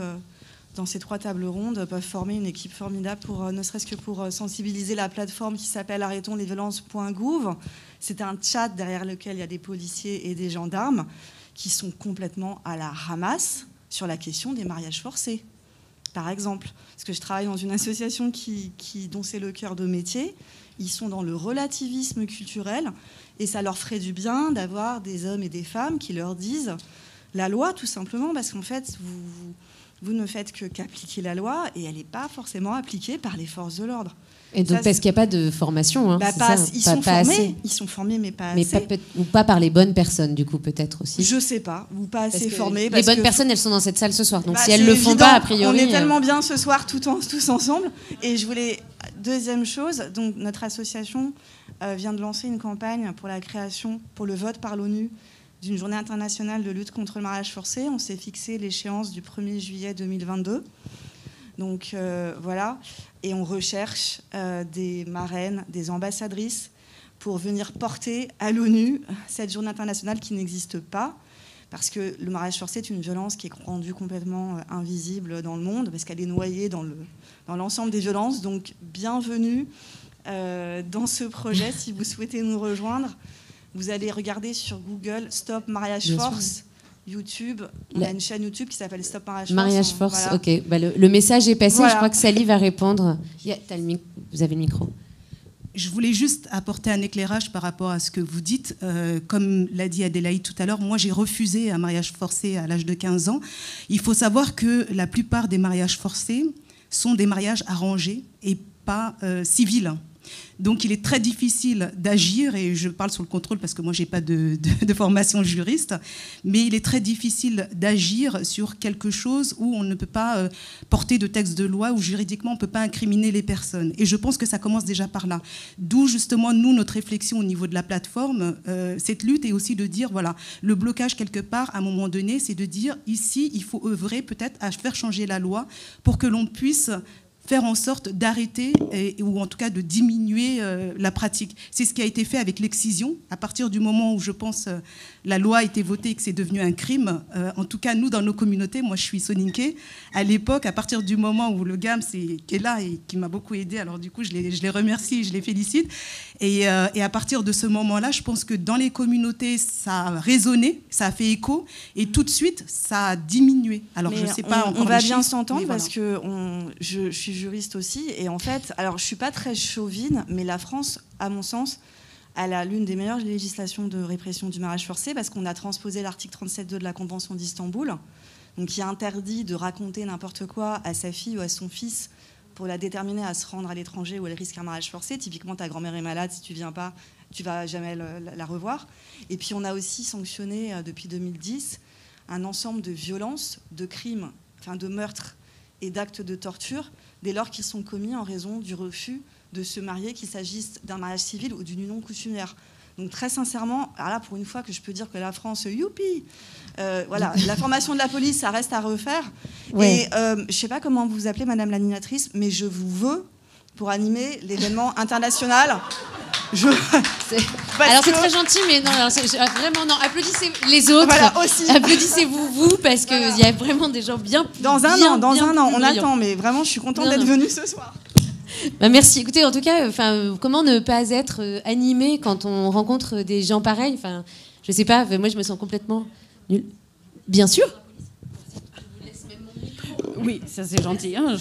dans ces 3 tables rondes peuvent former une équipe formidable ne serait-ce que pour sensibiliser la plateforme qui s'appelle arrêtonslesviolences.gouv. C'est un chat derrière lequel il y a des policiers et des gendarmes qui sont complètement à la ramasse sur la question des mariages forcés, par exemple. Parce que je travaille dans une association dont c'est le cœur de métier. Ils sont dans le relativisme culturel, et ça leur ferait du bien d'avoir des hommes et des femmes qui leur disent la loi, tout simplement, parce qu'en fait, vous ne faites qu'appliquer la loi, et elle n'est pas forcément appliquée par les forces de l'ordre. Et donc, parce qu'il n'y a pas de formation, ils sont formés, mais pas assez. Ou pas par les bonnes personnes, du coup, peut-être aussi. Je sais pas, ou pas assez formés. Les bonnes personnes, elles sont dans cette salle ce soir, donc si elles le font pas, a priori... On est tellement bien ce soir, tous ensemble. Et je voulais... Deuxième chose, donc notre association vient de lancer une campagne pour la création, pour le vote par l'ONU, d'une journée internationale de lutte contre le mariage forcé. On s'est fixé l'échéance du 1er juillet 2022. Donc voilà, et on recherche des marraines, des ambassadrices pour venir porter à l'ONU cette journée internationale qui n'existe pas, parce que le mariage forcé est une violence qui est rendue complètement invisible dans le monde, parce qu'elle est noyée dans l'ensemble des violences. Donc bienvenue dans ce projet. Si vous souhaitez nous rejoindre, vous allez regarder sur Google Stop Mariage Force. YouTube, on a une chaîne YouTube qui s'appelle Stop Mariage Force. Voilà. Ok, bah, le message est passé. Voilà. Je crois que Sally va répondre. Vous avez le micro. Je voulais juste apporter un éclairage par rapport à ce que vous dites. Comme l'a dit Adélaïde tout à l'heure, moi j'ai refusé un mariage forcé à l'âge de 15 ans. Il faut savoir que la plupart des mariages forcés sont des mariages arrangés et pas civils. Donc il est très difficile d'agir, et je parle sous le contrôle parce que moi je n'ai pas de formation juriste, mais il est très difficile d'agir sur quelque chose où on ne peut pas porter de texte de loi, où juridiquement on ne peut pas incriminer les personnes. Et je pense que ça commence déjà par là. D'où justement nous, notre réflexion au niveau de la plateforme, cette lutte est aussi de dire, voilà, le blocage quelque part à un moment donné, c'est de dire ici il faut œuvrer peut-être à faire changer la loi pour que l'on puisse faire en sorte d'arrêter ou en tout cas de diminuer la pratique. C'est ce qui a été fait avec l'excision. À partir du moment où je pense la loi a été votée et que c'est devenu un crime, en tout cas nous dans nos communautés, moi je suis soninké, à l'époque, à partir du moment où le GAMS qui est là et qui m'a beaucoup aidé, alors du coup je les remercie, je les félicite. Et à partir de ce moment-là, je pense que dans les communautés, ça a résonné, ça a fait écho, et tout de suite, ça a diminué. Alors, je sais pas encore. On va bien s'entendre parce que je suis juriste aussi, et en fait, alors je suis pas très chauvine, mais la France, à mon sens, elle a l'une des meilleures législations de répression du mariage forcé parce qu'on a transposé l'article 37.2 de la Convention d'Istanbul, donc qui interdit de raconter n'importe quoi à sa fille ou à son fils pour la déterminer à se rendre à l'étranger où elle risque un mariage forcé. Typiquement, ta grand-mère est malade, si tu viens pas, tu vas jamais la revoir. Et puis, on a aussi sanctionné, depuis 2010, un ensemble de violences, de crimes, enfin de meurtres et d'actes de torture, dès lors qu'ils sont commis en raison du refus de se marier, qu'il s'agisse d'un mariage civil ou d'une union coutumière. Donc très sincèrement, alors là, pour une fois que je peux dire que la France, youpi, voilà, la formation de la police, ça reste à refaire. Ouais. Et je ne sais pas comment vous appelez, Madame l'animatrice, mais je vous veux pour animer l'événement international. Alors c'est très gentil, mais non, vraiment non. Applaudissez les autres. Voilà, aussi. Applaudissez-vous vous, parce qu'il y a vraiment des gens bien. Dans un an, on attend, mais vraiment, je suis contente d'être venue ce soir. Bah merci. Écoutez, en tout cas, comment ne pas être animé quand on rencontre des gens pareils? Enfin, je sais pas. Moi, je me sens complètement nulle. Bien sûr. Oui, ça c'est gentil. Hein,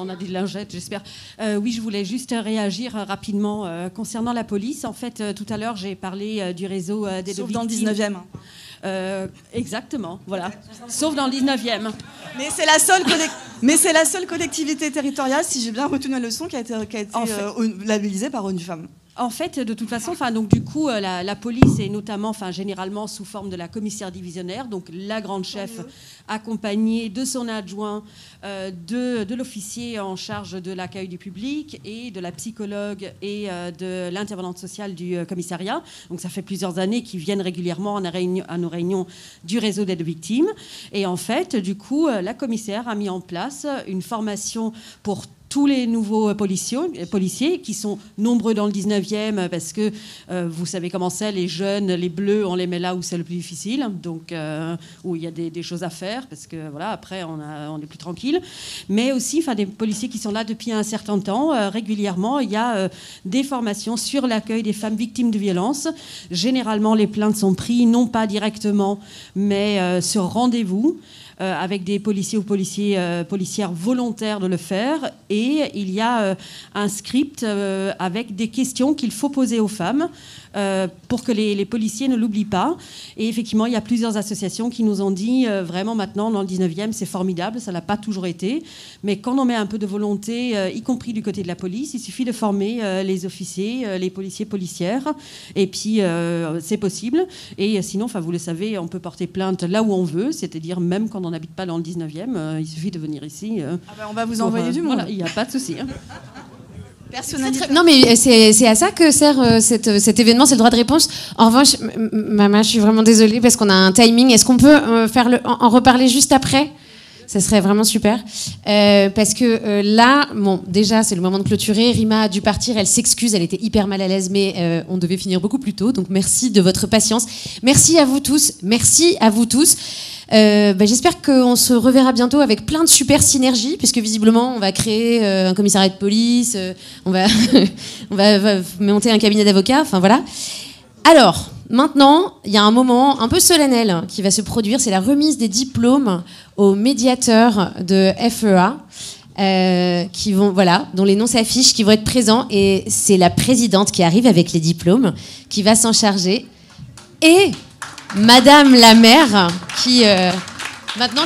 on a des lingettes, j'espère. Oui, je voulais juste réagir rapidement concernant la police. En fait, tout à l'heure, j'ai parlé du réseau des Sauf dans le 19e. Exactement, voilà. Sauf dans le 19e. Mais c'est la seule collectivité territoriale, si j'ai bien retenu la leçon, qui a été labellisée par ONU Femmes. En fait, de toute façon, donc du coup, la police est notamment, généralement sous forme de la commissaire divisionnaire, donc la grande chef, accompagnée de son adjoint, de l'officier en charge de l'accueil du public et de la psychologue et de l'intervenante sociale du commissariat. Donc ça fait plusieurs années qu'ils viennent régulièrement à nos réunions du réseau d'aide aux victimes. Et en fait, du coup, la commissaire a mis en place une formation pour tous les nouveaux policiers qui sont nombreux dans le 19e parce que vous savez comment c'est, les jeunes, les bleus, on les met là où c'est le plus difficile, donc où il y a des choses à faire parce que voilà, après on est plus tranquille. Mais aussi des policiers qui sont là depuis un certain temps, régulièrement, il y a des formations sur l'accueil des femmes victimes de violences. Généralement, les plaintes sont prises non pas directement, mais sur rendez-vous. Avec des policiers ou policières volontaires de le faire. Et il y a un script avec des questions qu'il faut poser aux femmes pour que les policiers ne l'oublient pas. Et effectivement, il y a plusieurs associations qui nous ont dit vraiment maintenant, dans le 19e, c'est formidable, ça ne l'a pas toujours été. Mais quand on met un peu de volonté, y compris du côté de la police, il suffit de former les officiers, les policiers, policières. Et puis, c'est possible. Et sinon, vous le savez, on peut porter plainte là où on veut, c'est-à-dire même quand on n'habite pas dans le 19e, il suffit de venir ici. On va vous envoyer du monde. Voilà, il n'y a pas de souci. Hein. Non, mais c'est à ça que sert cet événement, c'est le droit de réponse. En revanche, maman, je suis vraiment désolée parce qu'on a un timing. Est-ce qu'on peut en reparler juste après ? Ça serait vraiment super. Parce que là, bon, déjà, c'est le moment de clôturer. Rima a dû partir, elle s'excuse, elle était hyper mal à l'aise, mais on devait finir beaucoup plus tôt. Donc merci de votre patience. Merci à vous tous. Merci à vous tous. J'espère qu'on se reverra bientôt avec plein de super synergies, puisque visiblement on va créer un commissariat de police, on va monter un cabinet d'avocats, enfin voilà. Alors, maintenant, il y a un moment un peu solennel qui va se produire, c'est la remise des diplômes aux médiateurs de FEA, dont les noms s'affichent, qui vont être présents, et c'est la présidente qui arrive avec les diplômes, qui va s'en charger. Et Madame la maire, qui maintenant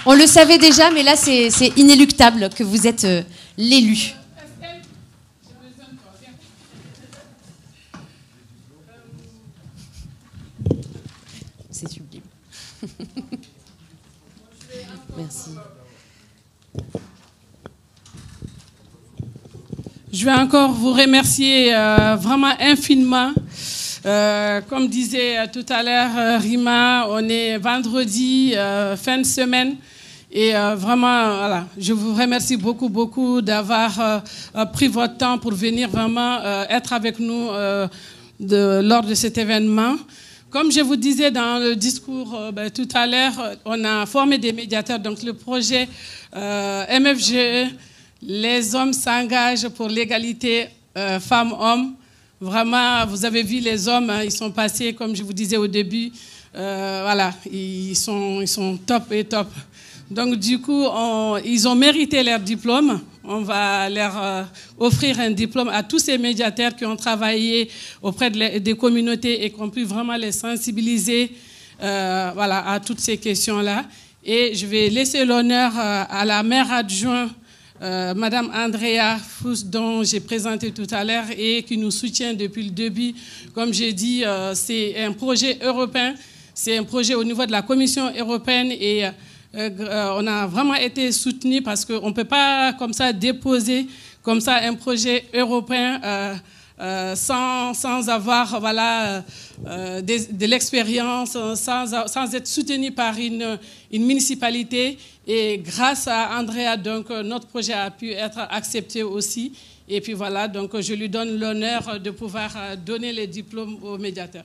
on le savait déjà, mais là c'est inéluctable que vous êtes l'élu. C'est sublime. Merci. Je vais encore vous remercier vraiment infiniment. Comme disait tout à l'heure Rima, on est vendredi, fin de semaine. Et vraiment, voilà, je vous remercie beaucoup d'avoir pris votre temps pour venir vraiment être avec nous lors de cet événement. Comme je vous disais dans le discours tout à l'heure, on a formé des médiateurs. Donc le projet MFGE, les hommes s'engagent pour l'égalité femmes-hommes. Vraiment, vous avez vu les hommes, ils sont passés, comme je vous disais au début, voilà, ils sont top et top. Donc du coup, ils ont mérité leur diplôme. On va leur offrir un diplôme à tous ces médiateurs qui ont travaillé auprès des communautés et qui ont pu vraiment les sensibiliser voilà, à toutes ces questions-là. Et je vais laisser l'honneur à la maire adjointe, Madame Andrea Fous, dont j'ai présenté tout à l'heure et qui nous soutient depuis le début. Comme j'ai dit, c'est un projet européen, c'est un projet au niveau de la Commission européenne et on a vraiment été soutenus parce qu'on ne peut pas comme ça déposer comme ça un projet européen sans avoir voilà, de l'expérience, sans être soutenu par une municipalité. Et grâce à Andrea, donc, notre projet a pu être accepté aussi. Et puis voilà, donc je lui donne l'honneur de pouvoir donner les diplômes aux médiateurs.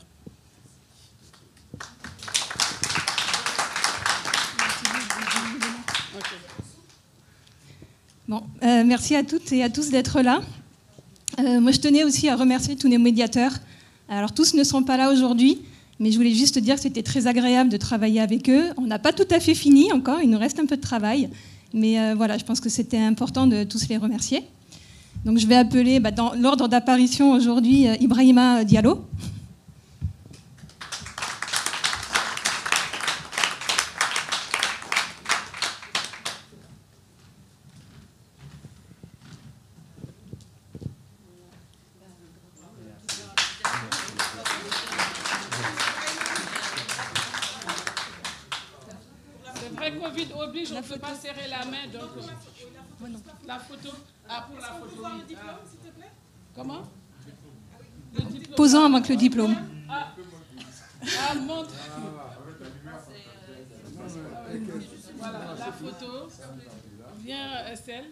Bon, merci à toutes et à tous d'être là. Moi, je tenais aussi à remercier tous nos médiateurs. Alors, tous ne sont pas là aujourd'hui, mais je voulais juste dire que c'était très agréable de travailler avec eux. On n'a pas tout à fait fini encore, il nous reste un peu de travail. Mais voilà, je pense que c'était important de tous les remercier. Donc, je vais appeler, dans l'ordre d'apparition aujourd'hui, Ibrahima Diallo. Covid oblige, on ne peut pas serrer la main. Donc, la photo. Ah, pour la photo. Oui. Comment? Posant avec le diplôme. Montre. Voilà, la photo. Viens, Estelle.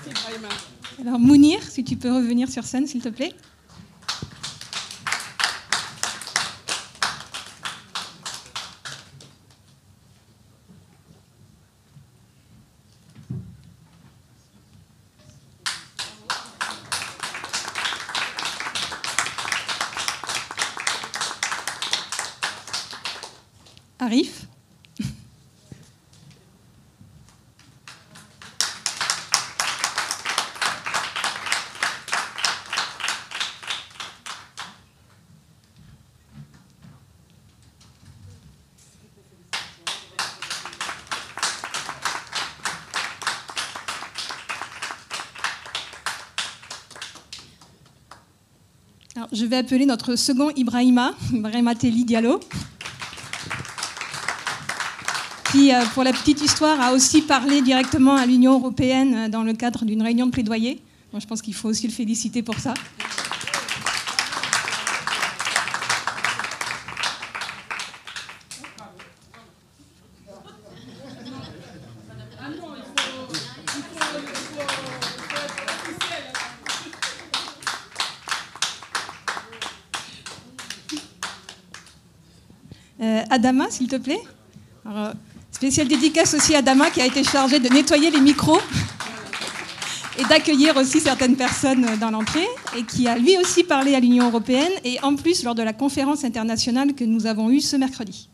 Merci, Brahima. Alors, Mounir, si tu peux revenir sur scène, s'il te plaît. Arif. Alors, je vais appeler notre second Ibrahima Telli Diallo, qui, pour la petite histoire, a aussi parlé directement à l'Union européenne dans le cadre d'une réunion de plaidoyer. Moi, je pense qu'il faut aussi le féliciter pour ça. Adama, s'il te plaît. Alors, spéciale dédicace aussi à Adama qui a été chargé de nettoyer les micros et d'accueillir aussi certaines personnes dans l'entrée et qui a lui aussi parlé à l'Union européenne et en plus lors de la conférence internationale que nous avons eue ce mercredi.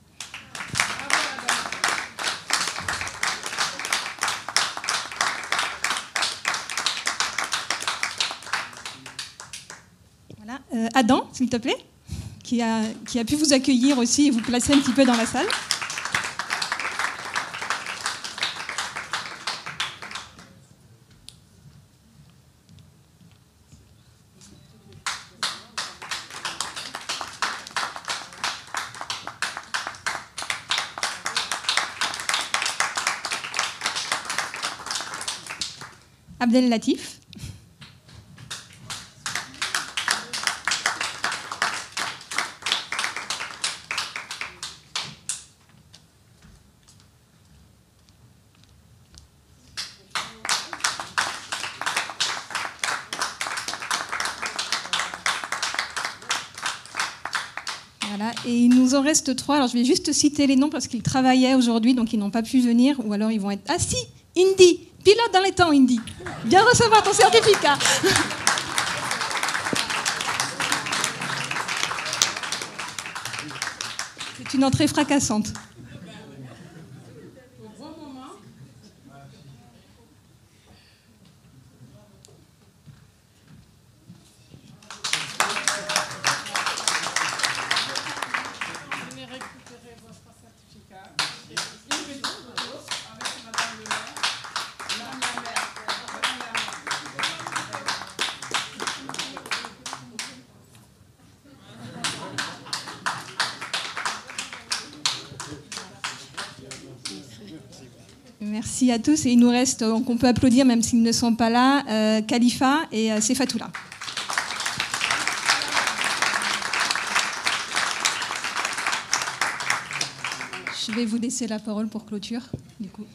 Voilà. Adam, s'il te plaît, qui a pu vous accueillir aussi et vous placer un petit peu dans la salle. Abdel Latif. Voilà. Et il nous en reste 3. Alors je vais juste citer les noms parce qu'ils travaillaient aujourd'hui, donc ils n'ont pas pu venir, ou alors ils vont être... Ah si, Indy, pilote dans les temps, Indy. Viens recevoir ton certificat. C'est une entrée fracassante. Merci à tous. Et il nous reste, donc on peut applaudir même s'ils ne sont pas là, Khalifa et Sefatoula. Je vais vous laisser la parole pour clôture, du coup.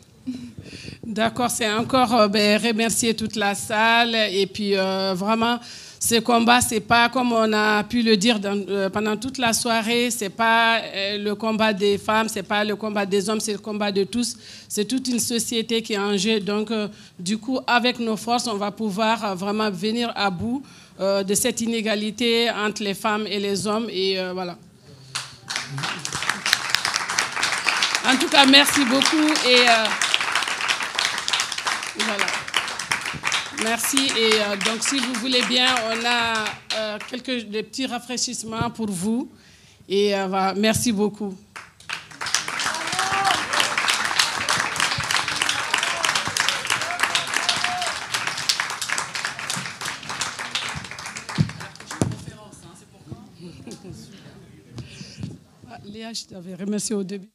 D'accord, c'est encore remercier toute la salle et puis vraiment ce combat, c'est pas comme on a pu le dire pendant toute la soirée, c'est pas le combat des femmes, c'est pas le combat des hommes, c'est le combat de tous. C'est toute une société qui est en jeu. Donc du coup, avec nos forces, on va pouvoir vraiment venir à bout de cette inégalité entre les femmes et les hommes et voilà. En tout cas, merci beaucoup et voilà. Merci. Et donc, si vous voulez bien, on a des petits rafraîchissements pour vous. Et voilà, merci beaucoup. Léa, je t'avais remercié au début.